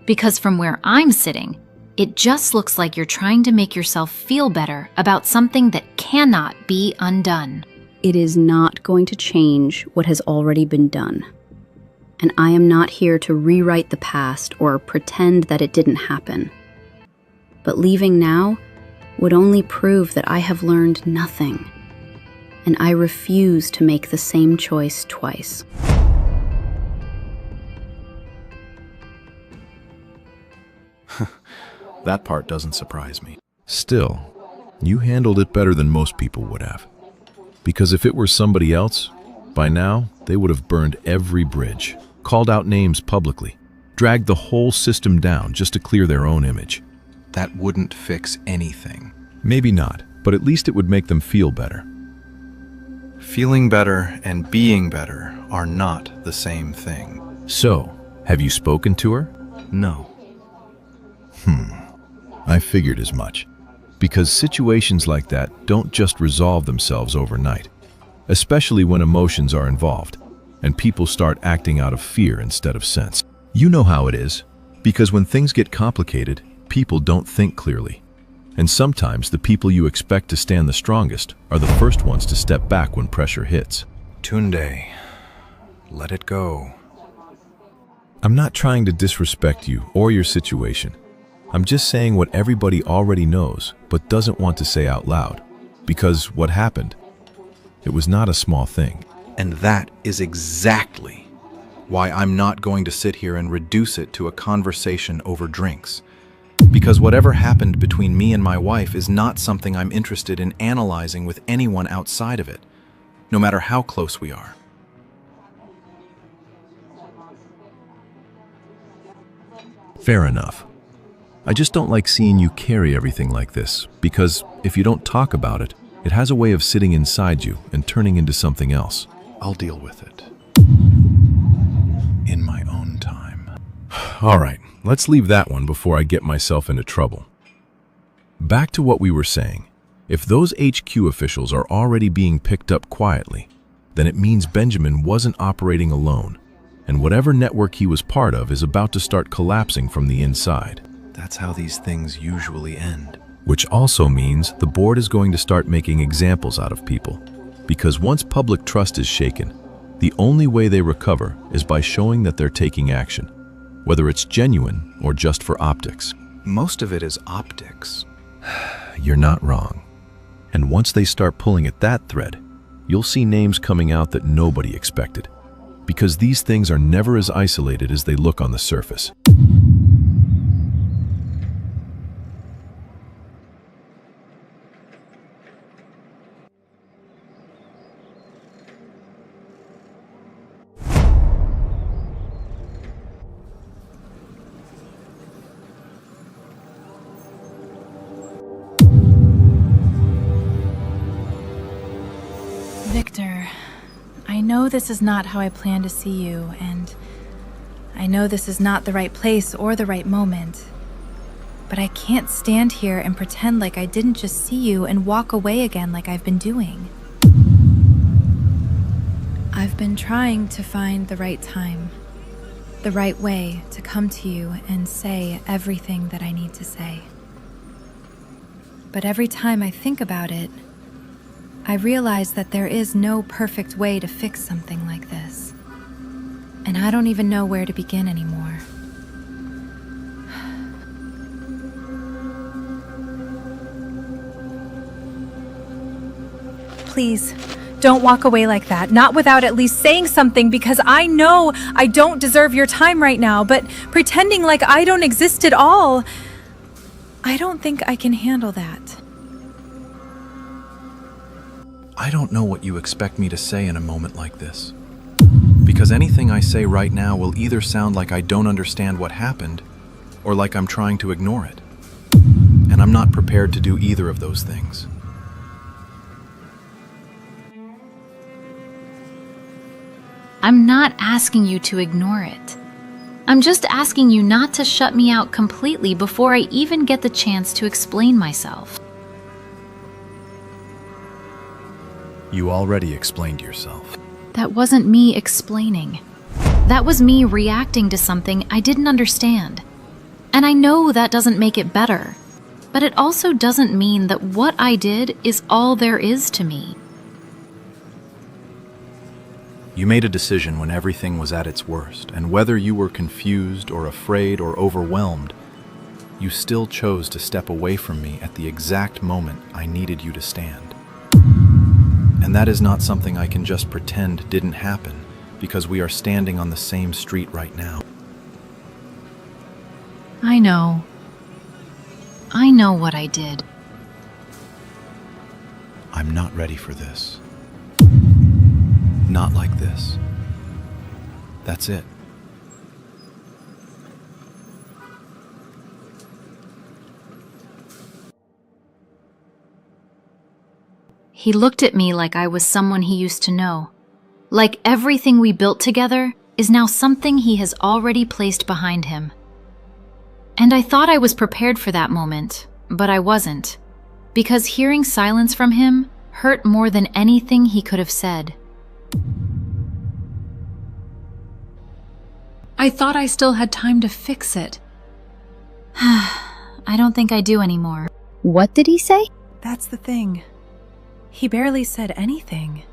S4: Because from where I'm sitting, it just looks like you're trying to make yourself feel better about something that cannot be undone.
S3: It is not going to change what has already been done. And I am not here to rewrite the past or pretend that it didn't happen. But leaving now would only prove that I have learned nothing. And I refuse to make the same choice twice.
S2: That part doesn't surprise me.
S13: Still, you handled it better than most people would have. Because if it were somebody else, by now they would have burned every bridge, called out names publicly, dragged the whole system down just to clear their own image.
S2: That wouldn't fix anything.
S13: Maybe not, but at least it would make them feel better.
S2: Feeling better and being better are not the same thing.
S13: So, have you spoken to her?
S2: No.
S13: I figured as much. Because situations like that don't just resolve themselves overnight, especially when emotions are involved, and people start acting out of fear instead of sense. You know how it is, because when things get complicated, people don't think clearly. And sometimes the people you expect to stand the strongest are the first ones to step back when pressure hits.
S2: Tunde, let it go.
S13: I'm not trying to disrespect you or your situation. I'm just saying what everybody already knows, but doesn't want to say out loud. Because what happened? It was not a small thing.
S2: And that is exactly why I'm not going to sit here and reduce it to a conversation over drinks. Because whatever happened between me and my wife is not something I'm interested in analyzing with anyone outside of it, no matter how close we are.
S13: Fair enough. I just don't like seeing you carry everything like this, because if you don't talk about it, it has a way of sitting inside you and turning into something else.
S2: I'll deal with it. In my own time.
S13: All right, let's leave that one before I get myself into trouble. Back to what we were saying. If those HQ officials are already being picked up quietly, then it means Benjamin wasn't operating alone, and whatever network he was part of is about to start collapsing from the inside.
S2: That's how these things usually end.
S13: Which also means the board is going to start making examples out of people. Because once public trust is shaken, the only way they recover is by showing that they're taking action, whether it's genuine or just for optics.
S2: Most of it is optics.
S13: You're not wrong. And once they start pulling at that thread, you'll see names coming out that nobody expected. Because these things are never as isolated as they look on the surface.
S12: Victor, I know this is not how I planned to see you, and I know this is not the right place or the right moment. But I can't stand here and pretend like I didn't just see you and walk away again like I've been doing.
S1: I've been trying to find the right time, the right way to come to you and say everything that I need to say. But every time I think about it, I realize that there is no perfect way to fix something like this. And I don't even know where to begin anymore.
S8: Please, don't walk away like that, not without at least saying something, because I know I don't deserve your time right now, but pretending like I don't exist at all, I don't think I can handle that.
S2: I don't know what you expect me to say in a moment like this. Because anything I say right now will either sound like I don't understand what happened, or like I'm trying to ignore it. And I'm not prepared to do either of those things.
S4: I'm not asking you to ignore it. I'm just asking you not to shut me out completely before I even get the chance to explain myself.
S2: You already explained yourself.
S4: That wasn't me explaining. That was me reacting to something I didn't understand. And I know that doesn't make it better. But it also doesn't mean that what I did is all there is to me.
S2: You made a decision when everything was at its worst, and whether you were confused or afraid or overwhelmed, you still chose to step away from me at the exact moment I needed you to stand. And that is not something I can just pretend didn't happen, because we are standing on the same street right now.
S4: I know. I know what I did.
S2: I'm not ready for this. Not like this. That's it.
S4: He looked at me like I was someone he used to know. Like everything we built together is now something he has already placed behind him. And I thought I was prepared for that moment, but I wasn't. Because hearing silence from him hurt more than anything he could have said. I thought I still had time to fix it. I don't think I do anymore.
S21: What did he say?
S8: That's the thing. He barely said anything.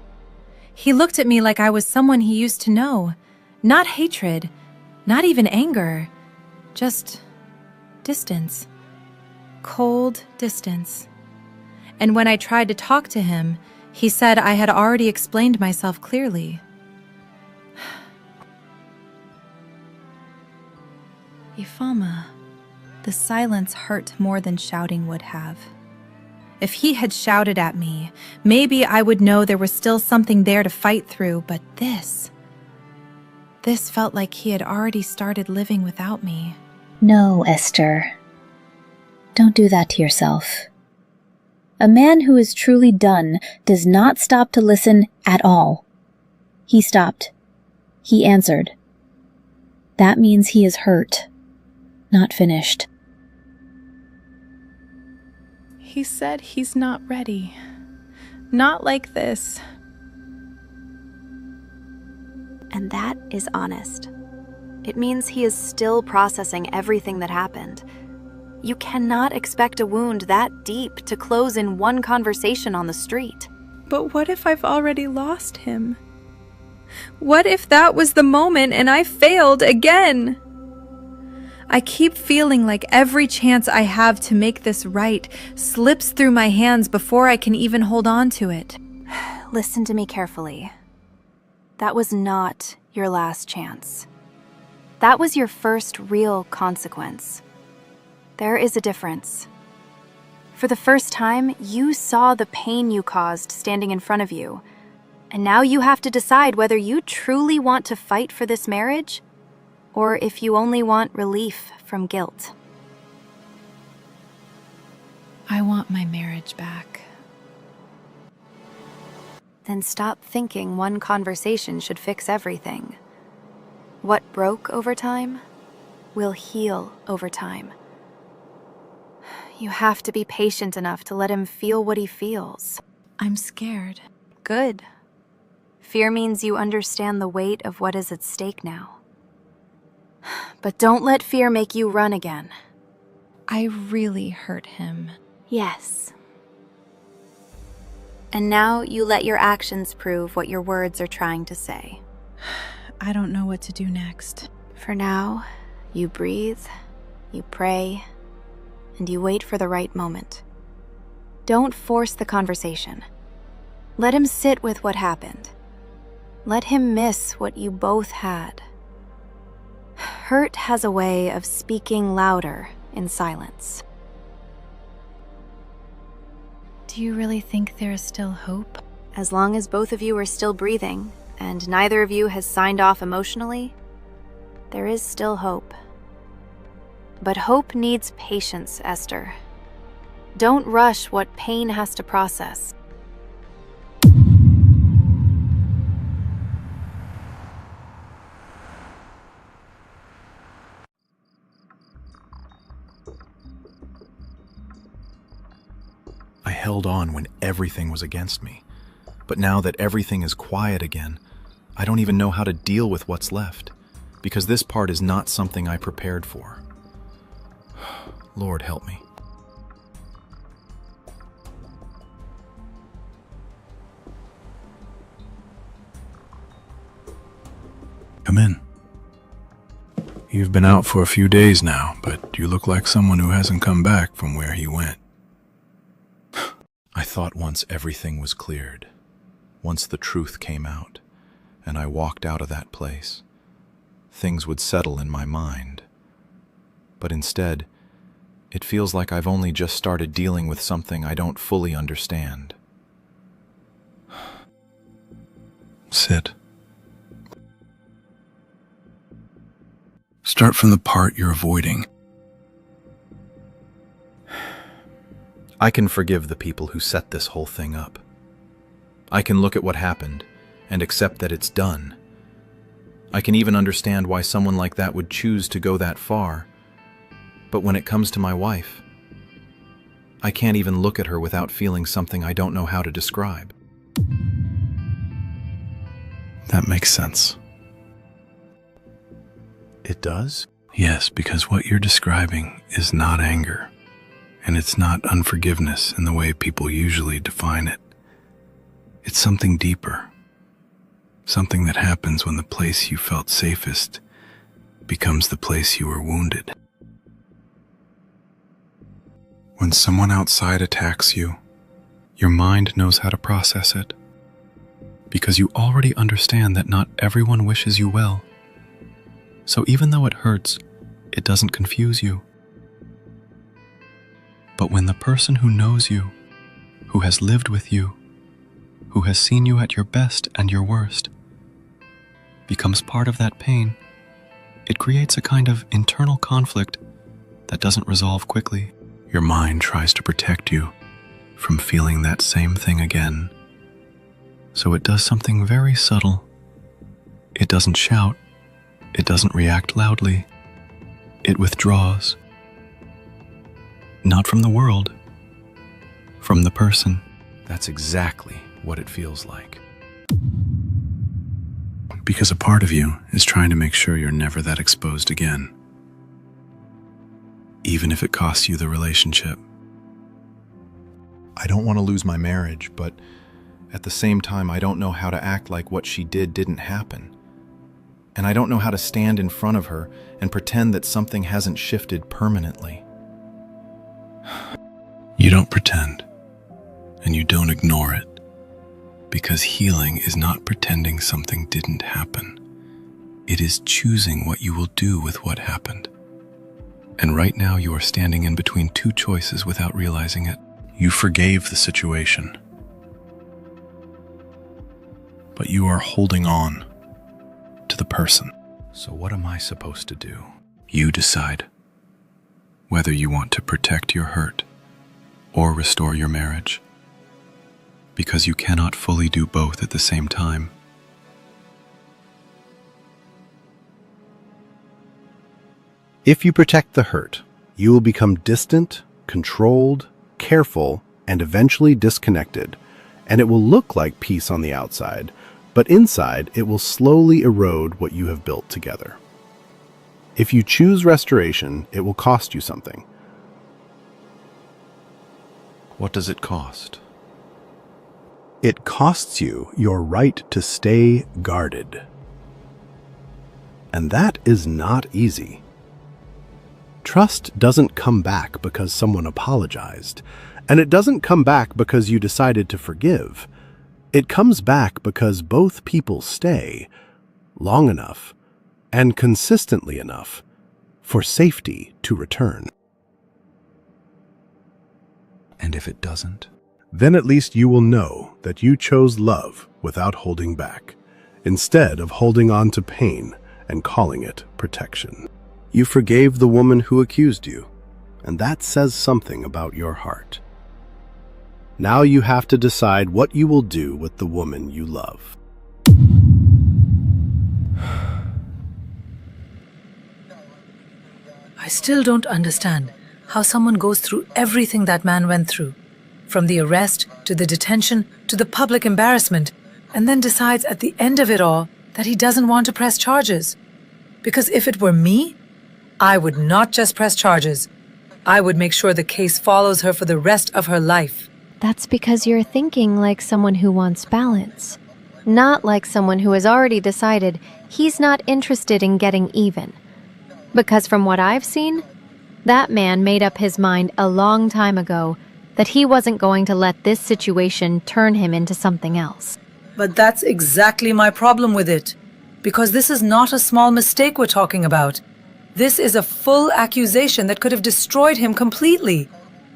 S8: He looked at me like I was someone he used to know. Not hatred, not even anger. Just distance. Cold distance. And when I tried to talk to him, he said I had already explained myself clearly. Ifama, the silence hurt more than shouting would have. If he had shouted at me, maybe I would know there was still something there to fight through, but this felt like he had already started living without me.
S21: No, Esther. Don't do that to yourself. A man who is truly done does not stop to listen at all. He stopped. He answered. That means he is hurt, not finished.
S8: He said he's not ready. Not like this.
S21: And that is honest. It means he is still processing everything that happened. You cannot expect a wound that deep to close in one conversation on the street.
S8: But what if I've already lost him? What if that was the moment and I failed again? I keep feeling like every chance I have to make this right slips through my hands before I can even hold on to it.
S21: Listen to me carefully. That was not your last chance. That was your first real consequence. There is a difference. For the first time, you saw the pain you caused standing in front of you, and now you have to decide whether you truly want to fight for this marriage, or if you only want relief from guilt.
S8: I want my marriage back.
S21: Then stop thinking one conversation should fix everything. What broke over time will heal over time. You have to be patient enough to let him feel what he feels.
S8: I'm scared.
S21: Good. Fear means you understand the weight of what is at stake now. But don't let fear make you run again.
S12: I really hurt him.
S21: Yes. And now you let your actions prove what your words are trying to say.
S12: I don't know what to do next.
S21: For now, you breathe, you pray, and you wait for the right moment. Don't force the conversation. Let him sit with what happened. Let him miss what you both had. Hurt has a way of speaking louder in silence.
S12: Do you really think there is still hope?
S21: As long as both of you are still breathing, and neither of you has signed off emotionally, there is still hope. But hope needs patience, Esther. Don't rush what pain has to process.
S2: I held on when everything was against me. But now that everything is quiet again, I don't even know how to deal with what's left, because this part is not something I prepared for. Lord, help me.
S16: Come in. You've been out for a few days now, but you look like someone who hasn't come back from where he went.
S2: I thought once everything was cleared, once the truth came out, and I walked out of that place, things would settle in my mind. But instead, it feels like I've only just started dealing with something I don't fully understand.
S16: Sit. Start from the part you're avoiding.
S2: I can forgive the people who set this whole thing up. I can look at what happened and accept that it's done. I can even understand why someone like that would choose to go that far. But when it comes to my wife, I can't even look at her without feeling something I don't know how to describe.
S16: That makes sense.
S2: It does?
S16: Yes, because what you're describing is not anger. And it's not unforgiveness in the way people usually define it. It's something deeper. Something that happens when the place you felt safest becomes the place you were wounded. When someone outside attacks you, your mind knows how to process it. Because you already understand that not everyone wishes you well. So even though it hurts, it doesn't confuse you. But when the person who knows you, who has lived with you, who has seen you at your best and your worst, becomes part of that pain, it creates a kind of internal conflict that doesn't resolve quickly. Your mind tries to protect you from feeling that same thing again. So it does something very subtle. It doesn't shout. It doesn't react loudly. It withdraws. Not from the world, from the person.
S2: That's exactly what it feels like.
S16: Because a part of you is trying to make sure you're never that exposed again. Even if it costs you the relationship.
S2: I don't want to lose my marriage, but at the same time, I don't know how to act like what she did didn't happen. And I don't know how to stand in front of her and pretend that something hasn't shifted permanently.
S16: You don't pretend, and you don't ignore it, because healing is not pretending something didn't happen. It is choosing what you will do with what happened. And right now you are standing in between two choices without realizing it. You forgave the situation, but you are holding on to the person.
S2: So what am I supposed to do?
S16: You decide whether you want to protect your hurt or restore your marriage, because you cannot fully do both at the same time.
S18: If you protect the hurt, you will become distant, controlled, careful, and eventually disconnected, and it will look like peace on the outside, but inside it will slowly erode what you have built together. If you choose restoration, it will cost you something.
S2: What does it cost?
S18: It costs you your right to stay guarded. And that is not easy. Trust doesn't come back because someone apologized, and it doesn't come back because you decided to forgive. It comes back because both people stay long enough and consistently enough for safety to return.
S2: And if it doesn't?
S18: Then at least you will know that you chose love without holding back, instead of holding on to pain and calling it protection. You forgave the woman who accused you, and that says something about your heart. Now you have to decide what you will do with the woman you love.
S5: I still don't understand how someone goes through everything that man went through, from the arrest to the detention to the public embarrassment, and then decides at the end of it all that he doesn't want to press charges. Because if it were me, I would not just press charges. I would make sure the case follows her for the rest of her life.
S19: That's because you're thinking like someone who wants balance, not like someone who has already decided he's not interested in getting even. Because from what I've seen, that man made up his mind a long time ago that he wasn't going to let this situation turn him into something else.
S5: But that's exactly my problem with it. Because this is not a small mistake we're talking about. This is a full accusation that could have destroyed him completely.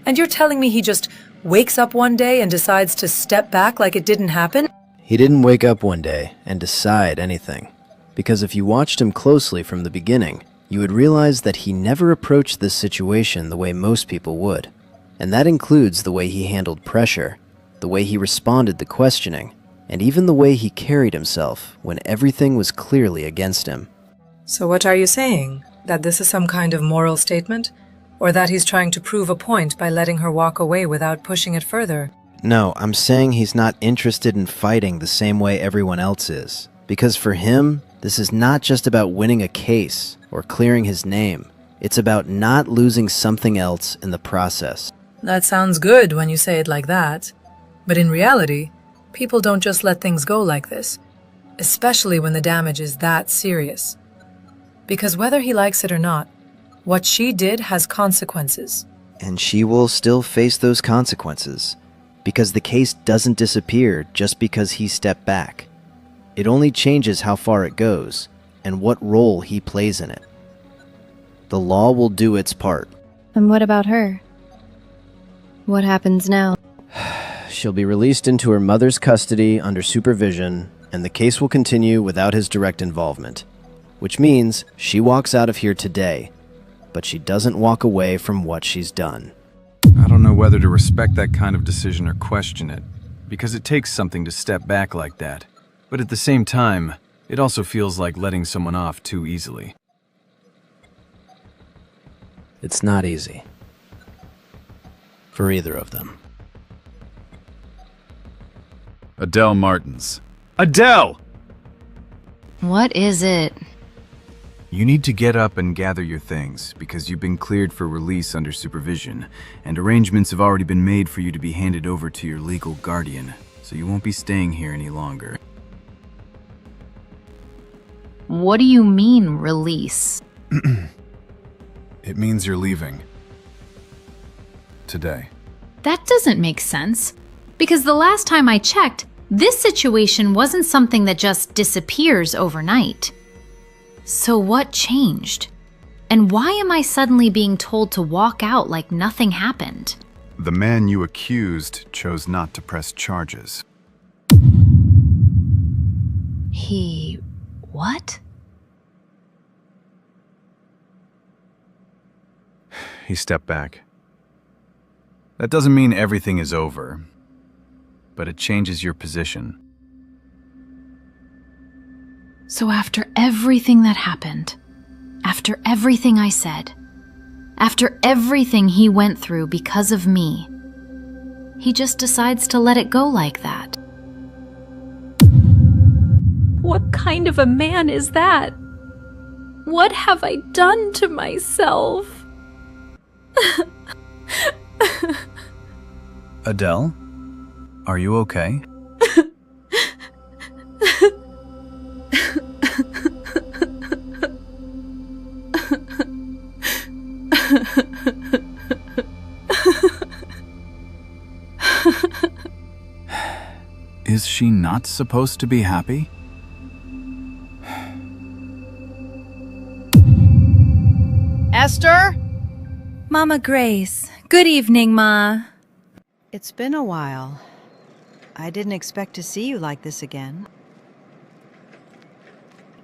S5: And you're telling me he just wakes up one day and decides to step back like it didn't happen?
S10: He didn't wake up one day and decide anything. Because if you watched him closely from the beginning, you would realize that he never approached this situation the way most people would. And that includes the way he handled pressure, the way he responded to questioning, and even the way he carried himself when everything was clearly against him.
S5: So what are you saying? That this is some kind of moral statement? Or that he's trying to prove a point by letting her walk away without pushing it further?
S10: No, I'm saying he's not interested in fighting the same way everyone else is. Because for him, this is not just about winning a case or clearing his name. It's about not losing something else in the process.
S5: That sounds good when you say it like that. But in reality, people don't just let things go like this, especially when the damage is that serious. Because whether he likes it or not, what she did has consequences.
S10: And she will still face those consequences, because the case doesn't disappear just because he stepped back. It only changes how far it goes, and what role he plays in it. The law will do its part.
S19: And what about her? What happens now?
S10: She'll be released into her mother's custody under supervision, and the case will continue without his direct involvement. Which means she walks out of here today, but she doesn't walk away from what she's done.
S20: I don't know whether to respect that kind of decision or question it, because it takes something to step back like that. But at the same time, it also feels like letting someone off too easily.
S10: It's not easy. For either of them.
S20: Adele Martins. Adele!
S4: What is it?
S20: You need to get up and gather your things, because you've been cleared for release under supervision, and arrangements have already been made for you to be handed over to your legal guardian, so you won't be staying here any longer.
S4: What do you mean, release?
S20: It means you're leaving. Today.
S4: That doesn't make sense. Because the last time I checked, this situation wasn't something that just disappears overnight. So what changed? And why am I suddenly being told to walk out like nothing happened?
S20: The man you accused chose not to press charges.
S4: He... what?
S20: He stepped back. That doesn't mean everything is over, but it changes your position.
S4: So after everything that happened, after everything I said, after everything he went through because of me, he just decides to let it go like that.
S12: kind of a man is that? What have I done to myself?
S20: Adele? Are you okay? Is she not supposed to be happy?
S6: Esther?
S12: Mama Grace. Good evening, Ma.
S6: It's been a while. I didn't expect to see you like this again.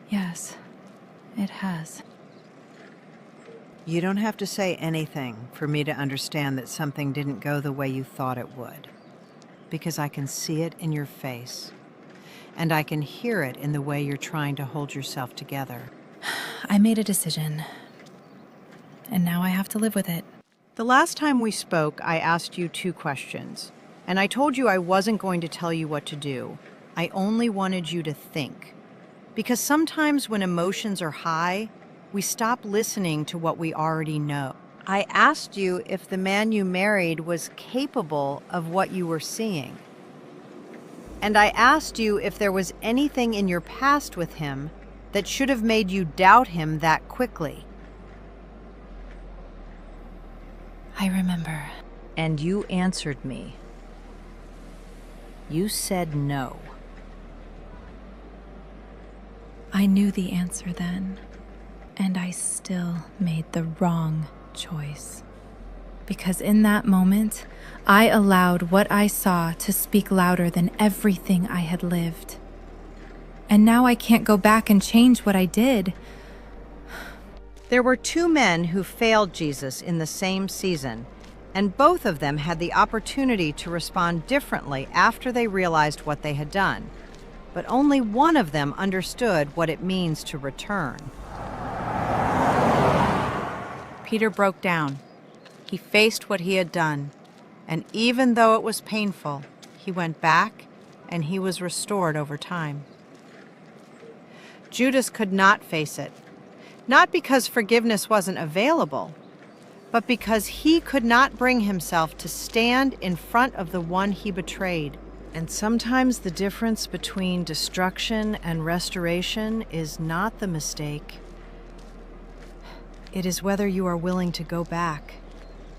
S12: Yes, it has.
S6: You don't have to say anything for me to understand that something didn't go the way you thought it would. Because I can see it in your face. And I can hear it in the way you're trying to hold yourself together.
S12: I made a decision. And now I have to live with it.
S6: The last time we spoke, I asked you 2 questions. And I told you I wasn't going to tell you what to do. I only wanted you to think. Because sometimes when emotions are high, we stop listening to what we already know. I asked you if the man you married was capable of what you were seeing. And I asked you if there was anything in your past with him that should have made you doubt him that quickly.
S12: I remember.
S6: And you answered me. You said no.
S12: I knew the answer then, and I still made the wrong choice. Because in that moment, I allowed what I saw to speak louder than everything I had lived. And now I can't go back and change what I did.
S6: There were 2 men who failed Jesus in the same season, and both of them had the opportunity to respond differently after they realized what they had done. But only one of them understood what it means to return. Peter broke down. He faced what he had done, and even though it was painful, he went back and he was restored over time. Judas could not face it, not because forgiveness wasn't available, but because he could not bring himself to stand in front of the one he betrayed. And sometimes the difference between destruction and restoration is not the mistake. It is whether you are willing to go back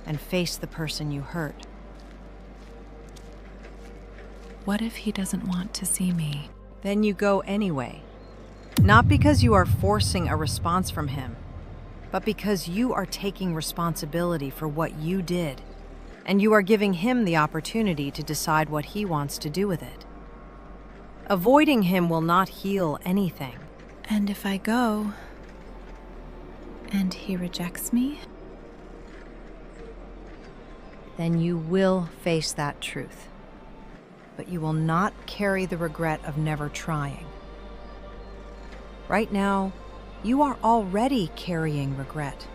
S6: and face the person you hurt.
S12: What if he doesn't want to see me?
S6: Then you go anyway. Not because you are forcing a response from him, but because you are taking responsibility for what you did, and you are giving him the opportunity to decide what he wants to do with it. Avoiding him will not heal anything.
S12: And if I go, and he rejects me?
S6: Then you will face that truth. But you will not carry the regret of never trying. Right now, you are already carrying regret.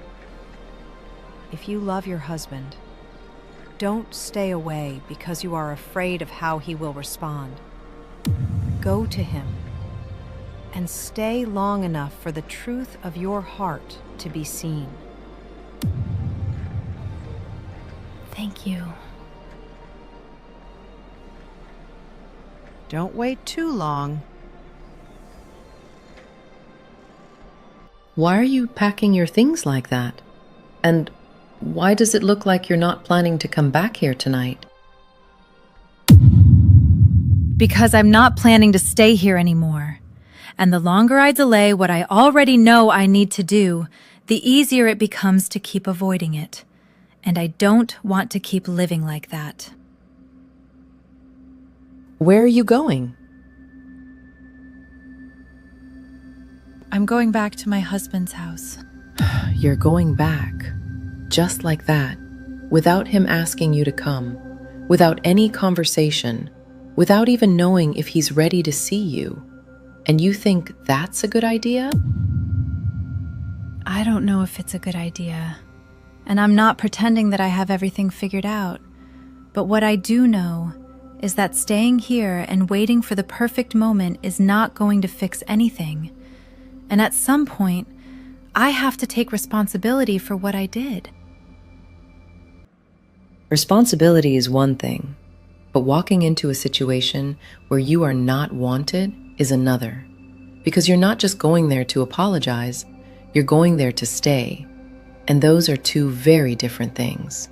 S6: If you love your husband, don't stay away because you are afraid of how he will respond. Go to him and stay long enough for the truth of your heart to be seen.
S12: Thank you.
S6: Don't wait too long.
S17: Why are you packing your things like that? And why does it look like you're not planning to come back here tonight?
S12: Because I'm not planning to stay here anymore. And the longer I delay what I already know I need to do, the easier it becomes to keep avoiding it. And I don't want to keep living like that.
S17: Where are you going?
S12: I'm going back to my husband's house.
S17: You're going back, just like that, without him asking you to come, without any conversation, without even knowing if he's ready to see you. And you think that's a good idea?
S12: I don't know if it's a good idea. And I'm not pretending that I have everything figured out. But what I do know
S1: is that staying here and waiting for the perfect moment is not going to fix anything. And at some point, I have to take responsibility for what I did.
S17: Responsibility is one thing, but walking into a situation where you are not wanted is another. Because you're not just going there to apologize, you're going there to stay. And those are two very different things.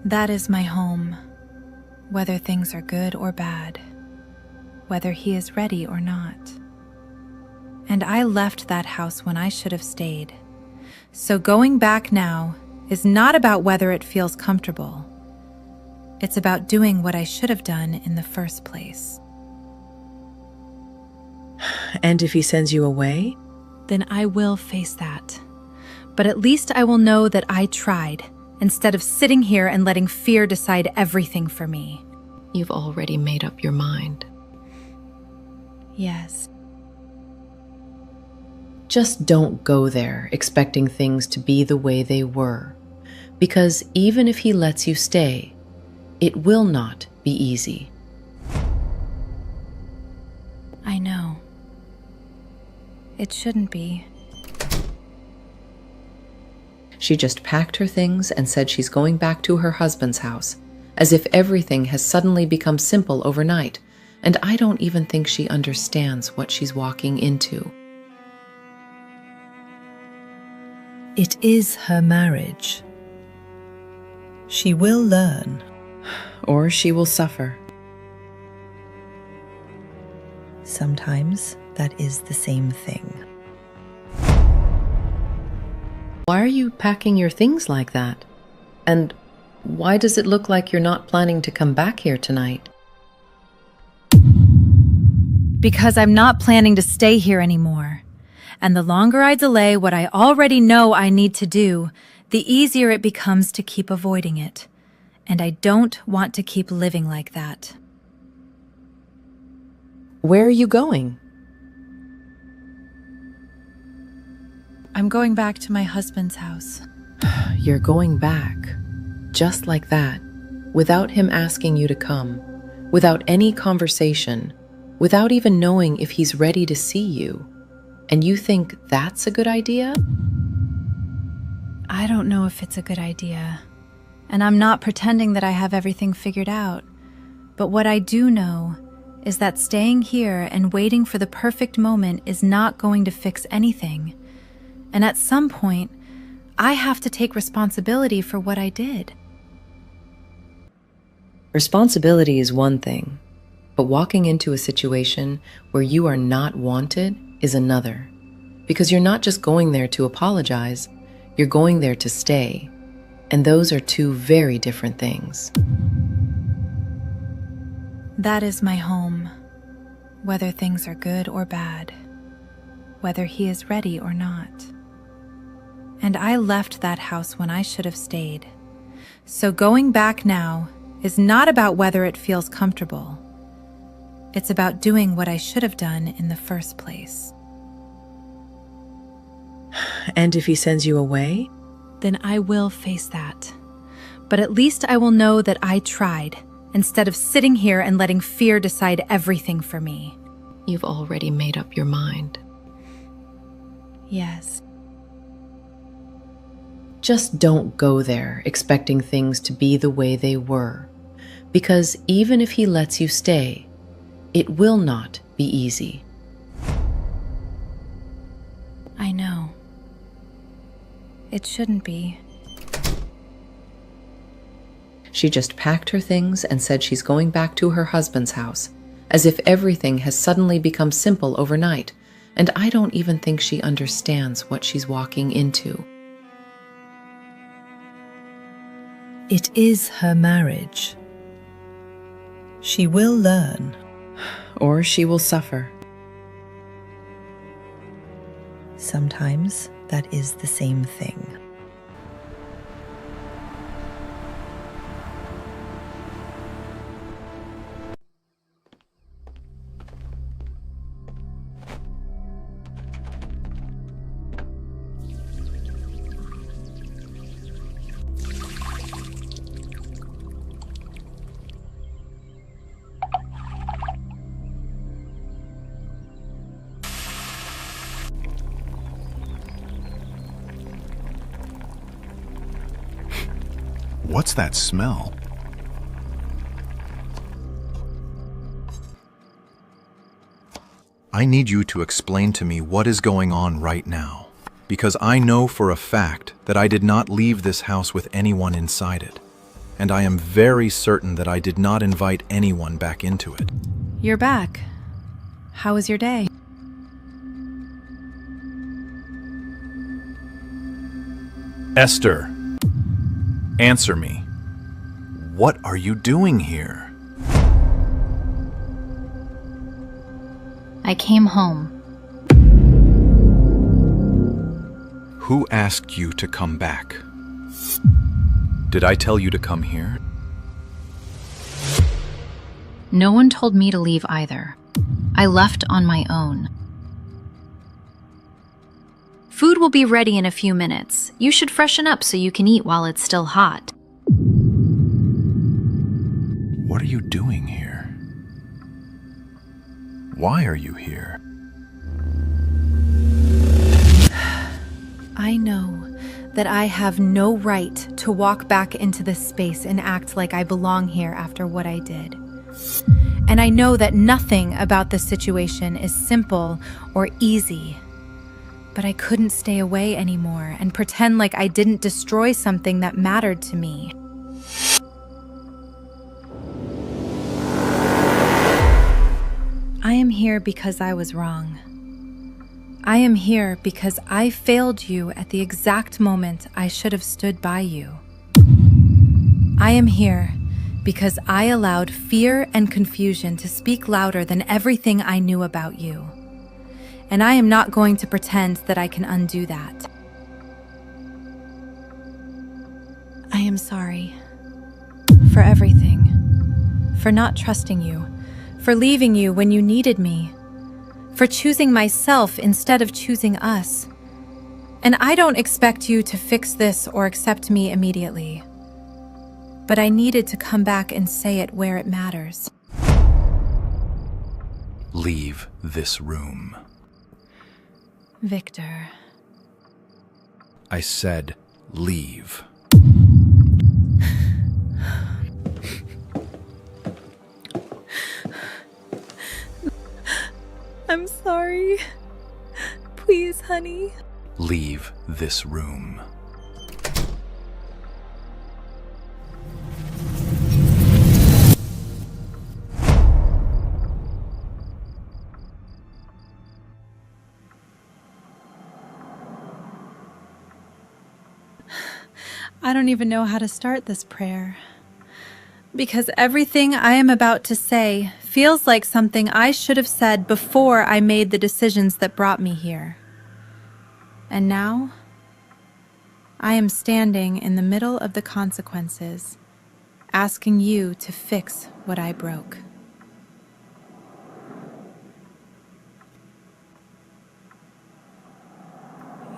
S1: That is my home, whether things are good or bad, whether he is ready or not. And I left that house when I should have stayed. So going back now is not about whether it feels comfortable. It's about doing what I should have done in the first place.
S17: And if he sends you away?
S1: Then I will face that. But at least I will know that I tried, instead of sitting here and letting fear decide everything for me.
S17: You've already made up your mind.
S1: Yes.
S17: Just don't go there expecting things to be the way they were. Because even if he lets you stay, it will not be easy.
S1: I know. It shouldn't be.
S17: She just packed her things and said she's going back to her husband's house, as if everything has suddenly become simple overnight, and I don't even think she understands what she's walking into.
S9: It is her marriage. She will learn.
S17: Or she will suffer.
S9: Sometimes that is the same thing.
S17: Why are you packing your things like that? And why does it look like you're not planning to come back here tonight?
S1: Because I'm not planning to stay here anymore. And the longer I delay what I already know I need to do, the easier it becomes to keep avoiding it. And I don't want to keep living like that.
S17: Where are you going?
S1: I'm going back to my husband's house.
S17: You're going back, just like that, without him asking you to come, without any conversation, without even knowing if he's ready to see you. And you think that's a good idea?
S1: I don't know if it's a good idea. And I'm not pretending that I have everything figured out. But what I do know is that staying here and waiting for the perfect moment is not going to fix anything. And at some point, I have to take responsibility for what I did.
S17: Responsibility is one thing, but walking into a situation where you are not wanted is another. Because you're not just going there to apologize, you're going there to stay. And those are two very different things.
S1: That is my home, whether things are good or bad, whether he is ready or not. And I left that house when I should have stayed. So going back now is not about whether it feels comfortable. It's about doing what I should have done in the first place.
S17: And if he sends you away?
S1: Then I will face that. But at least I will know that I tried, instead of sitting here and letting fear decide everything for me.
S17: You've already made up your mind.
S1: Yes.
S17: Just don't go there expecting things to be the way they were. Because even if he lets you stay, it will not be easy.
S1: I know. It shouldn't be.
S17: She just packed her things and said she's going back to her husband's house, as if everything has suddenly become simple overnight, and I don't even think she understands what she's walking into.
S9: It is her marriage. She will learn.
S17: Or she will suffer.
S9: Sometimes that is the same thing.
S2: What's that smell? I need you to explain to me what is going on right now, because I know for a fact that I did not leave this house with anyone inside it, and I am very certain that I did not invite anyone back into it.
S1: You're back. How was your day?
S2: Esther, answer me. What are you doing here?
S4: I came home.
S2: Who asked you to come back? Did I tell you to come here?
S4: No one told me to leave either. I left on my own.
S21: Food will be ready in a few minutes. You should freshen up so you can eat while it's still hot.
S2: What are you doing here? Why are you here?
S1: I know that I have no right to walk back into this space and act like I belong here after what I did. And I know that nothing about this situation is simple or easy. But I couldn't stay away anymore and pretend like I didn't destroy something that mattered to me. I am here because I was wrong. I am here because I failed you at the exact moment I should have stood by you. I am here because I allowed fear and confusion to speak louder than everything I knew about you. And I am not going to pretend that I can undo that. I am sorry for everything, for not trusting you, for leaving you when you needed me, for choosing myself instead of choosing us. And I don't expect you to fix this or accept me immediately. But I needed to come back and say it where it matters.
S2: Leave this room.
S1: Victor.
S2: I said, leave.
S1: I'm sorry. Please, honey.
S2: Leave this room.
S1: I don't even know how to start this prayer. Because everything I am about to say feels like something I should have said before I made the decisions that brought me here. And now, I am standing in the middle of the consequences, asking you to fix what I broke.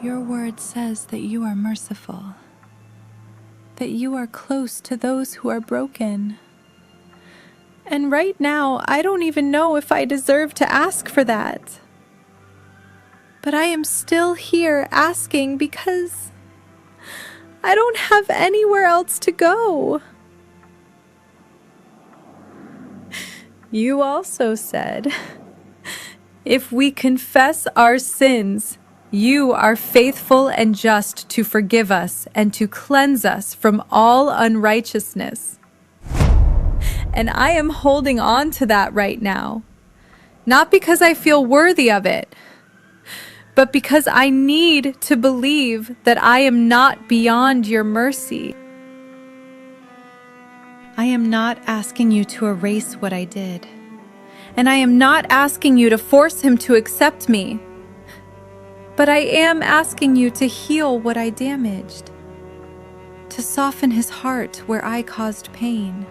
S1: Your word says that you are merciful, that you are close to those who are broken. And right now, I don't even know if I deserve to ask for that. But I am still here asking because I don't have anywhere else to go. You also said, if we confess our sins, you are faithful and just to forgive us and to cleanse us from all unrighteousness. And I am holding on to that right now, not because I feel worthy of it, but because I need to believe that I am not beyond your mercy. I am not asking you to erase what I did, and I am not asking you to force him to accept me. But I am asking you to heal what I damaged, to soften his heart where I caused pain,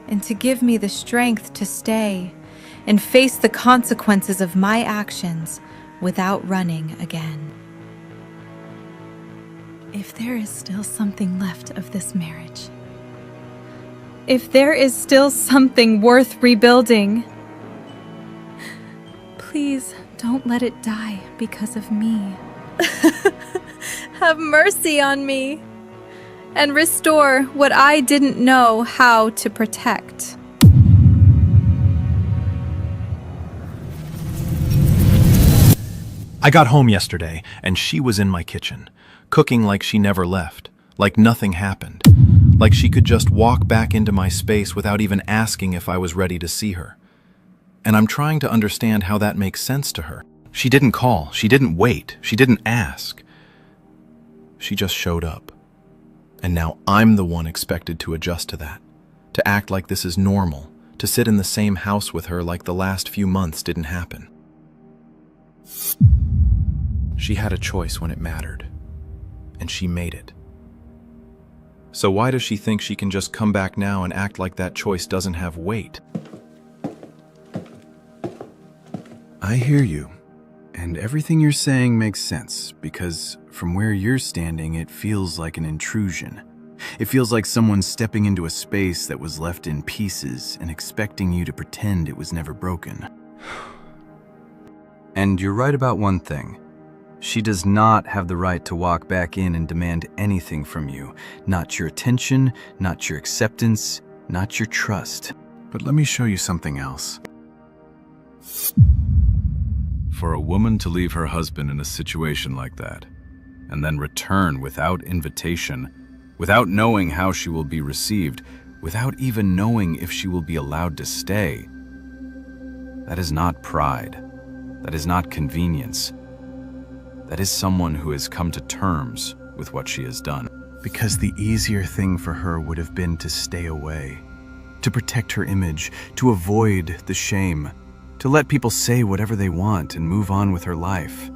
S1: and to give me the strength to stay and face the consequences of my actions without running again. If there is still something left of this marriage, if there is still something worth rebuilding, please don't let it die because of me. Have mercy on me.
S15: and restore what I didn't know how to protect.
S2: I got home yesterday, and she was in my kitchen, cooking like she never left, like nothing happened, like she could just walk back into my space without even asking if I was ready to see her. And I'm trying to understand how that makes sense to her. She didn't call, she didn't wait, she didn't ask. She just showed up. And now I'm the one expected to adjust to that, to act like this is normal, to sit in the same house with her like the last few months didn't happen. She had a choice when it mattered, and she made it. So why does she think she can just come back now and act like that choice doesn't have weight?
S20: I hear you, and everything you're saying makes sense, because from where you're standing, it feels like an intrusion. It feels like someone stepping into a space that was left in pieces and expecting you to pretend it was never broken. And you're right about one thing. She does not have the right to walk back in and demand anything from you. Not your attention, not your acceptance, not your trust. But let me show you something else. For a woman to leave her husband in a situation like that, and then return without invitation, without knowing how she will be received, without even knowing if she will be allowed to stay, that is not pride. That is not convenience. That is someone who has come to terms with what she has done. Because the easier thing for her would have been to stay away, to protect her image, to avoid the shame, to let people say whatever they want and move on with her life.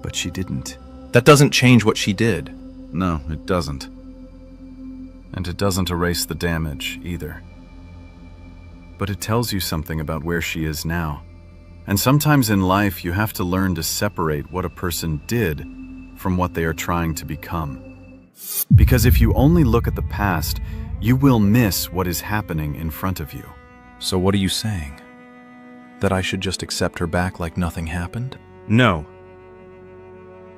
S20: But she didn't.
S2: That doesn't change what she did.
S20: No, it doesn't. And it doesn't erase the damage either. But it tells you something about where she is now. And sometimes in life, you have to learn to separate what a person did from what they are trying to become. Because if you only look at the past, you will miss what is happening in front of you.
S2: So what are you saying? That I should just accept her back like nothing happened?
S20: No.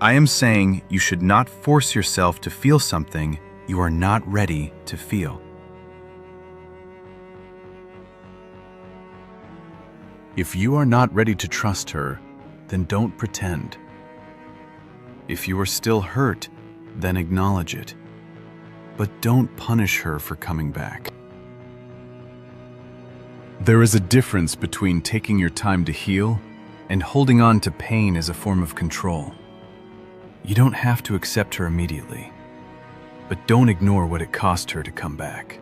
S20: I am saying you should not force yourself to feel something you are not ready to feel. If you are not ready to trust her, then don't pretend. If you are still hurt, then acknowledge it. But don't punish her for coming back. There is a difference between taking your time to heal and holding on to pain as a form of control. You don't have to accept her immediately, but don't ignore what it cost her to come back.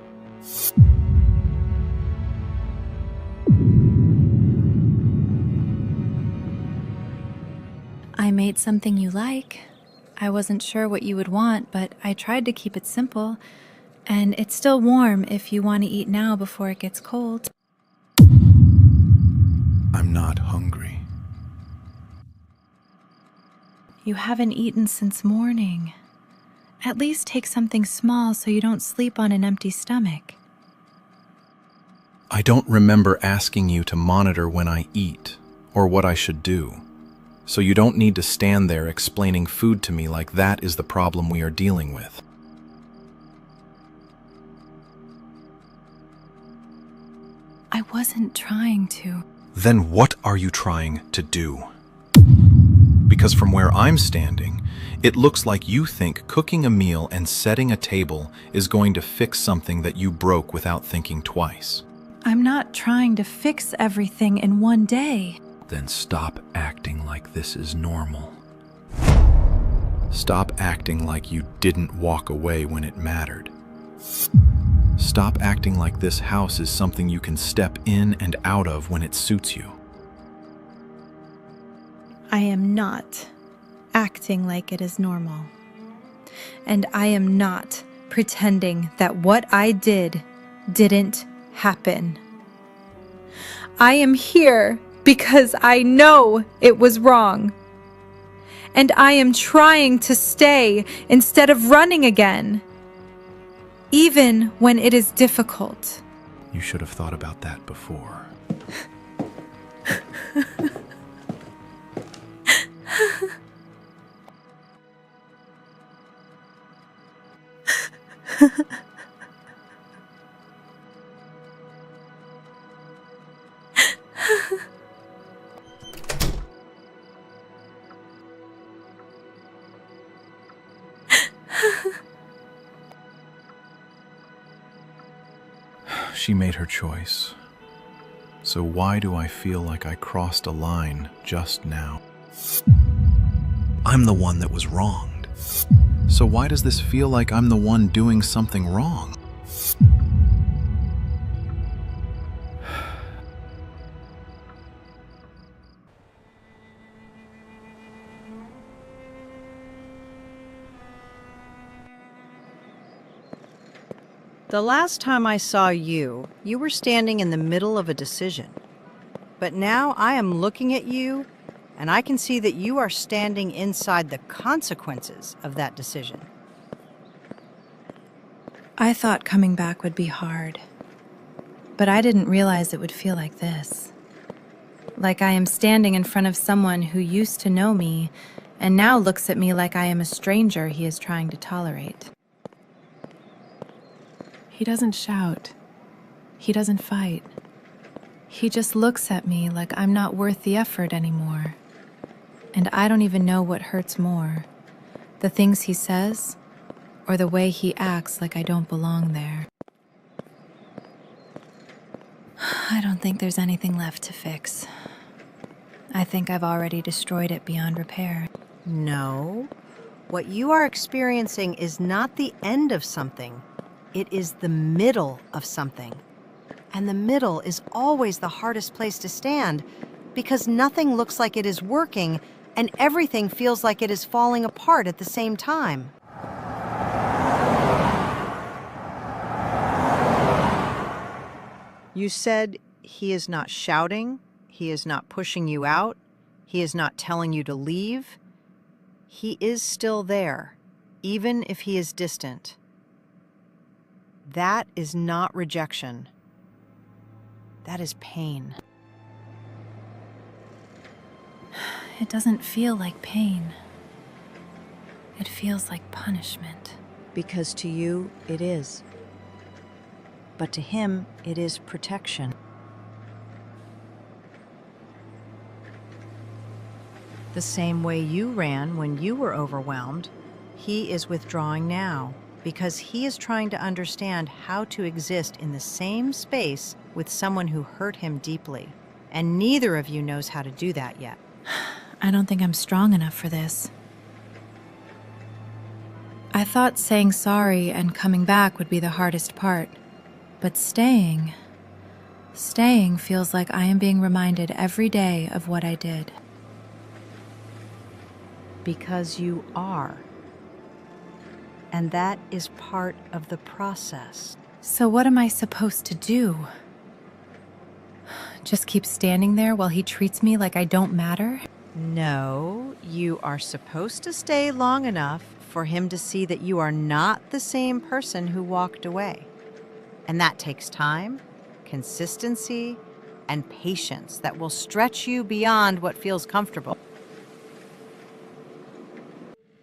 S12: I made something you like. I wasn't sure what you would want, but I tried to keep it simple. And it's still warm if you want to eat now before it gets cold.
S2: I'm not hungry.
S12: You haven't eaten since morning. At least take something small so you don't sleep on an empty stomach.
S2: I don't remember asking you to monitor when I eat or what I should do. So you don't need to stand there explaining food to me like that is the problem we are dealing with.
S12: I wasn't trying to.
S2: Then what are you trying to do? Because from where I'm standing, it looks like you think cooking a meal and setting a table is going to fix something that you broke without thinking twice.
S12: I'm not trying to fix everything in one day.
S2: Then stop acting like this is normal. Stop acting like you didn't walk away when it mattered. Stop acting like this house is something you can step in and out of when it suits you.
S12: I am not acting like it is normal. And I am not pretending that what I did didn't happen. I am here because I know it was wrong. And I am trying to stay instead of running again, even when it is difficult.
S2: You should have thought about that before. She made her choice. So why do I feel like I crossed a line just now? I'm the one that was wronged. So why does this feel like I'm the one doing something wrong?
S6: The last time I saw you, you were standing in the middle of a decision. But now I am looking at you, and I can see that you are standing inside the consequences of that decision.
S12: I thought coming back would be hard, but I didn't realize it would feel like this. Like I am standing in front of someone who used to know me and now looks at me like I am a stranger he is trying to tolerate. He doesn't shout. He doesn't fight. He just looks at me like I'm not worth the effort anymore. And I don't even know what hurts more, the things he says or the way he acts like I don't belong there. I don't think there's anything left to fix. I think I've already destroyed it beyond repair.
S6: No. What you are experiencing is not the end of something. It is the middle of something. And the middle is always the hardest place to stand because nothing looks like it is working and everything feels like it is falling apart at the same time. You said he is not shouting, he is not pushing you out, he is not telling you to leave. He is still there, even if he is distant. That is not rejection. That is pain.
S12: It doesn't feel like pain. It feels like punishment.
S6: Because to you, it is. But to him, it is protection. The same way you ran when you were overwhelmed, he is withdrawing now. Because he is trying to understand how to exist in the same space with someone who hurt him deeply. And neither of you knows how to do that yet.
S12: I don't think I'm strong enough for this. I thought saying sorry and coming back would be the hardest part. But staying feels like I am being reminded every day of what I did.
S6: Because you are. And that is part of the process.
S12: So what am I supposed to do? Just keep standing there while he treats me like I don't matter?
S6: No, you are supposed to stay long enough for him to see that you are not the same person who walked away. And that takes time, consistency, and patience that will stretch you beyond what feels comfortable.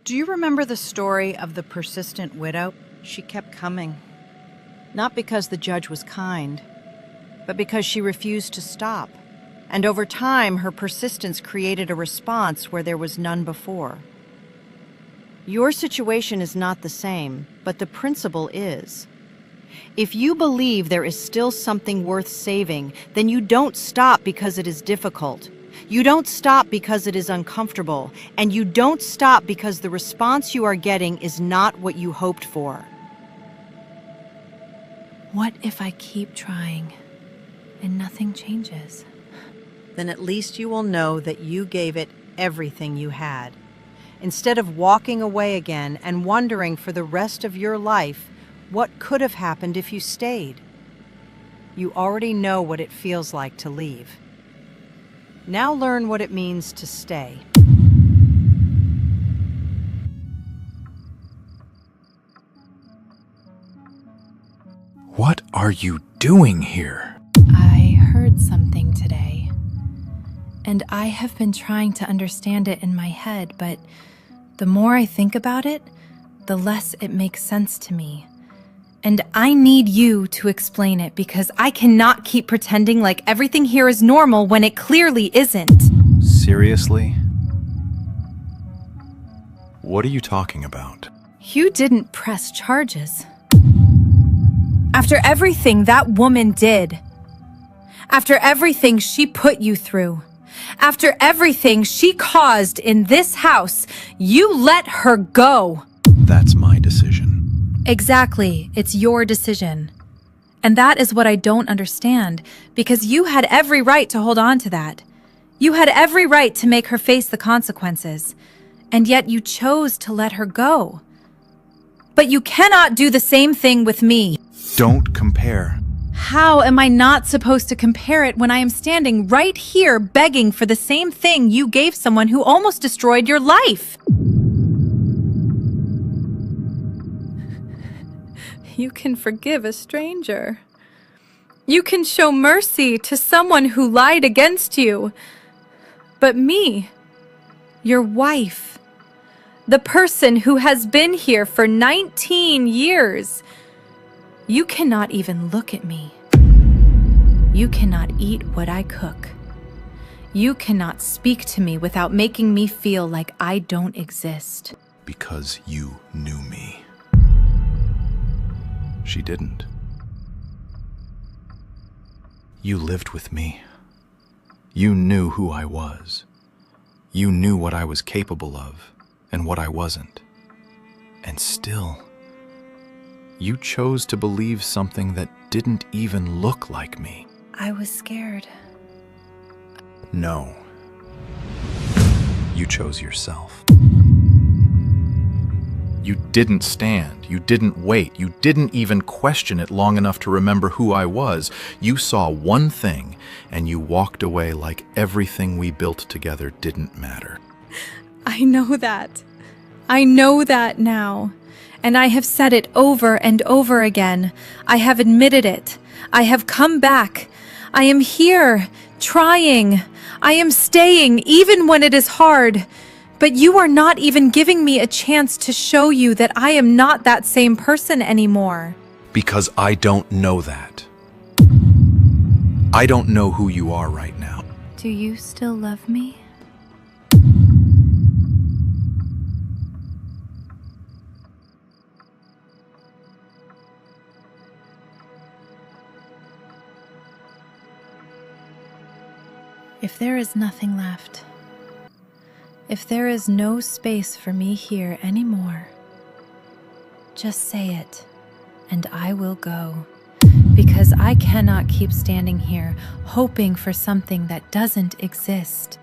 S6: Do you remember the story of the persistent widow? She kept coming. Not because the judge was kind, but because she refused to stop. And over time, her persistence created a response where there was none before. Your situation is not the same, but the principle is. If you believe there is still something worth saving, then you don't stop because it is difficult. You don't stop because it is uncomfortable, and you don't stop because the response you are getting is not what you hoped for.
S12: What if I keep trying and nothing changes?
S6: Then at least you will know that you gave it everything you had. Instead of walking away again and wondering for the rest of your life what could have happened if you stayed. You already know what it feels like to leave. Now learn what it means to stay.
S2: What are you doing here?
S12: I heard something today, and I have been trying to understand it in my head, but the more I think about it, the less it makes sense to me. And I need you to explain it because I cannot keep pretending like everything here is normal when it clearly isn't.
S2: Seriously? What are you talking about?
S12: You didn't press charges. After everything that woman did, after everything she put you through, after everything she caused in this house, you let her go.
S2: That's my decision.
S12: Exactly, it's your decision. And that is what I don't understand, because you had every right to hold on to that. You had every right to make her face the consequences, and yet you chose to let her go. But you cannot do the same thing with me.
S2: Don't compare.
S12: How am I not supposed to compare it when I am standing right here begging for the same thing you gave someone who almost destroyed your life? You can forgive a stranger. You can show mercy to someone who lied against you. But me, your wife, the person who has been here for 19 years, you cannot even look at me. You cannot eat what I cook. You cannot speak to me without making me feel like I don't exist.
S2: Because you knew me. She didn't. You lived with me. You knew who I was. You knew what I was capable of and what I wasn't. And still, you chose to believe something that didn't even look like me.
S12: I was scared.
S2: No. You chose yourself. You didn't stand. You didn't wait. You didn't even question it long enough to remember who I was. You saw one thing, and you walked away like everything we built together didn't matter.
S12: I know that. I know that now. And I have said it over and over again. I have admitted it. I have come back. I am here, trying. I am staying, even when it is hard. But you are not even giving me a chance to show you that I am not that same person anymore.
S2: Because I don't know that. I don't know who you are right now.
S12: Do you still love me? If there is nothing left, if there is no space for me here anymore, just say it, and I will go. Because I cannot keep standing here, hoping for something that doesn't exist.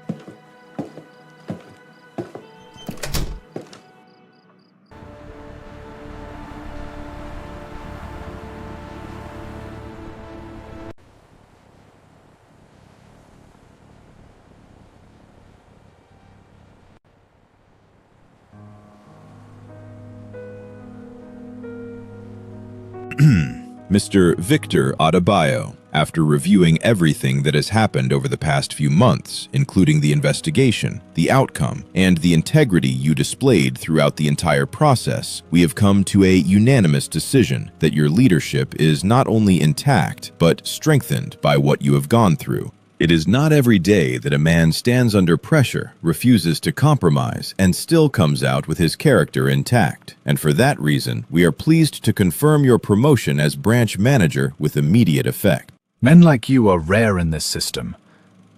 S7: Mr. Victor Adebayo, after reviewing everything that has happened over the past few months, including the investigation, the outcome, and the integrity you displayed throughout the entire process, we have come to a unanimous decision that your leadership is not only intact, but strengthened by what you have gone through. It is not every day that a man stands under pressure, refuses to compromise, and still comes out with his character intact. And for that reason, we are pleased to confirm your promotion as branch manager with immediate effect.
S2: Men like you are rare in this system.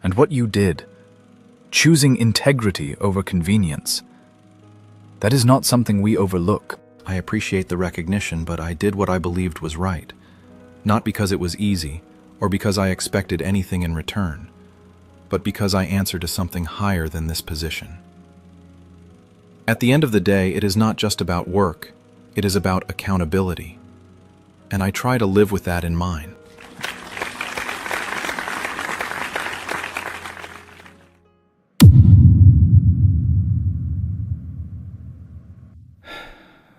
S2: And what you did, choosing integrity over convenience, that is not something we overlook. I appreciate the recognition, but I did what I believed was right. Not because it was easy, or because I expected anything in return, but because I answered to something higher than this position. At the end of the day, it is not just about work, it is about accountability. And I try to live with that in mind.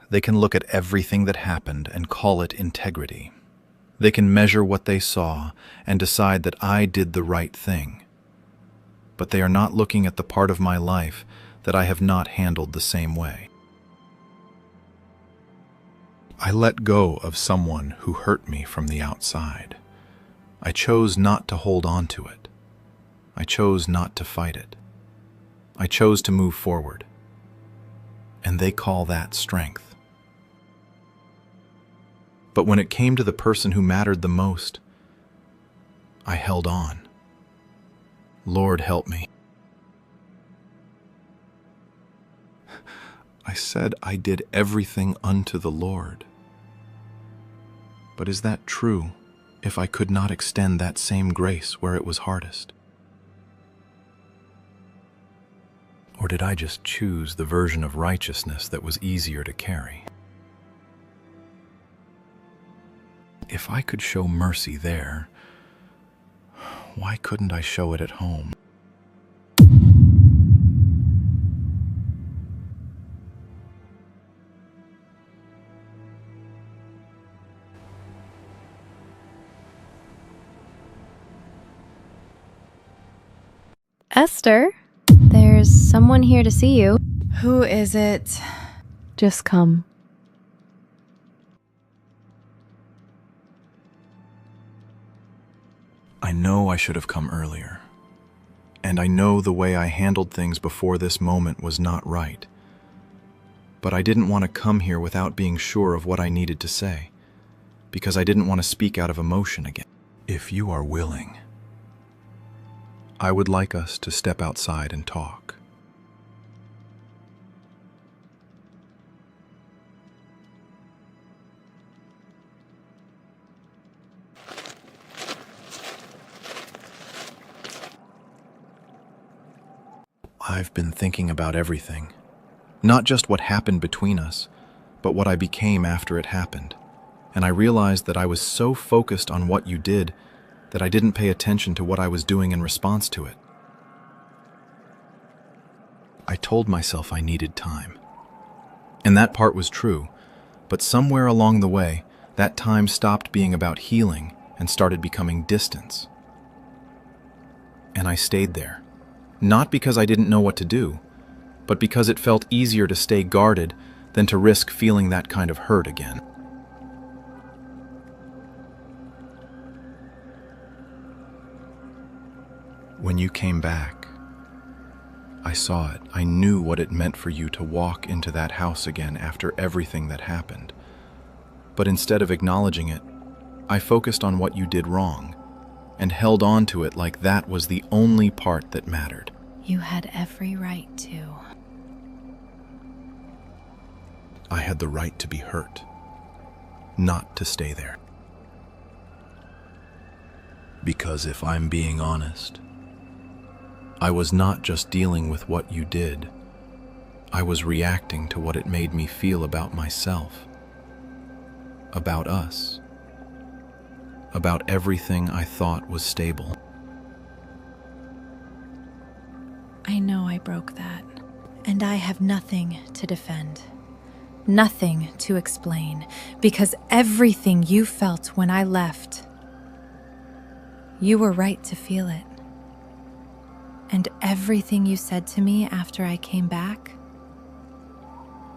S2: They can look at everything that happened and call it integrity. They can measure what they saw and decide that I did the right thing. But they are not looking at the part of my life that I have not handled the same way. I let go of someone who hurt me from the outside. I chose not to hold on to it. I chose not to fight it. I chose to move forward. And they call that strength. But when it came to the person who mattered the most, I held on. Lord, help me. I said I did everything unto the Lord. But is that true if I could not extend that same grace where it was hardest? Or did I just choose the version of righteousness that was easier to carry? If I could show mercy there, why couldn't I show it at home?
S19: Esther, there's someone here to see you.
S12: Who is it?
S19: Just come.
S2: I know I should have come earlier. And I know the way I handled things before this moment was not right. But I didn't want to come here without being sure of what I needed to say, because I didn't want to speak out of emotion again. If you are willing, I would like us to step outside and talk. I've been thinking about everything. Not just what happened between us, but what I became after it happened. And I realized that I was so focused on what you did that I didn't pay attention to what I was doing in response to it. I told myself I needed time. And that part was true, but somewhere along the way, that time stopped being about healing and started becoming distance. And I stayed there. Not because I didn't know what to do, but because it felt easier to stay guarded than to risk feeling that kind of hurt again. When you came back, I saw it. I knew what it meant for you to walk into that house again after everything that happened. But instead of acknowledging it, I focused on what you did wrong and held on to it like that was the only part that mattered.
S12: You had every right to.
S2: I had the right to be hurt, not to stay there. Because if I'm being honest, I was not just dealing with what you did. I was reacting to what it made me feel about myself, about us, about everything I thought was stable.
S12: I know I broke that, and I have nothing to defend, nothing to explain, because everything you felt when I left, you were right to feel it. And everything you said to me after I came back,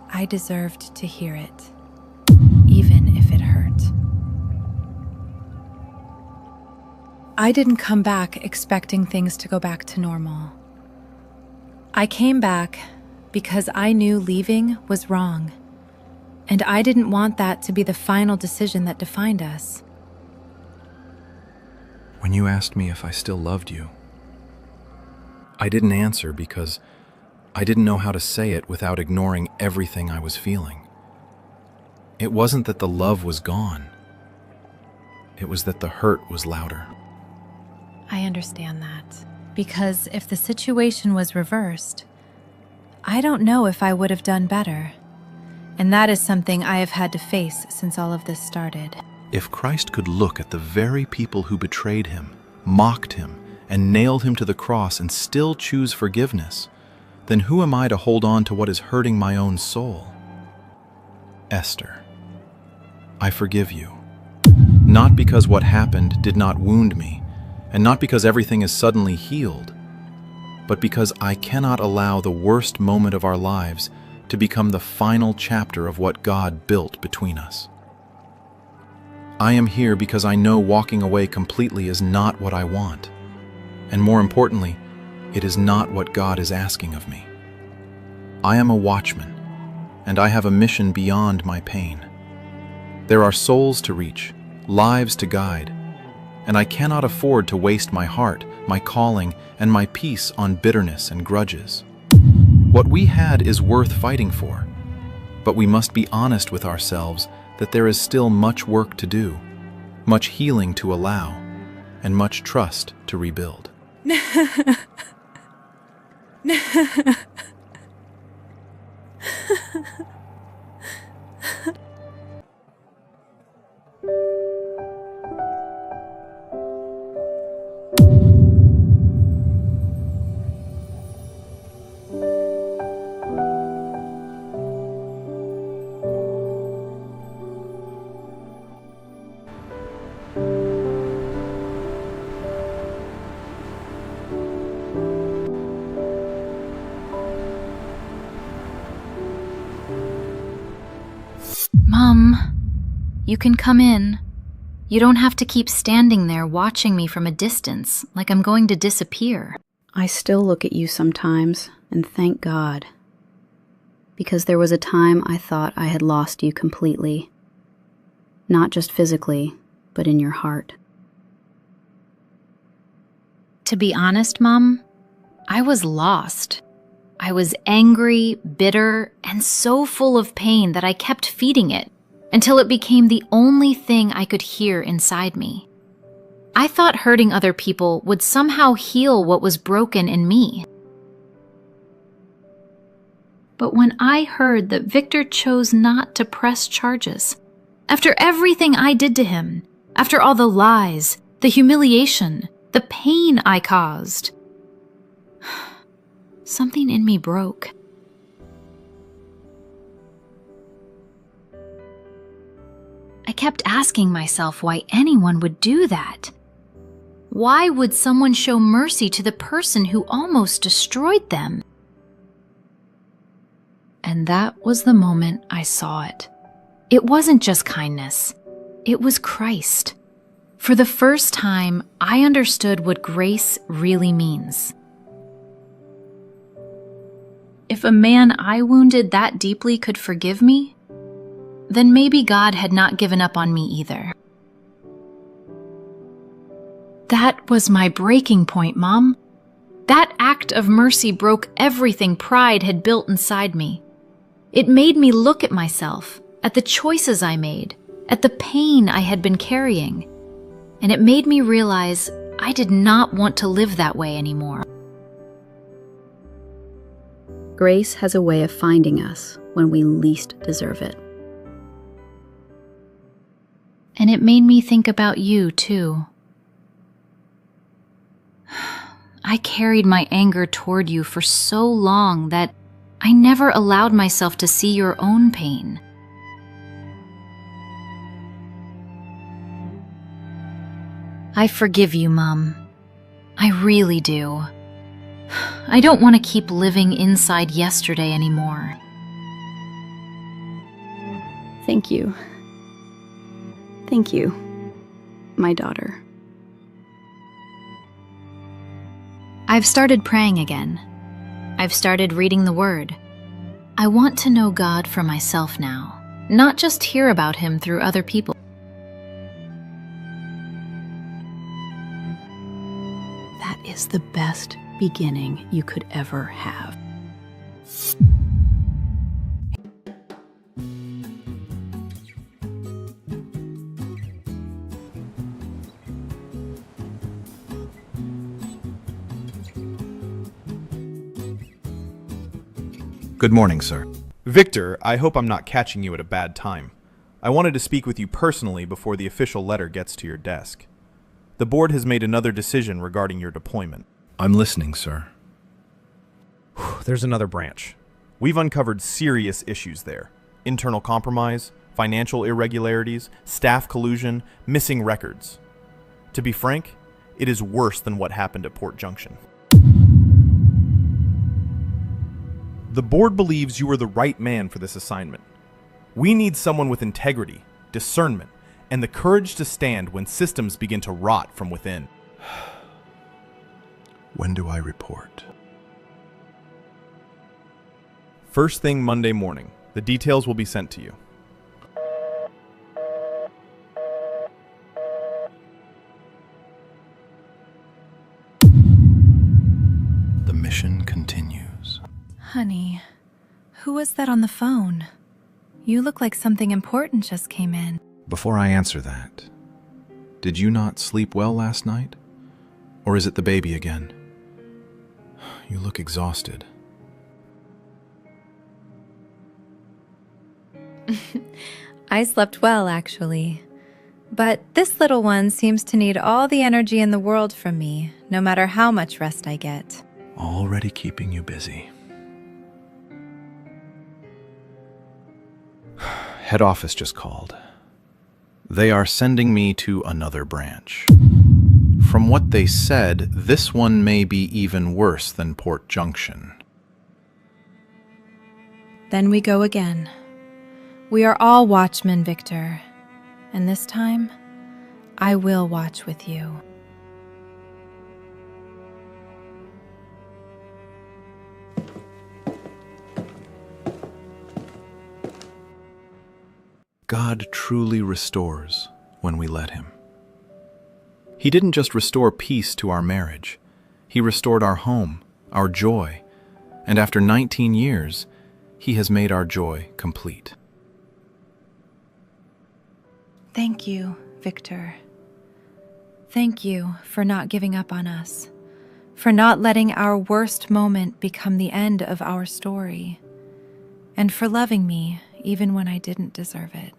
S12: I deserved to hear it, even if it hurt. I didn't come back expecting things to go back to normal. I came back because I knew leaving was wrong, and I didn't want that to be the final decision that defined us.
S2: When you asked me if I still loved you, I didn't answer because I didn't know how to say it without ignoring everything I was feeling. It wasn't that the love was gone. It was that the hurt was louder.
S12: I understand that, because if the situation was reversed, I don't know if I would have done better. And that is something I have had to face since all of this started.
S2: If Christ could look at the very people who betrayed him, mocked him, and nailed him to the cross and still choose forgiveness, then who am I to hold on to what is hurting my own soul? Esther, I forgive you. Not because what happened did not wound me, and not because everything is suddenly healed, but because I cannot allow the worst moment of our lives to become the final chapter of what God built between us. I am here because I know walking away completely is not what I want. And more importantly, it is not what God is asking of me. I am a watchman, and I have a mission beyond my pain. There are souls to reach, lives to guide, and I cannot afford to waste my heart, my calling, and my peace on bitterness and grudges. What we had is worth fighting for, but we must be honest with ourselves that there is still much work to do, much healing to allow, and much trust to rebuild.
S4: Mom, you can come in. You don't have to keep standing there watching me from a distance like I'm going to disappear.
S3: I still look at you sometimes and thank God. Because there was a time I thought I had lost you completely. Not just physically, but in your heart.
S4: To be honest, Mom, I was lost. I was angry, bitter, and so full of pain that I kept feeding it until it became the only thing I could hear inside me. I thought hurting other people would somehow heal what was broken in me. But when I heard that Victor chose not to press charges, after everything I did to him, after all the lies, the humiliation, the pain I caused, something in me broke. I kept asking myself why anyone would do that. Why would someone show mercy to the person who almost destroyed them? And that was the moment I saw it. It wasn't just kindness. It was Christ. For the first time, I understood what grace really means. If a man I wounded that deeply could forgive me, then maybe God had not given up on me either. That was my breaking point, Mom. That act of mercy broke everything pride had built inside me. It made me look at myself, at the choices I made, at the pain I had been carrying, and it made me realize I did not want to live that way anymore.
S3: Grace has a way of finding us when we least deserve it.
S4: And it made me think about you, too. I carried my anger toward you for so long that I never allowed myself to see your own pain. I forgive you, Mom. I really do. I don't want to keep living inside yesterday anymore.
S3: Thank you. Thank you, my daughter.
S4: I've started praying again. I've started reading the Word. I want to know God for myself now, not just hear about Him through other people.
S3: That is the best beginning you could ever have.
S2: Good morning, sir.
S11: Victor, I hope I'm not catching you at a bad time. I wanted to speak with you personally before the official letter gets to your desk. The board has made another decision regarding your deployment.
S2: I'm listening, sir.
S11: There's another branch. We've uncovered serious issues there. Internal compromise, financial irregularities, staff collusion, missing records. To be frank, it is worse than what happened at Port Junction. The board believes you are the right man for this assignment. We need someone with integrity, discernment, and the courage to stand when systems begin to rot from within.
S16: When do I report?
S11: First thing Monday morning. The details will be sent to you.
S16: The mission continues.
S12: Honey, who was that on the phone? You look like something important just came in.
S2: Before I answer that, did you not sleep well last night? Or is it the baby again? You look exhausted.
S1: I slept well, actually. But this little one seems to need all the energy in the world from me, no matter how much rest I get.
S16: Already keeping you busy.
S2: Head office just called. They are sending me to another branch. From what they said, this one may be even worse than Port Junction.
S1: Then we go again. We are all watchmen, Victor. And this time, I will watch with you.
S2: God truly restores when we let Him. He didn't just restore peace to our marriage. He restored our home, our joy, and after 19 years, He has made our joy complete.
S1: Thank you, Victor. Thank you for not giving up on us, for not letting our worst moment become the end of our story, and for loving me even when I didn't deserve it.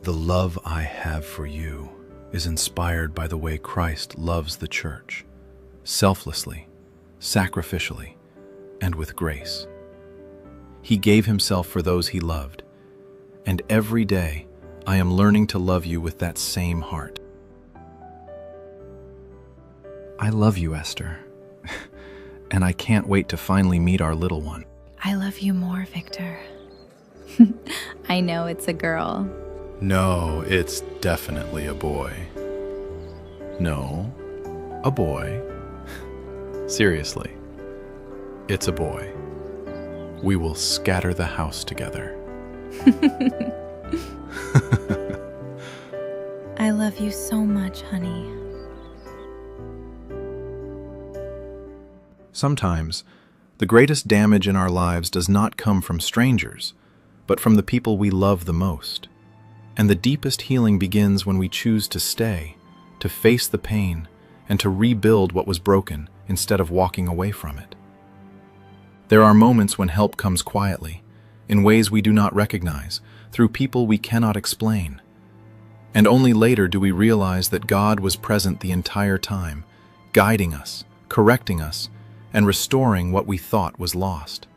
S2: The love I have for you is inspired by the way Christ loves the church, selflessly, sacrificially, and with grace. He gave Himself for those He loved, and every day I am learning to love you with that same heart. I love you, Esther, and I can't wait to finally meet our little one.
S1: I love you more, Victor. I know it's a girl.
S2: No, it's definitely a boy. No, a boy. Seriously, it's a boy. We will scatter the house together.
S1: I love you so much, honey.
S2: Sometimes, the greatest damage in our lives does not come from strangers, but from the people we love the most. And the deepest healing begins when we choose to stay, to face the pain, and to rebuild what was broken instead of walking away from it. There are moments when help comes quietly, in ways we do not recognize, through people we cannot explain. And only later do we realize that God was present the entire time, guiding us, correcting us, and restoring what we thought was lost.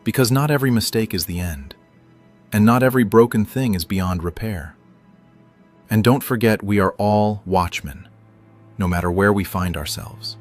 S2: Because not every mistake is the end, and not every broken thing is beyond repair. And don't forget, we are all watchmen, no matter where we find ourselves.